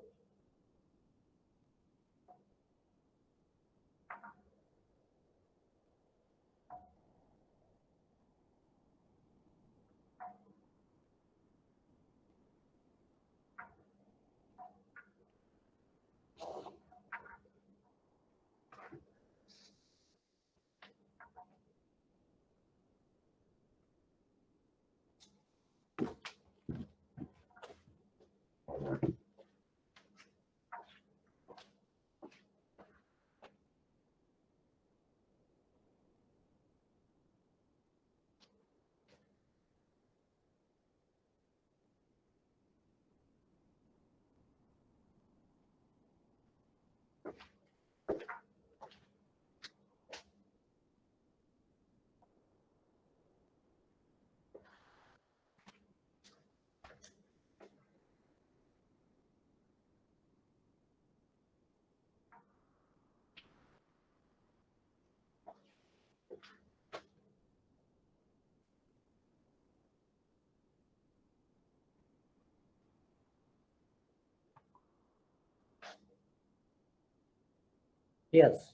Yes,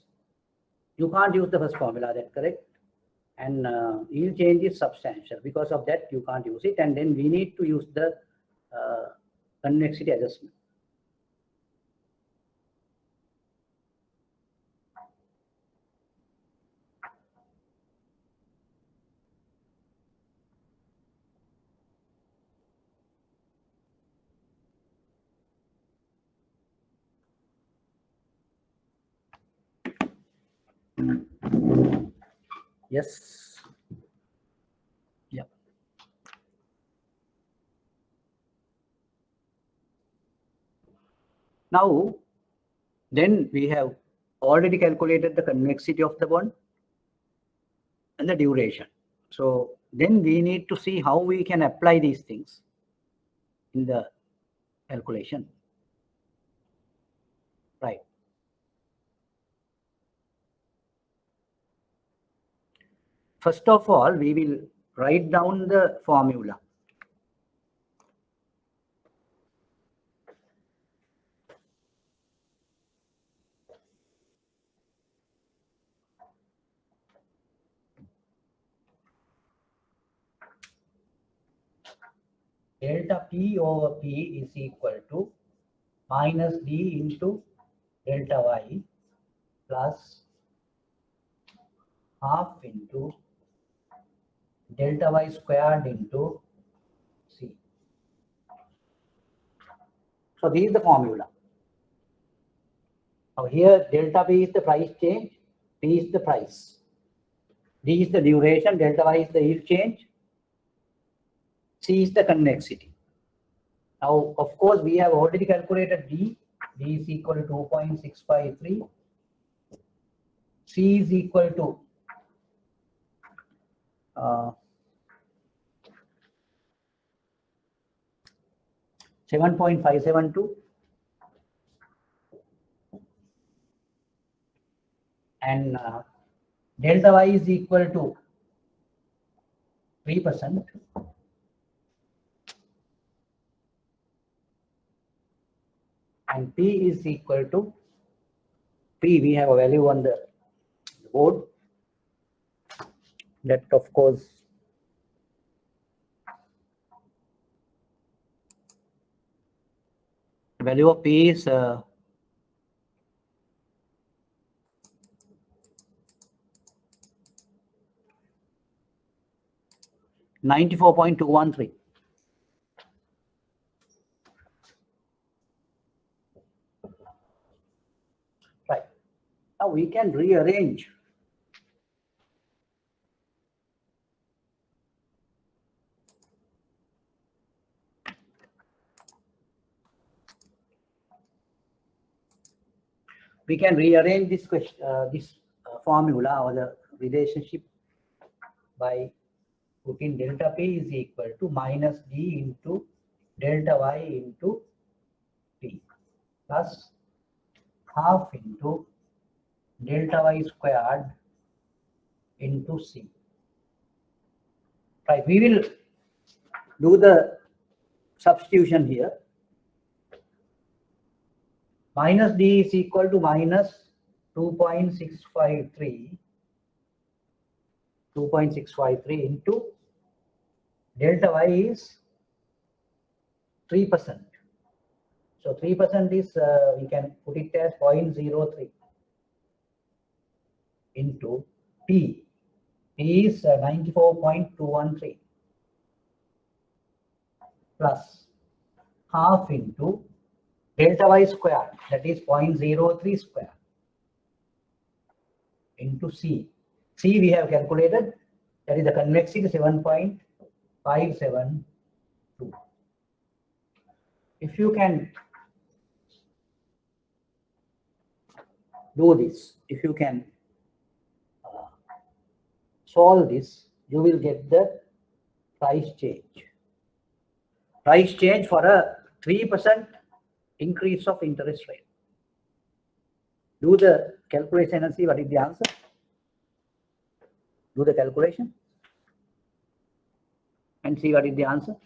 you can't use the first formula, that's correct. And yield change is substantial. Because of that, you can't use it. And then we need to use the convexity adjustment. Yes. Yeah. Now, then we have already calculated the convexity of the bond and the duration. So then we need to see how we can apply these things in the calculation. Right. First of all, we will write down the formula. Delta P over P is equal to minus D into delta Y plus half into delta Y squared into C. So this is the formula. Now here delta P is the price change, P is the price. D is the duration, delta Y is the yield change, C is the convexity. Now, of course, we have already calculated D. D is equal to 2.653. C is equal to 7.572. And delta Y is equal to 3%. And P is equal to P. We have a value on the board. That, of course, the value of P is 94.213. Right. Now we can rearrange this question, this formula or the relationship by putting delta P is equal to minus D into delta Y into P plus half into delta Y squared into C. Right, we will do the substitution here. Minus D is equal to minus 2.653 into delta Y is 3%. So 3% is, we can put it as 0.03 into P. P is 94.213 plus half into delta Y squared, that is 0.03 square, into C. C we have calculated, that is the convexity 7.572. If you can do this, if you can solve this, you will get the price change. Price change for a 3% increase of interest rate. Do the calculation and see what is the answer. Do the calculation and see what is the answer.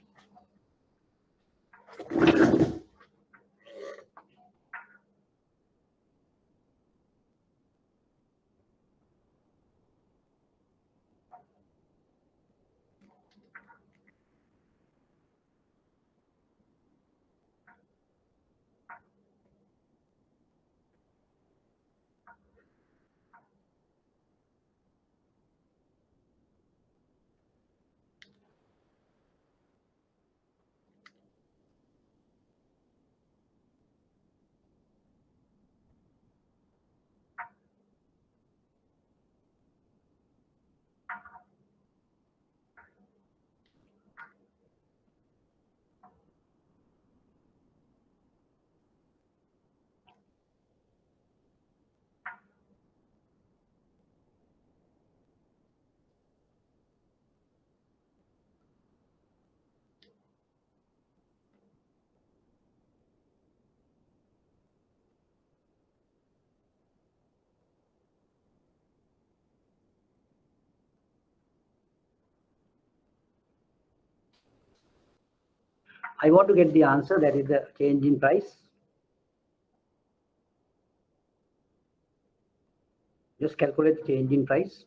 I want to get the answer, that is the change in price. Just calculate the change in price.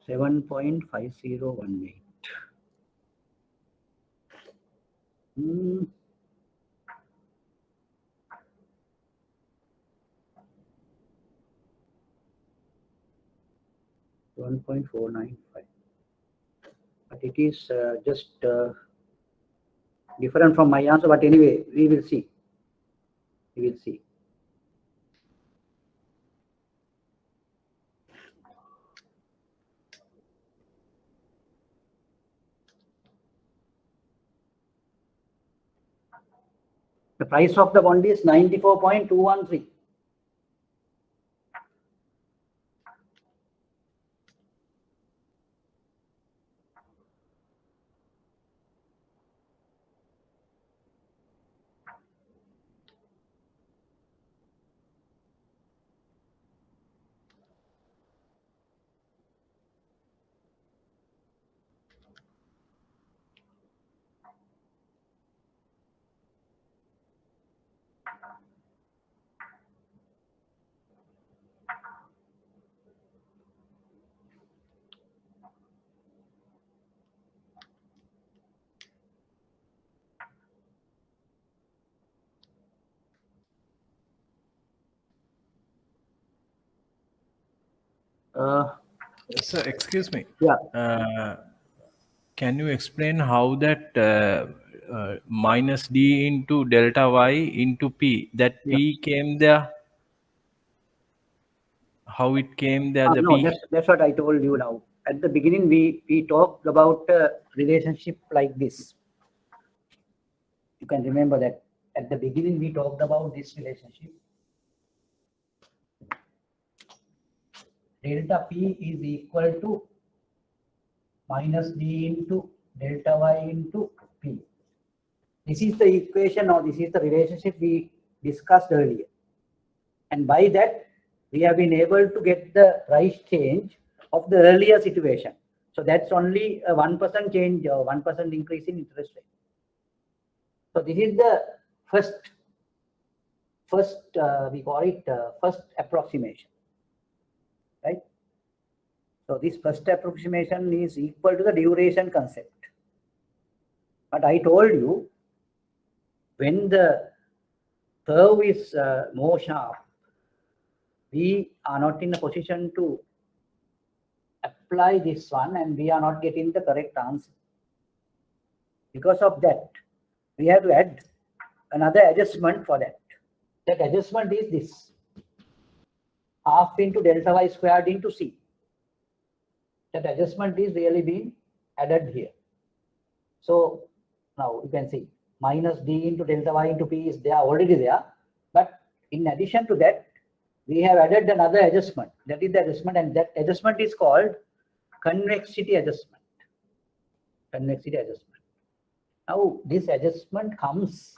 $7.5018. 1.495. But it is just different from my answer. But anyway, we will see. We will see. The price of the bond is 94.213. Sir, excuse me. Yeah. Can you explain how that minus d into delta y into p, that p came there? How it came there, the No, p? that's what I told you now. At the beginning, we talked about a relationship like this. You can remember that at the beginning we talked about this relationship. Delta P is equal to minus D into delta Y into P. This is the equation, or this is the relationship we discussed earlier. And by that, we have been able to get the price change of the earlier situation. So that's only a 1% change or 1% increase in interest rate. So this is the first we call it first approximation, right? So this first approximation is equal to the duration concept. But I told you, when the curve is more sharp, we are not in a position to apply this one, and we are not getting the correct answer. Because of that, we have to add another adjustment for that. That adjustment is this: half into delta y squared into c. That adjustment is really being added here. So now you can see minus d into delta y into p is there, already there. But in addition to that, we have added another adjustment. That is the adjustment, and that adjustment is called convexity adjustment. Convexity adjustment. Now this adjustment comes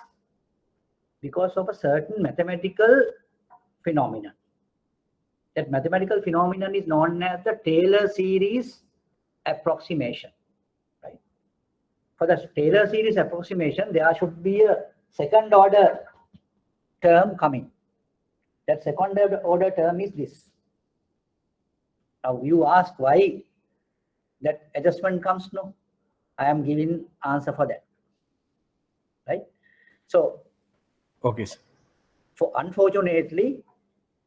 because of a certain mathematical phenomenon. That mathematical phenomenon is known as the Taylor series approximation. Right? For the Taylor series approximation, there should be a second order term coming. That second order term is this. Now you ask why that adjustment comes. No, I am giving answer for that. Right? So, Okay, sir. Unfortunately,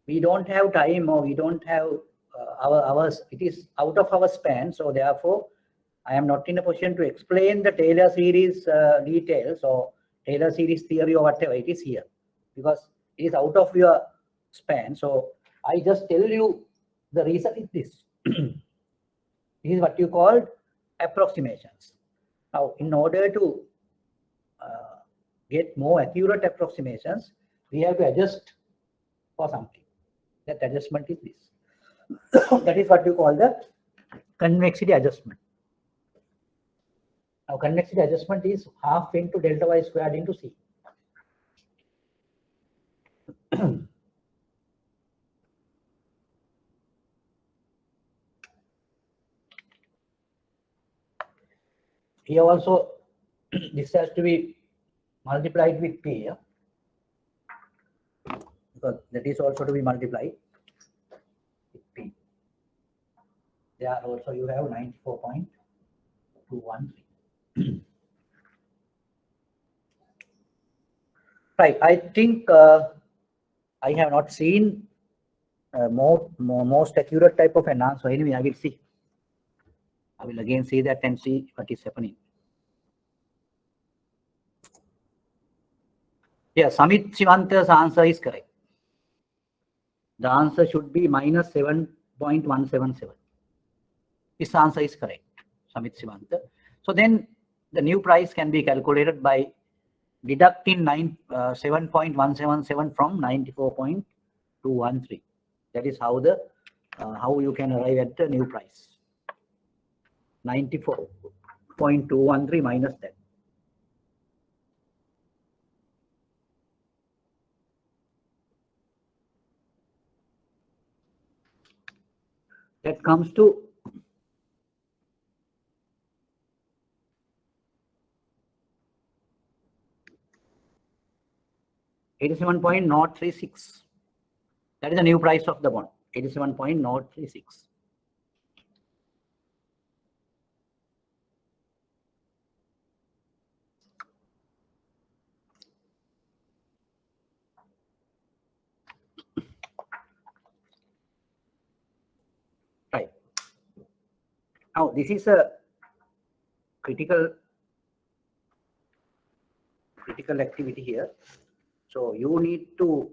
we don't have time, or we don't have hours. It is out of our span. So therefore, I am not in a position to explain the Taylor series details or Taylor series theory or whatever it is here, because it is out of your span. So I just tell you the reason is this. This is what you call approximations. Now, in order to get more accurate approximations, we have to adjust for something. That adjustment is this. That is what you call the convexity adjustment. Now, convexity adjustment is half into delta y squared into c. here also this has to be multiplied with P, yeah? Because that is also to be multiplied with P. There also you have 94.213. Right, I think I have not seen most accurate type of an answer. Anyway, I will see. I will again see that and see what is happening. Yeah, Samit Sivanta's answer is correct. The answer should be minus 7.177. This answer is correct, Samit Sivanta. So then the new price can be calculated by deducting 7.177 from 94.213. That is how the how you can arrive at the new price. 94.213 minus that. That comes to 87.036. That is the new price of the bond, 87.036. Right. Now this is a critical activity here. So you need to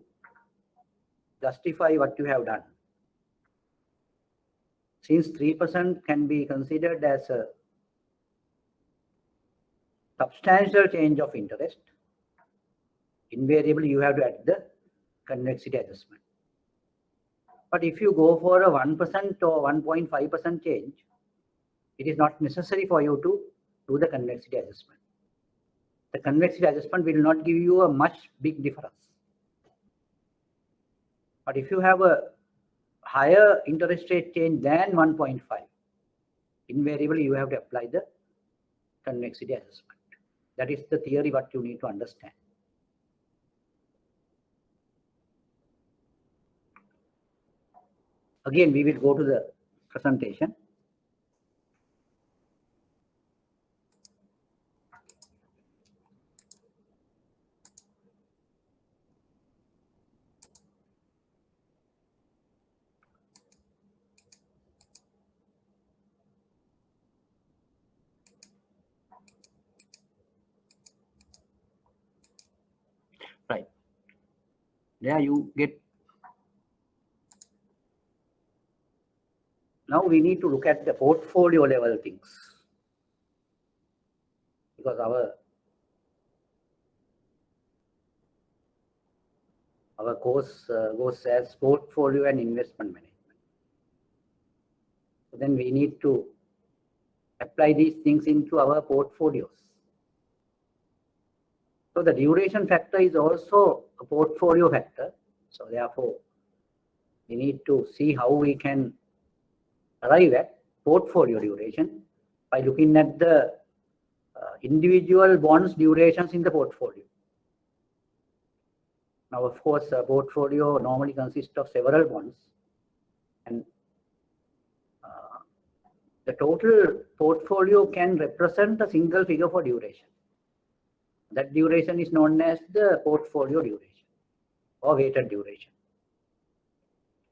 justify what you have done. Since 3% can be considered as a substantial change of interest, invariably you have to add the convexity adjustment. But if you go for a 1% or 1.5% change, it is not necessary for you to do the convexity adjustment. The convexity adjustment will not give you a much big difference. But if you have a higher interest rate change than 1.5, invariably you have to apply the convexity adjustment. That is the theory what you need to understand. Again, we will go to the presentation. Right. There you get. Now we need to look at the portfolio level things, because our course goes as portfolio and investment management. So then we need to apply these things into our portfolios. So the duration factor is also a portfolio factor. So therefore, we need to see how we can arrive at portfolio duration by looking at the individual bonds durations in the portfolio. Now, of course, a portfolio normally consists of several bonds, and the total portfolio can represent a single figure for duration. That duration is known as the portfolio duration or weighted duration.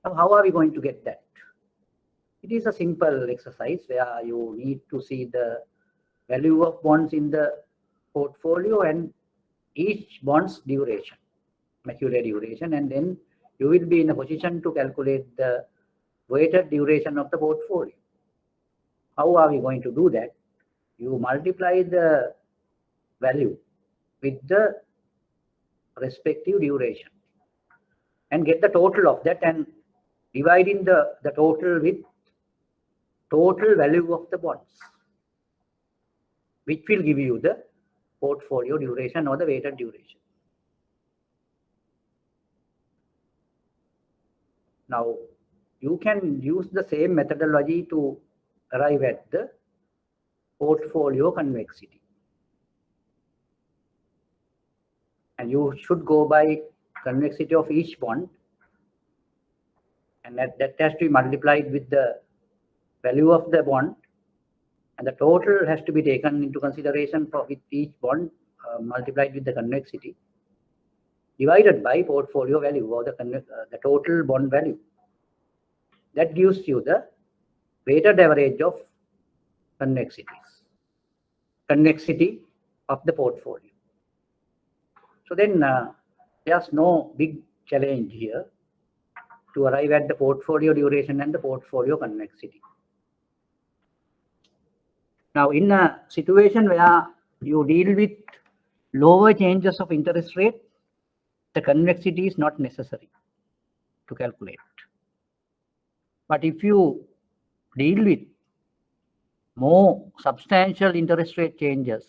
Now, how are we going to get that? It is a simple exercise where you need to see the value of bonds in the portfolio and each bond's duration, maturity duration, and then you will be in a position to calculate the weighted duration of the portfolio. How are we going to do that? You multiply the value with the respective duration and get the total of that, and dividing the total with total value of the bonds, which will give you the portfolio duration or the weighted duration. Now, you can use the same methodology to arrive at the portfolio convexity. And you should go by convexity of each bond, and that has to be multiplied with the value of the bond, and the total has to be taken into consideration for with each bond multiplied with the convexity, divided by portfolio value, or the total bond value. That gives you the weighted average of convexity of the portfolio. So then there's no big challenge here to arrive at the portfolio duration and the portfolio convexity. Now, in a situation where you deal with lower changes of interest rate, the convexity is not necessary to calculate. But if you deal with more substantial interest rate changes,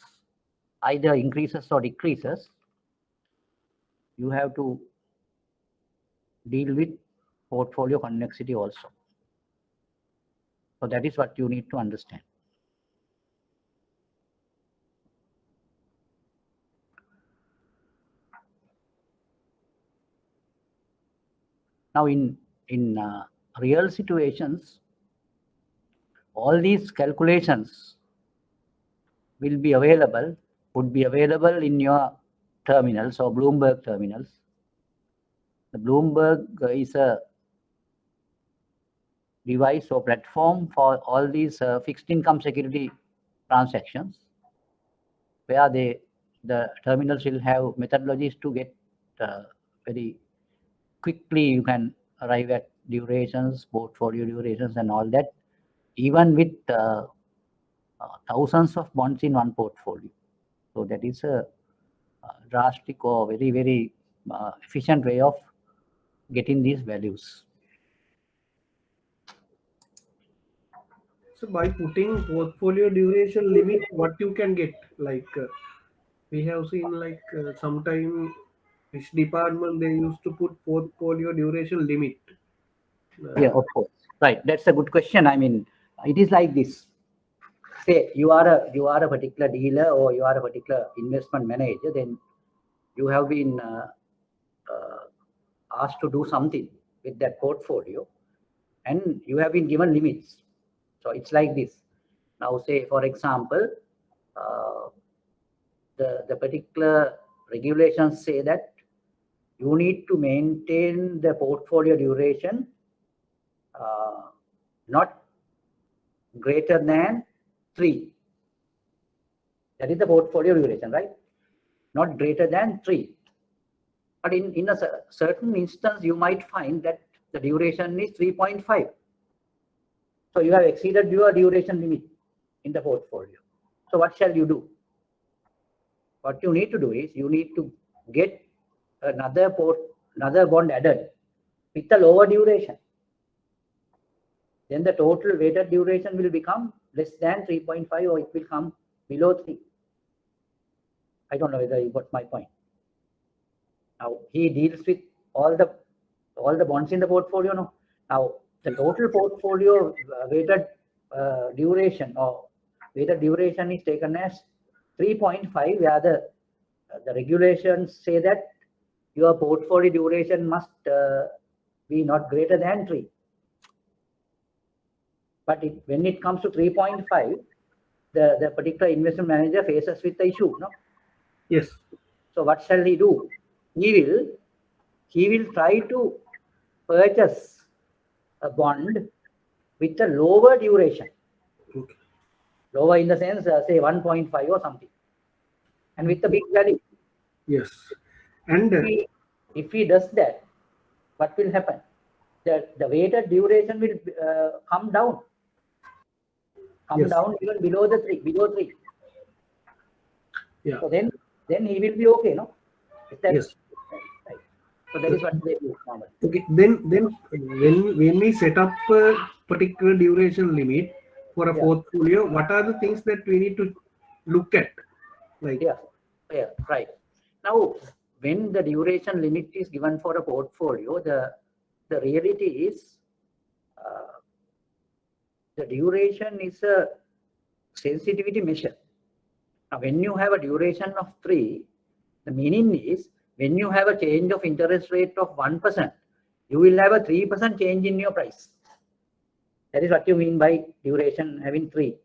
either increases or decreases, you have to deal with portfolio convexity also. So that is what you need to understand. Now, in real situations, all these calculations would be available in your terminals or Bloomberg terminals. The Bloomberg is a device or platform for all these fixed income security transactions, where the terminals will have methodologies to get very quickly. You can arrive at durations, portfolio durations, and all that, even with thousands of bonds in one portfolio. So that is a drastic or very, very efficient way of getting these values. So by putting portfolio duration limit, what you can get, like we have seen, like sometime this department they used to put portfolio duration limit. Yeah, of course. Right. That's a good question. I mean, it is like this. Say you are a particular dealer or you are a particular investment manager, then you have been asked to do something with that portfolio, and you have been given limits. So it's like this. Now, say for example, the particular regulations say that you need to maintain the portfolio duration not greater than 3. That is the portfolio duration, right? Not greater than 3. But in a certain instance, you might find that the duration is 3.5. So you have exceeded your duration limit in the portfolio. So what shall you do? What you need to do is you need to get another bond added with a lower duration. Then the total weighted duration will become less than 3.5, or it will come below 3. I don't know whether you got my point. Now he deals with all the bonds in the portfolio. No. Now the total portfolio weighted duration or weighted duration is taken as 3.5, where the regulations say that your portfolio duration must be not greater than 3. But when it comes to 3.5, the particular investment manager faces with the issue. No. Yes. So what shall he do? He will try to purchase a bond with a lower duration. Okay. Lower in the sense, say 1.5 or something, and with a big value. Yes. And if he does that, what will happen? The weighted duration will come down. Yes. Down even below 3. Yeah. So then he will be okay, no? Yes. Right. So that is what they do normally. Okay. Then when we set up a particular duration limit for a portfolio, what are the things that we need to look at? Like right. Now, when the duration limit is given for a portfolio, the reality is the duration is a sensitivity measure. Now, when you have a duration of 3, the meaning is when you have a change of interest rate of 1%, you will have a 3% change in your price. That is what you mean by duration having 3,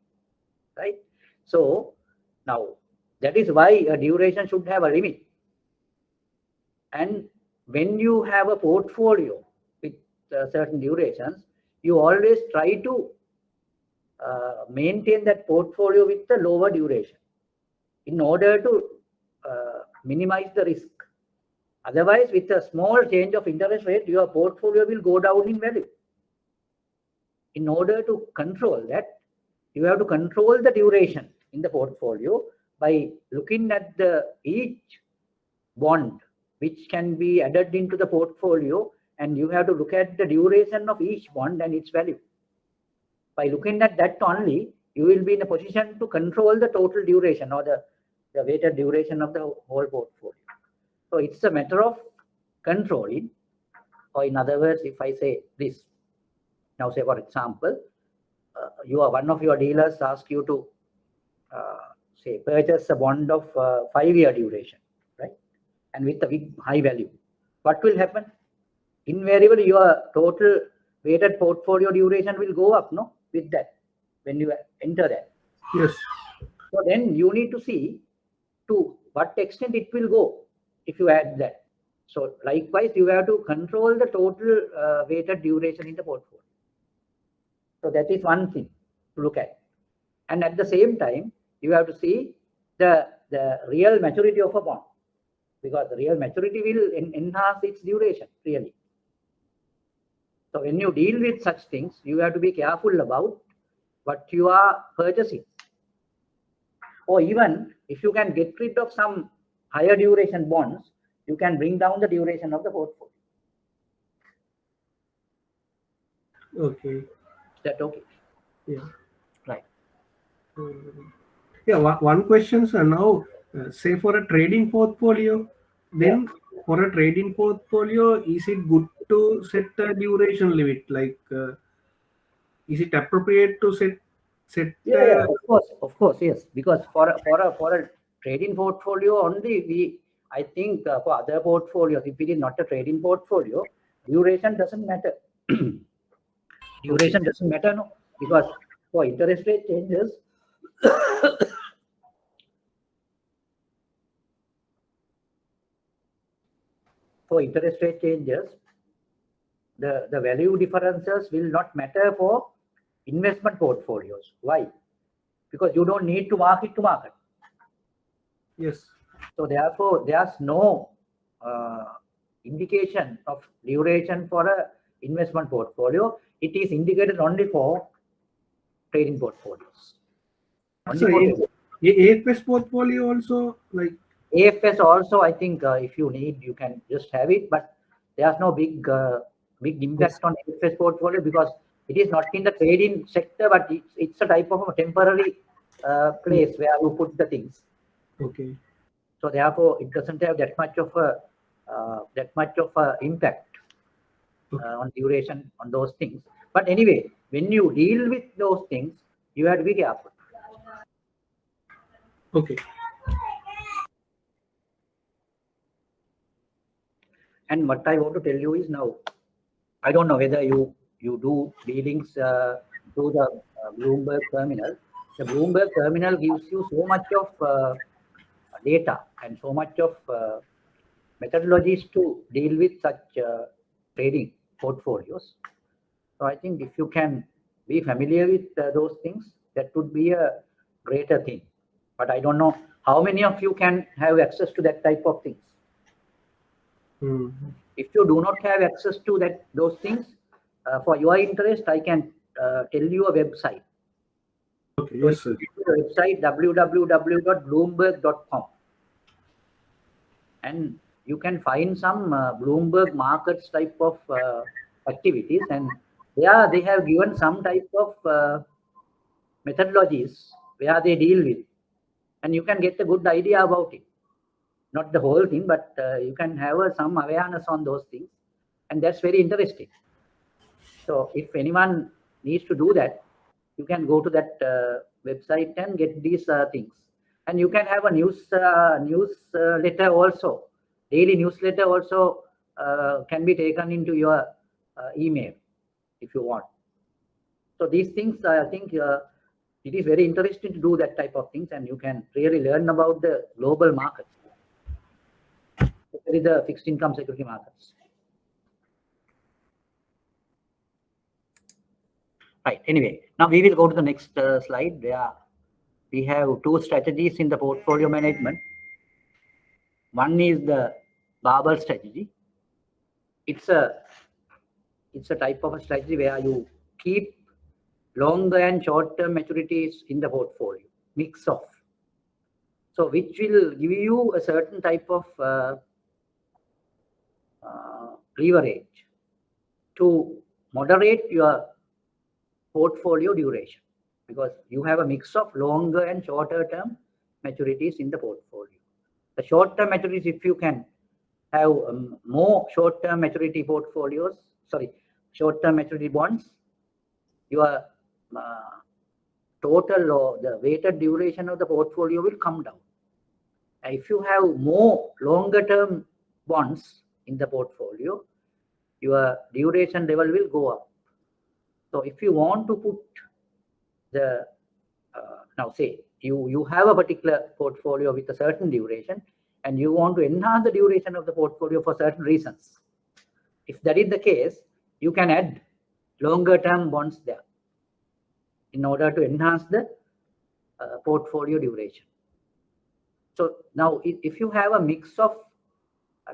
right? So now that is why a duration should have a limit. And when you have a portfolio with certain durations, you always try to maintain that portfolio with the lower duration in order to minimize the risk. Otherwise, with a small change of interest rate, your portfolio will go down in value. In order to control that, you have to control the duration in the portfolio by looking at each bond which can be added into the portfolio, and you have to look at the duration of each bond and its value. By looking at that only, you will be in a position to control the total duration or the weighted duration of the whole portfolio. So it's a matter of controlling, or in other words, if I say this, now say for example, one of your dealers asks you to say purchase a bond of 5-year duration, right? And with a big high value. What will happen? Invariably, your total weighted portfolio duration will go up, no? With that, when you enter that. Yes. So then you need to see to what extent it will go if you add that. So likewise, you have to control the total weighted duration in the portfolio. So that is one thing to look at. And at the same time, you have to see the real maturity of a bond, because the real maturity will enhance its duration, really. So when you deal with such things, you have to be careful about what you are purchasing. Or even if you can get rid of some higher duration bonds, you can bring down the duration of the portfolio. Okay. Is that okay? Yeah. Right. Yeah. One question, sir. Now, say for a trading portfolio, then for a trading portfolio, is it good to set a duration limit? Like, is it appropriate to set? Yeah, of course, yes. Because for a trading portfolio only, I think for other portfolios, if it is not a trading portfolio, duration doesn't matter. Duration doesn't matter, no, because for interest rate changes, the value differences will not matter for investment portfolios. Why? Because you don't need to mark it to market. Yes. So therefore, there's no indication of duration for a investment portfolio. It is indicated only for trading portfolios. So AFS portfolio also, like AFS also, I think if you need, you can just have it, but there's no big impact on AFS portfolio because it is not in the trading sector, but it's a type of a temporary place where you put the things. Okay. So therefore, it doesn't have that much of a impact on duration on those things. But anyway, when you deal with those things, you have to be careful. Okay. And what I want to tell you is now, I don't know whether you do dealings through the Bloomberg terminal. The Bloomberg terminal gives you so much of data and so much of methodologies to deal with such trading portfolios. So I think if you can be familiar with those things, that would be a greater thing. But I don't know how many of you can have access to that type of things. If you do not have access to those things, for your interest, I can tell you a website. Okay. So Yes, sir. the website www.bloomberg.com, and you can find some Bloomberg markets type of activities, and they have given some type of methodologies where they deal with, and you can get a good idea about it. Not the whole thing, but you can have some awareness on those things, and that's very interesting. So if anyone needs to do that, you can go to that website and get these things. And you can have a newsletter also. Daily newsletter also can be taken into your email if you want. So these things, I think it is very interesting to do that type of things, and you can really learn about the global markets, especially the fixed income security markets. Right. Anyway, now we will go to the next slide. There we have two strategies in the portfolio management. One is the barbell strategy. It's a type of a strategy where you keep longer and short-term maturities in the portfolio, mix of. So which will give you a certain type of leverage to moderate your portfolio duration, because you have a mix of longer and shorter term maturities in the portfolio. The short-term maturities, if you can have more short-term maturity portfolios, short-term maturity bonds, your total or the weighted duration of the portfolio will come down. And if you have more longer-term bonds in the portfolio, your duration level will go up. So if you want to put the now say you have a particular portfolio with a certain duration, and you want to enhance the duration of the portfolio for certain reasons. If that is the case, you can add longer term bonds there in order to enhance the portfolio duration. So now if you have a mix of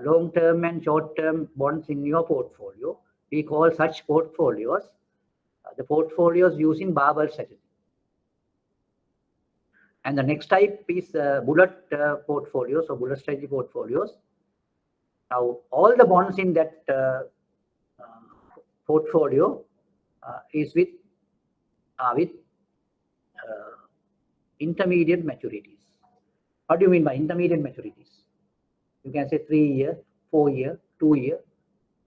long term and short term bonds in your portfolio, we call such portfolios the portfolios using barbell strategy. And the next type is bullet portfolios or bullet strategy portfolios. Now, all the bonds in that portfolio is with intermediate maturities. What do you mean by intermediate maturities? You can say 3 year, 4 year, 2 year.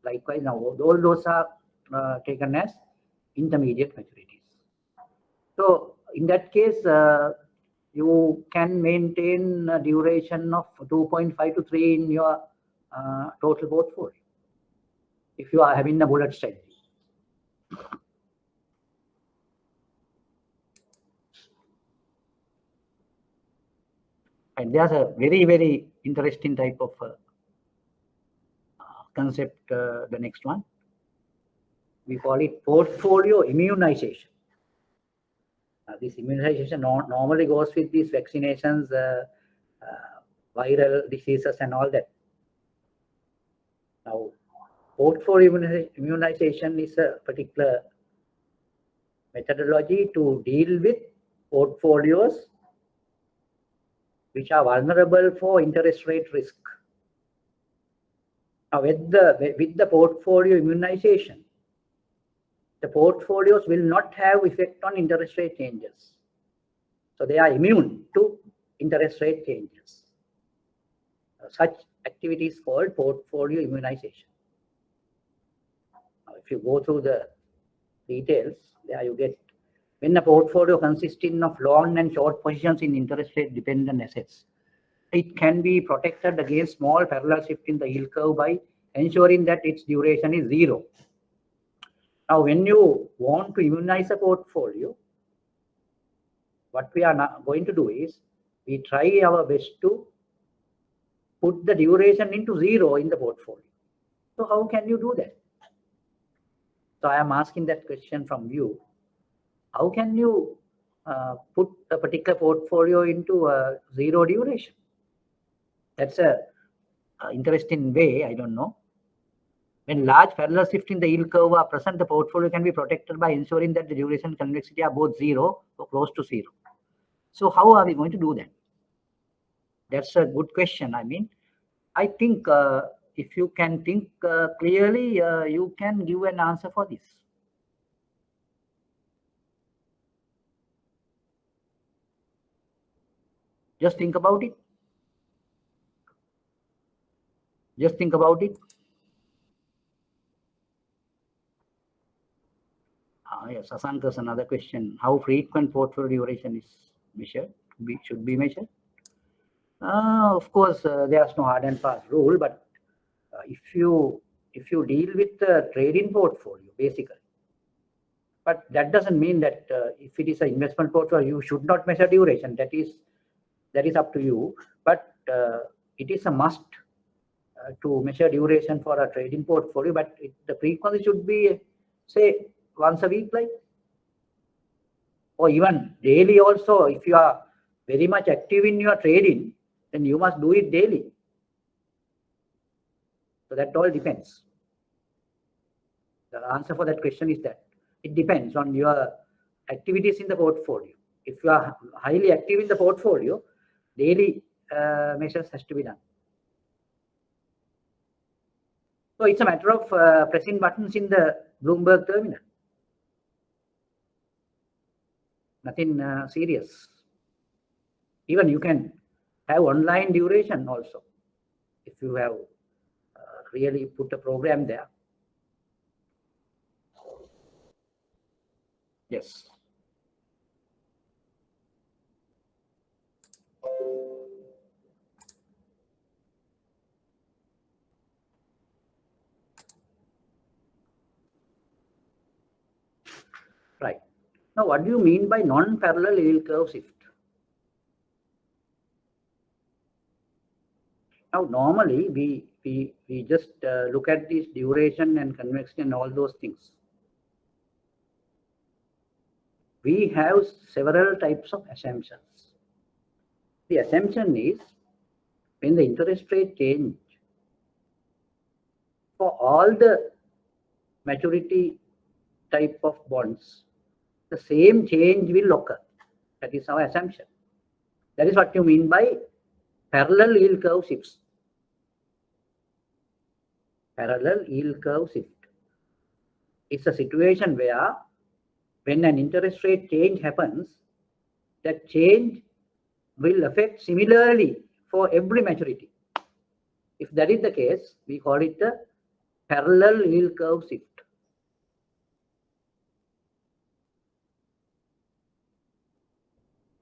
Likewise, now all those are taken as intermediate maturities. So in that case, you can maintain a duration of 2.5 to 3 in your total portfolio if you are having a bullet strategy. And there's a very, very interesting type of concept, the next one. We call it portfolio immunization. This immunization normally goes with these vaccinations, viral diseases and all that. Now, portfolio immunization is a particular methodology to deal with portfolios which are vulnerable for interest rate risk. Now, with the portfolio immunization, the portfolios will not have effect on interest rate changes. So they are immune to interest rate changes. Such activity is called portfolio immunization. Now, if you go through the details, there you get when a portfolio consisting of long and short positions in interest rate dependent assets, it can be protected against small parallel shift in the yield curve by ensuring that its duration is 0. Now, when you want to immunize a portfolio, what we are now going to do is we try our best to put the duration into 0 in the portfolio. So how can you do that? So I am asking that question from you. How can you put a particular portfolio into a 0 duration? That's a interesting way, I don't know. When large parallel shift in the yield curve are present, the portfolio can be protected by ensuring that the duration and convexity are both 0 or close to 0. So how are we going to do that? That's a good question. I mean, I think if you can think clearly, you can give an answer for this. Just think about it. Just think about it. Yes. Sasanka's another question: how frequent portfolio duration is measured? Should be measured. Of course, there's no hard and fast rule, but if you deal with the trading portfolio, basically, but that doesn't mean that if it is an investment portfolio, you should not measure duration. That is up to you. But it is a must to measure duration for a trading portfolio. But the frequency should be, say, once a week, like, or even daily also. If you are very much active in your trading, then you must do it daily. So that all depends. The answer for that question is that it depends on your activities in the portfolio. If you are highly active in the portfolio, daily measures has to be done. So it's a matter of pressing buttons in the Bloomberg terminal. Nothing serious. Even you can have online duration also if you have really put a program there. Yes. Right. Now, what do you mean by non-parallel yield curve shift? Now, normally we just look at this duration and convexity and all those things. We have several types of assumptions. The assumption is when the interest rate change for all the maturity type of bonds, the same change will occur. That is our assumption. That is what you mean by parallel yield curve shifts. Parallel yield curve shift. It's a situation where when an interest rate change happens, that change will affect similarly for every maturity. If that is the case, we call it a parallel yield curve shift.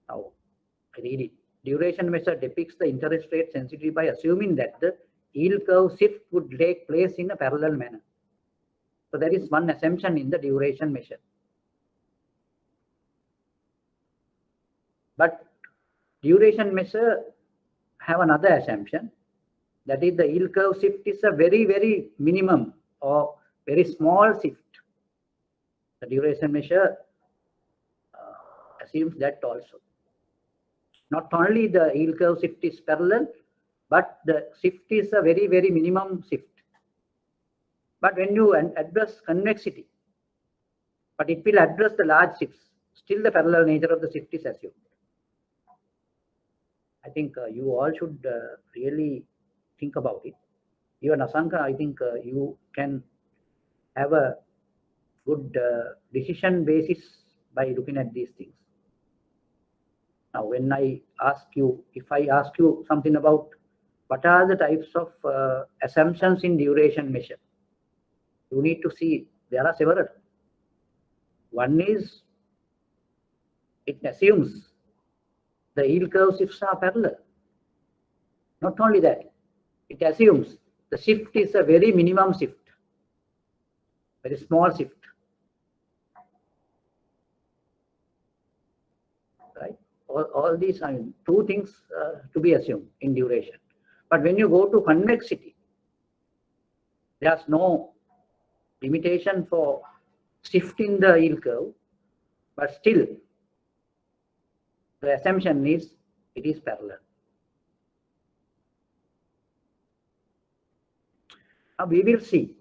Now, I read it. Duration measure depicts the interest rate sensitivity by assuming that the yield curve shift would take place in a parallel manner. So that is one assumption in the duration measure. But duration measure have another assumption, that is the yield curve shift is a very, very minimum or very small shift. The duration measure assumes that also. Not only the yield curve shift is parallel, but the shift is a very, very minimum shift. But when you address convexity, but it will address the large shifts, still the parallel nature of the shift is assumed. I think you all should really think about it. Even Asanka, I think you can have a good decision basis by looking at these things. Now, when I ask you, if I ask you something about what are the types of assumptions in duration measure, you need to see there are several. One is it assumes the yield curve shifts are parallel. Not only that, it assumes the shift is a very minimum shift, very small shift. Right? All these are two things to be assumed in duration. But when you go to convexity, there's no limitation for shifting the yield curve, but still the assumption is it is parallel. Now we will see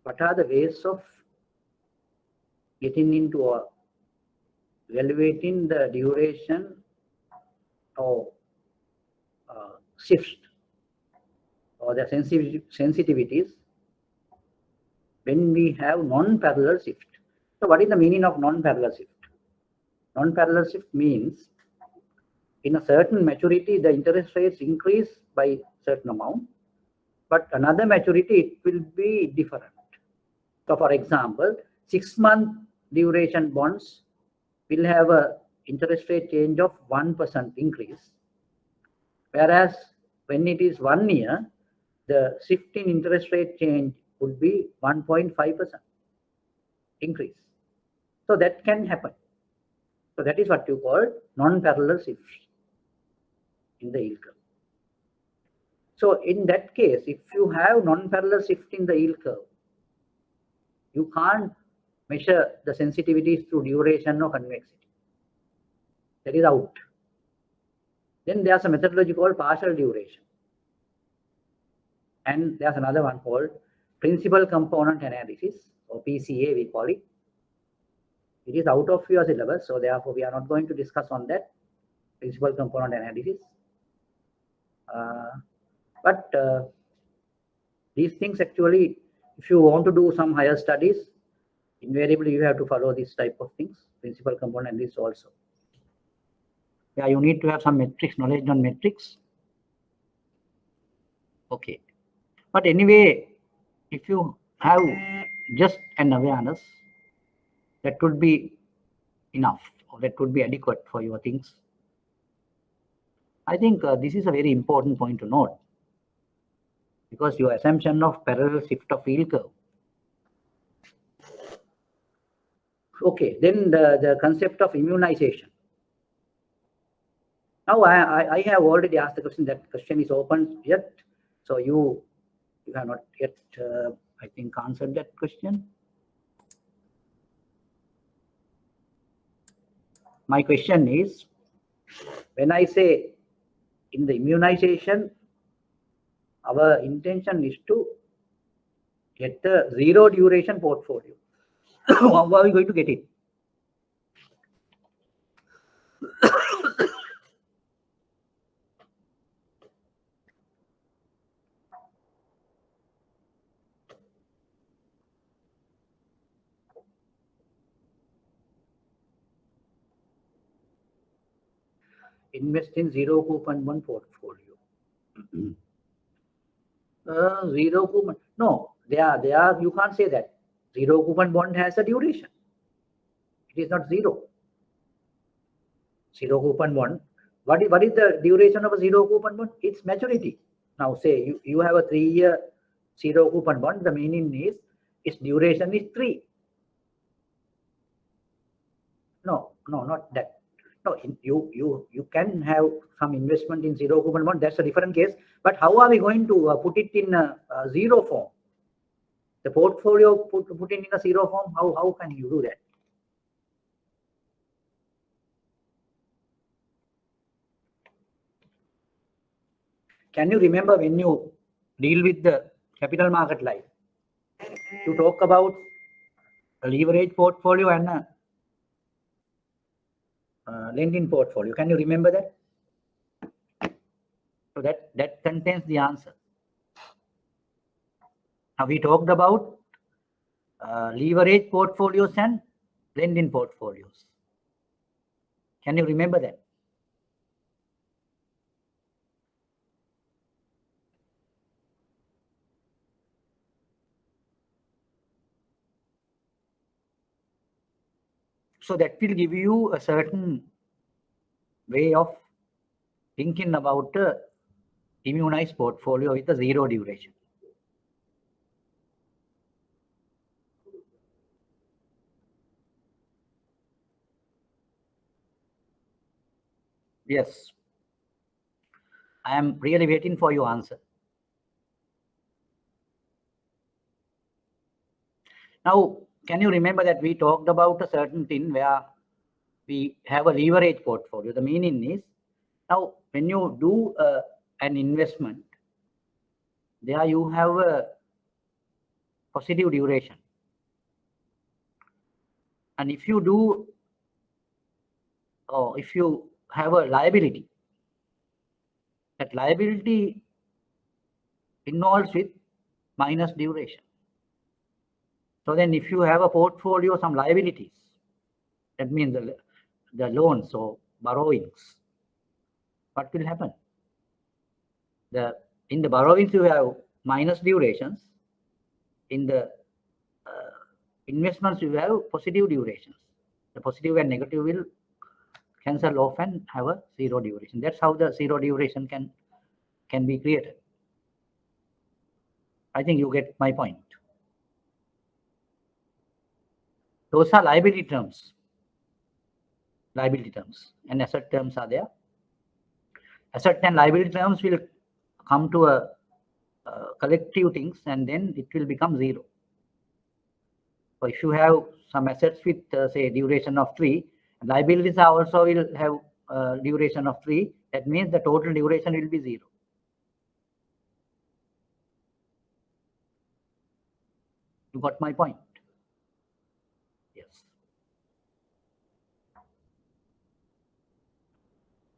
what are the ways of getting into or evaluating the duration or shifts or the sensitivities when we have non-parallel shift. So what is the meaning of non-parallel shift? Non-parallel shift means in a certain maturity, the interest rates increase by certain amount, but another maturity, it will be different. So for example, 6 month duration bonds will have a interest rate change of 1% increase, whereas when it is 1 year, the shift in interest rate change would be 1.5% increase. So that can happen. So that is what you call non-parallel shifts in the yield curve. So in that case, if you have non-parallel shift in the yield curve, you can't measure the sensitivities through duration or convexity. That is out. Then there's a methodology called partial duration. And there's another one called principal component analysis, or PCA we call it. It is out of your syllabus, so therefore we are not going to discuss on that principal component analysis. But these things actually, if you want to do some higher studies, invariably you have to follow this type of things, principal component analysis also. Yeah, you need to have some metrics, knowledge on metrics. Okay. But anyway, if you have just an awareness, that would be enough, or that would be adequate for your things. I think this is a very important point to note, because your assumption of parallel shift of yield curve. Okay, then the concept of immunization. Now I have already asked the question. That question is open yet, so you have not yet, I think, answered that question. My question is, when I say in the immunization, our intention is to get a zero duration portfolio. How are we going to get it? Invest in zero coupon bond portfolio. Zero coupon. No, there you can't say that. Zero coupon bond has a duration. It is not zero. Zero coupon bond. What is the duration of a zero coupon bond? It's maturity. Now say you have a 3-year zero coupon bond. The meaning is its duration is 3. No, not that. No, you can have some investment in zero coupon bond. That's a different case. But how are we going to put it in a zero form? The portfolio put it in a zero form. How can you do that? Can you remember when you deal with the capital market life, you talk about a leverage portfolio and a lending portfolio? Can you remember that? So that contains the answer. Now we talked about leverage portfolios and lending portfolios. Can you remember that? So that will give you a certain way of thinking about the immunized portfolio with a zero duration. Yes. I am really waiting for your answer. Now, can you remember that we talked about a certain thing where we have a leverage portfolio? The meaning is, now when you do an investment, there you have a positive duration. And if you do, or if you have a liability, that liability involves with minus duration. So then if you have a portfolio, some liabilities, that means the loans or borrowings, what will happen? In the borrowings you have minus durations, in the investments will have positive durations. The positive and negative will cancel off and have a zero duration. That's how the zero duration can be created. I think you get my point. Those are liability terms. Liability terms and asset terms are there. Asset and liability terms will come to a collective things, and then it will become zero. So if you have some assets with say duration of 3, liabilities are also will have duration of 3. That means the total duration will be 0. You got my point? Yes.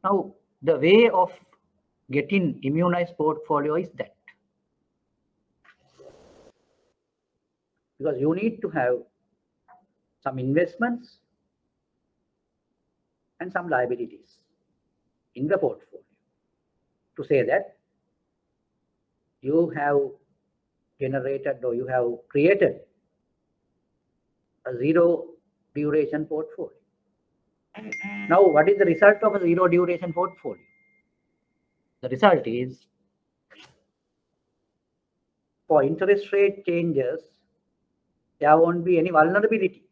Now the way of getting immunized portfolio is that, because you need to have some investments and some liabilities in the portfolio to say that you have generated or you have created a zero duration portfolio. Now, what is the result of a zero duration portfolio? The result is, for interest rate changes, there won't be any vulnerability.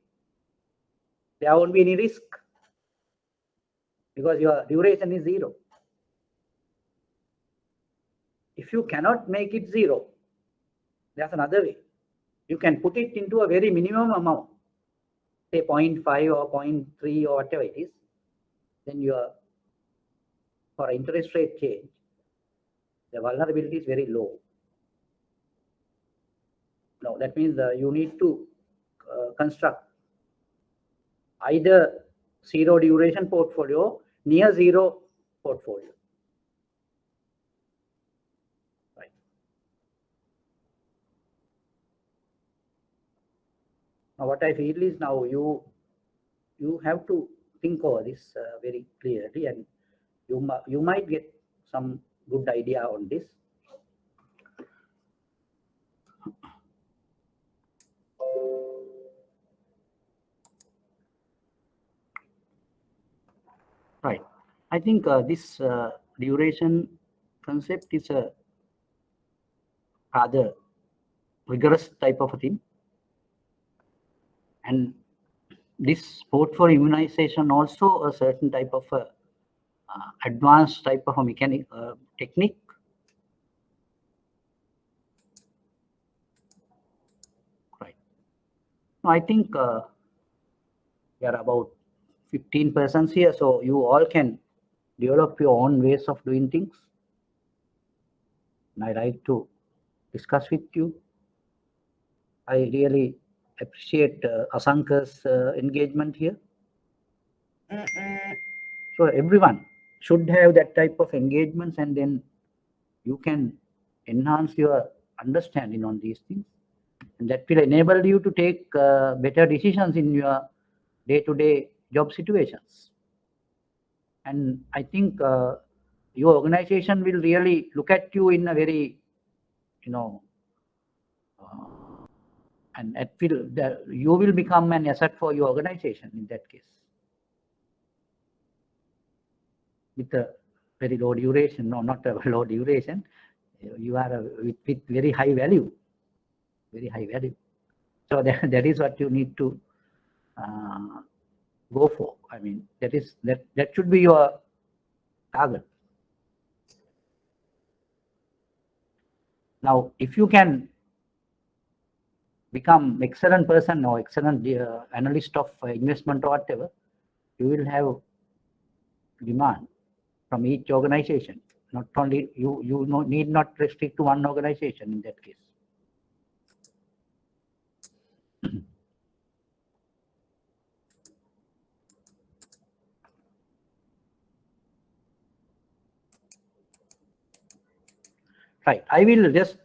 There won't be any risk because your duration is 0. If you cannot make it 0, there's another way. You can put it into a very minimum amount, say 0.5 or 0.3 or whatever it is. Then for interest rate change, the vulnerability is very low. Now that means you need to construct either zero duration portfolio, near zero portfolio. Right. Now what I feel is, now you have to think over this very clearly, and you might get some good idea on this. Right. I think this duration concept is a rather rigorous type of a thing, and this portfolio immunization also a certain type of advanced type of a mechanic technique. Right. Now I think we are about 15 persons here, so you all can develop your own ways of doing things. And I like to discuss with you. I really appreciate Asanka's engagement here. So everyone should have that type of engagements, and then you can enhance your understanding on these things, and that will enable you to take better decisions in your day-to-day job situations. And I think your organization will really look at you in a very, and you will become an asset for your organization in that case. With a very low duration, no, not a low duration, you are with very high value, very high value. So that is what you need to go for. I mean, that should be your target. Now, if you can become excellent person or excellent analyst of investment or whatever, you will have demand from each organization. Not only you need not restrict to one organization in that case. Right. I will just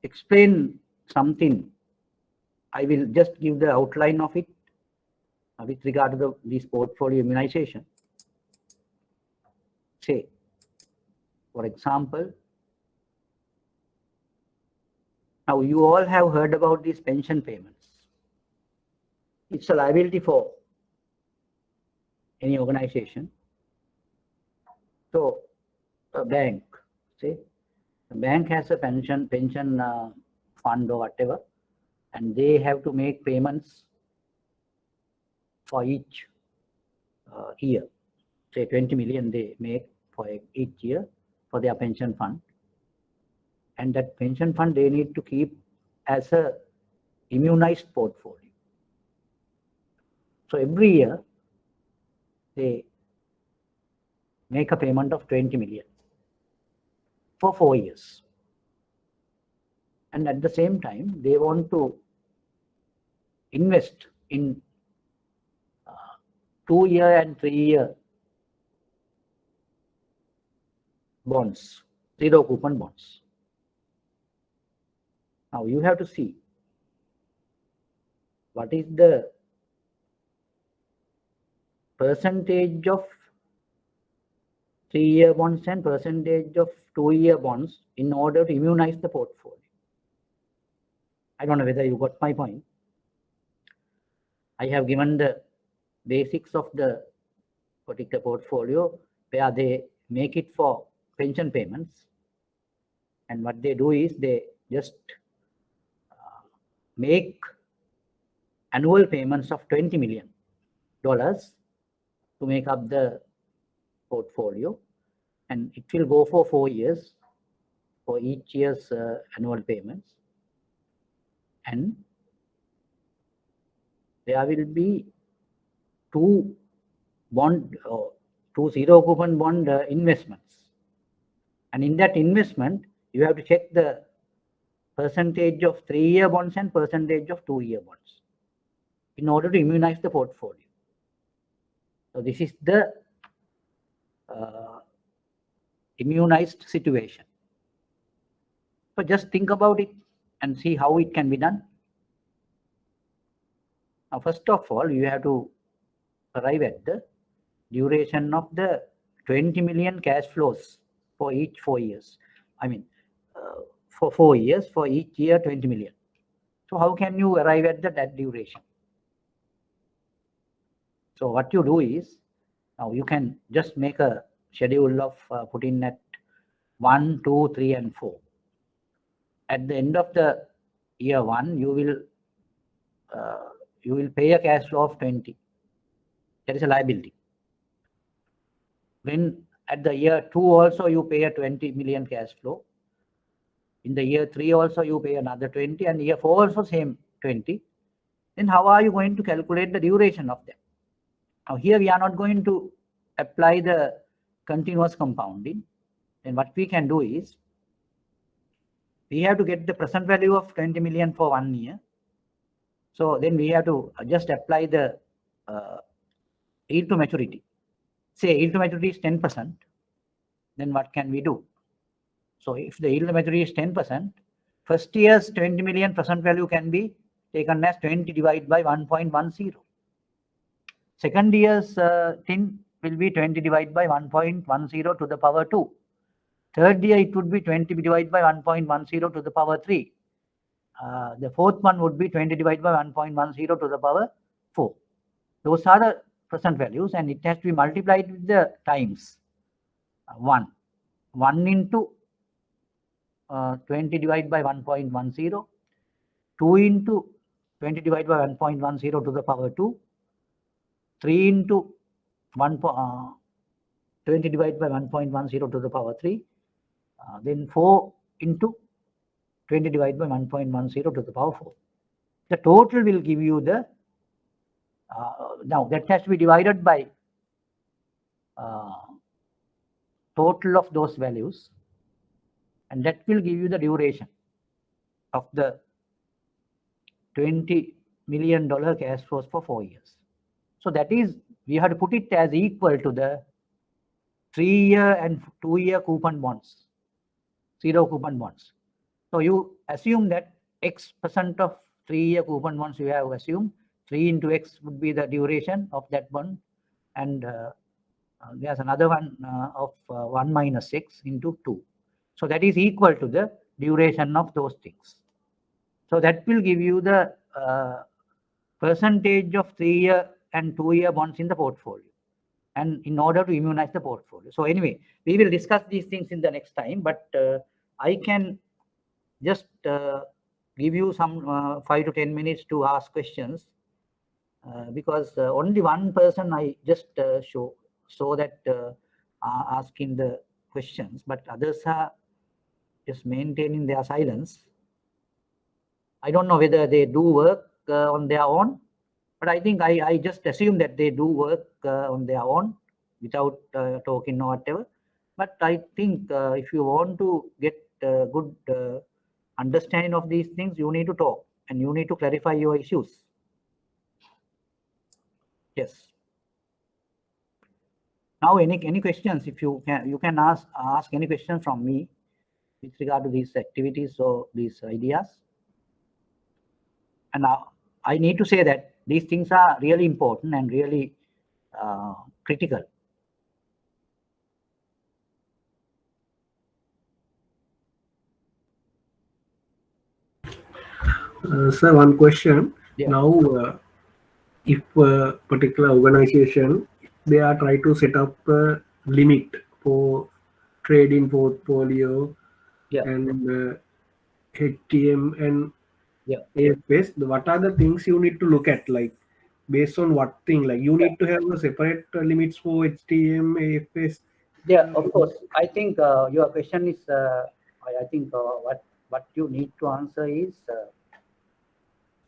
explain something. I will just give the outline of it with regard to this portfolio immunization. Say, for example, now you all have heard about these pension payments. it's a liability for any organization. So a bank, say, the bank has a pension fund or whatever, and they have to make payments for each year. Say 20 million they make for each year for their pension fund, and that pension fund they need to keep as a immunized portfolio. So every year they make a payment of 20 million for 4 years, and at the same time they want to invest in 2-year and 3-year bonds, zero coupon bonds. Now you have to see what is the percentage of 3-year bonds and percentage of 2-year bonds in order to immunize the portfolio. I don't know whether you got my point. I have given the basics of the particular portfolio where they make it for pension payments, and what they do is they just make annual payments of $20 million to make up the portfolio, and it will go for 4 years for each year's annual payments, and there will be two zero coupon bond investments, and in that investment you have to check the percentage of 3-year bonds and percentage of 2-year bonds in order to immunize the portfolio. So this is the immunized situation. So just think about it and see how it can be done. Now, first of all, you have to arrive at the duration of the 20 million cash flows for each 4 years. I mean, for 4 years, for each year 20 million. So how can you arrive at that duration? So what you do is, now you can just make a schedule of putting at 1, 2, 3, and 4. At the end of the year 1, you will pay a cash flow of 20. That is a liability. When at the year 2 also you pay a 20 million cash flow. In the year 3 also you pay another 20, and year 4 also same 20. Then how are you going to calculate the duration of them? Now here we are not going to apply the continuous compounding. Then what we can do is, we have to get the present value of 20 million for 1 year. So then we have to just apply the yield to maturity. Say yield to maturity is 10%, then what can we do? So if the yield to maturity is 10%, first year's 20 million present value can be taken as 20 divided by 1.10. Second year's thing will be 20 divided by 1.10 to the power 2. Third year it would be 20 divided by 1.10 to the power 3. The fourth one would be 20 divided by 1.10 to the power 4. Those are the present values, and it has to be multiplied with the times 1. 1 into 20 divided by 1.10, 2 into 20 divided by 1.10 to the power 2, 3 into 20 divided by 1.10 to the power 3, then 4 into 20 divided by 1.10 to the power 4. The total will give you the, now that has to be divided by total of those values, and that will give you the duration of the $20 million cash flows for 4 years. So that is, we have to put it as equal to the 3-year and 2-year coupon bonds, zero coupon bonds. So you assume that X% of 3-year coupon bonds you have assumed, 3 into X would be the duration of that bond, and there's another one of 1 minus X into 2. So that is equal to the duration of those things. So that will give you the percentage of 3-year and 2-year bonds in the portfolio, and in order to immunize the portfolio. So anyway, we will discuss these things in the next time, but I can just give you some 5 to 10 minutes to ask questions, because only one person I just saw that asking the questions, but others are just maintaining their silence. I don't know whether they do work on their own, but I think I just assume that they do work on their own without talking or whatever. But I think if you want to get good understanding of these things, you need to talk and you need to clarify your issues. Yes. Now, any questions? If you can ask any questions from me with regard to these activities or these ideas. And now I need to say that these things are really important and really critical. Sir, one question. Yeah. Now, if a particular organization, they are trying to set up a limit for trading portfolio, Yeah. and HTM and Yeah. AFS, what are the things you need to look at? Like, based on what thing? Like, you need to have a separate limits for HTM, AFS. Yeah, of course. I think your question is, I think what you need to answer is,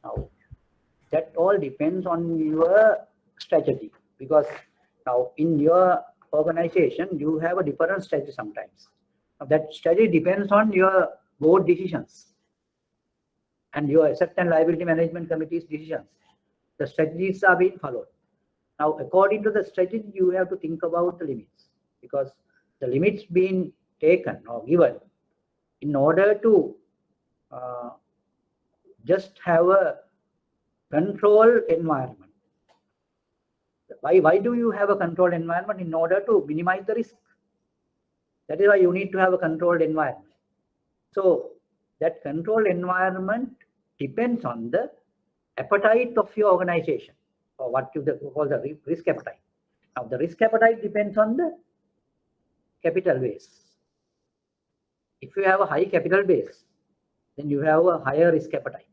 now that all depends on your strategy, because now in your organization, you have a different strategy sometimes. Now, that strategy depends on your board decisions and your asset and liability management committee's decisions. The strategies are being followed. Now, according to the strategy, you have to think about the limits, because the limits being taken or given in order to just have a control environment. Why do you have a controlled environment? In order to minimize the risk. That is why you need to have a controlled environment. So that controlled environment depends on the appetite of your organization, or what you call the risk appetite. Now, the risk appetite depends on the capital base. If you have a high capital base, then you have a higher risk appetite,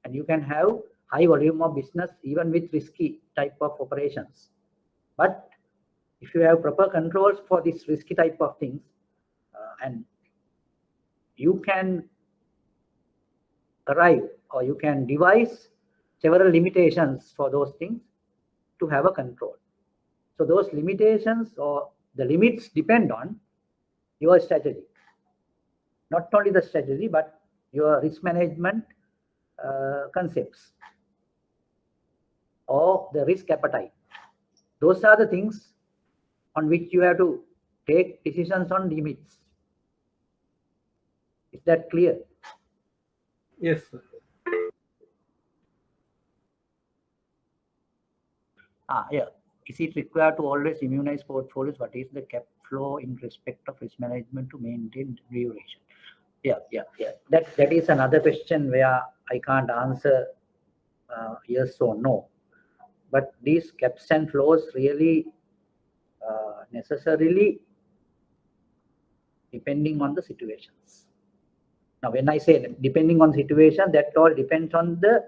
and you can have high volume of business even with risky type of operations. But if you have proper controls for this risky type of things, and you can arrive or you can devise several limitations for those things to have a control. So those limitations or the limits depend on your strategy. Not only the strategy, but your risk management concepts or the risk appetite. Those are the things on which you have to take decisions on limits. Is that clear? Yes, sir. Yeah. Is it required to always immunize portfolios? What is the cap flow in respect of risk management to maintain duration? Yeah. That is another question where I can't answer yes or no. But these caps and flows really necessarily depending on the situations. Now, when I say depending on situation, that all depends on the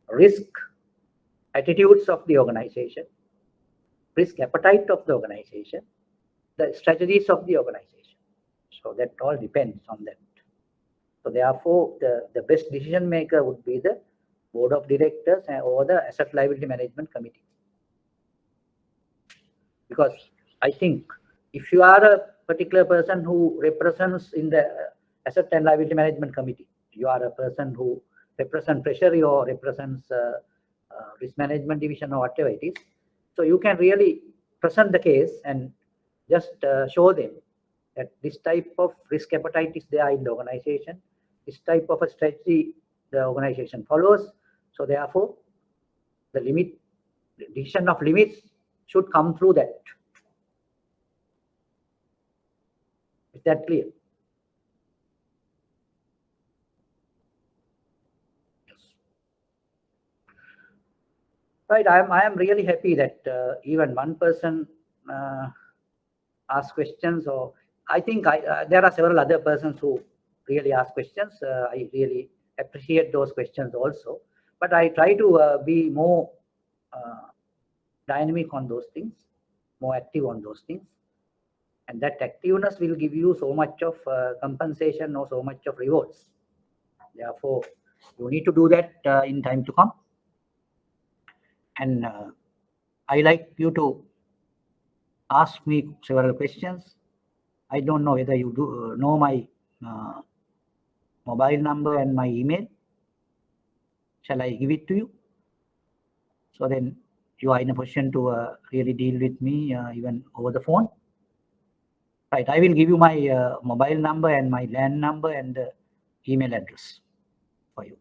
risk attitudes of the organization, risk appetite of the organization, the strategies of the organization. So that all depends on that. So therefore, the best decision maker would be the board of directors or the asset liability management committee. Because I think if you are a particular person who represents in the asset and liability management committee, you are a person who represents treasury or represents risk management division or whatever it is. So you can really present the case and just show them that this type of risk appetite is there in the organization, this type of a strategy the organization follows. So therefore, the decision of limits should come through that. Is that clear? Yes. Right, I am really happy that even one person asked questions, or I think there are several other persons who really ask questions. I really appreciate those questions also, but I try to be more dynamic on those things, more active on those things, and that activeness will give you so much of compensation or so much of rewards. Therefore, you need to do that in time to come. And I like you to ask me several questions. I don't know whether you do know my mobile number and my email. Shall I give it to you? So then you are in a position to really deal with me even over the phone. Right, I will give you my mobile number and my LAN number and the email address for you.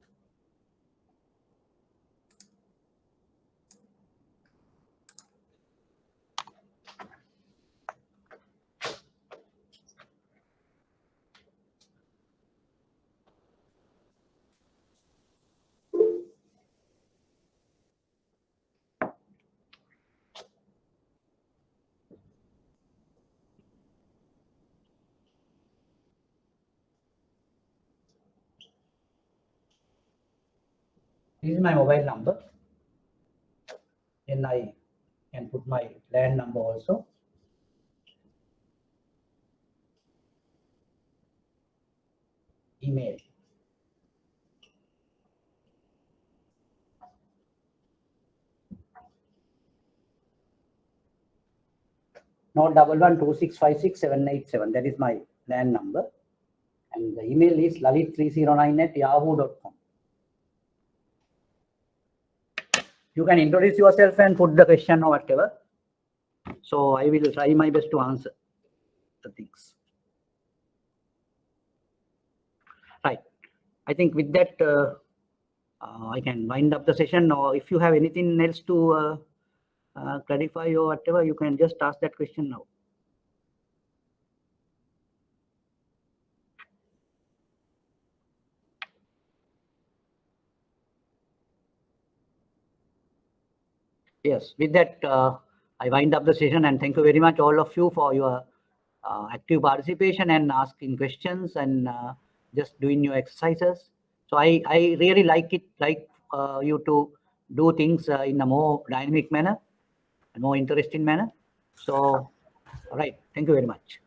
This is my mobile number. Then I can put my LAN number also. Email. Note 1126567887. That is my LAN number. And the email is lalit309@yahoo.com. You can introduce yourself and put the question or whatever. So I will try my best to answer the things. Right. I think with that, I can wind up the session, or if you have anything else to clarify or whatever, you can just ask that question now. Yes, with that, I wind up the session, and thank you very much all of you for your active participation and asking questions and just doing your exercises. So I really like you to do things in a more dynamic manner, a more interesting manner. So, all right, thank you very much.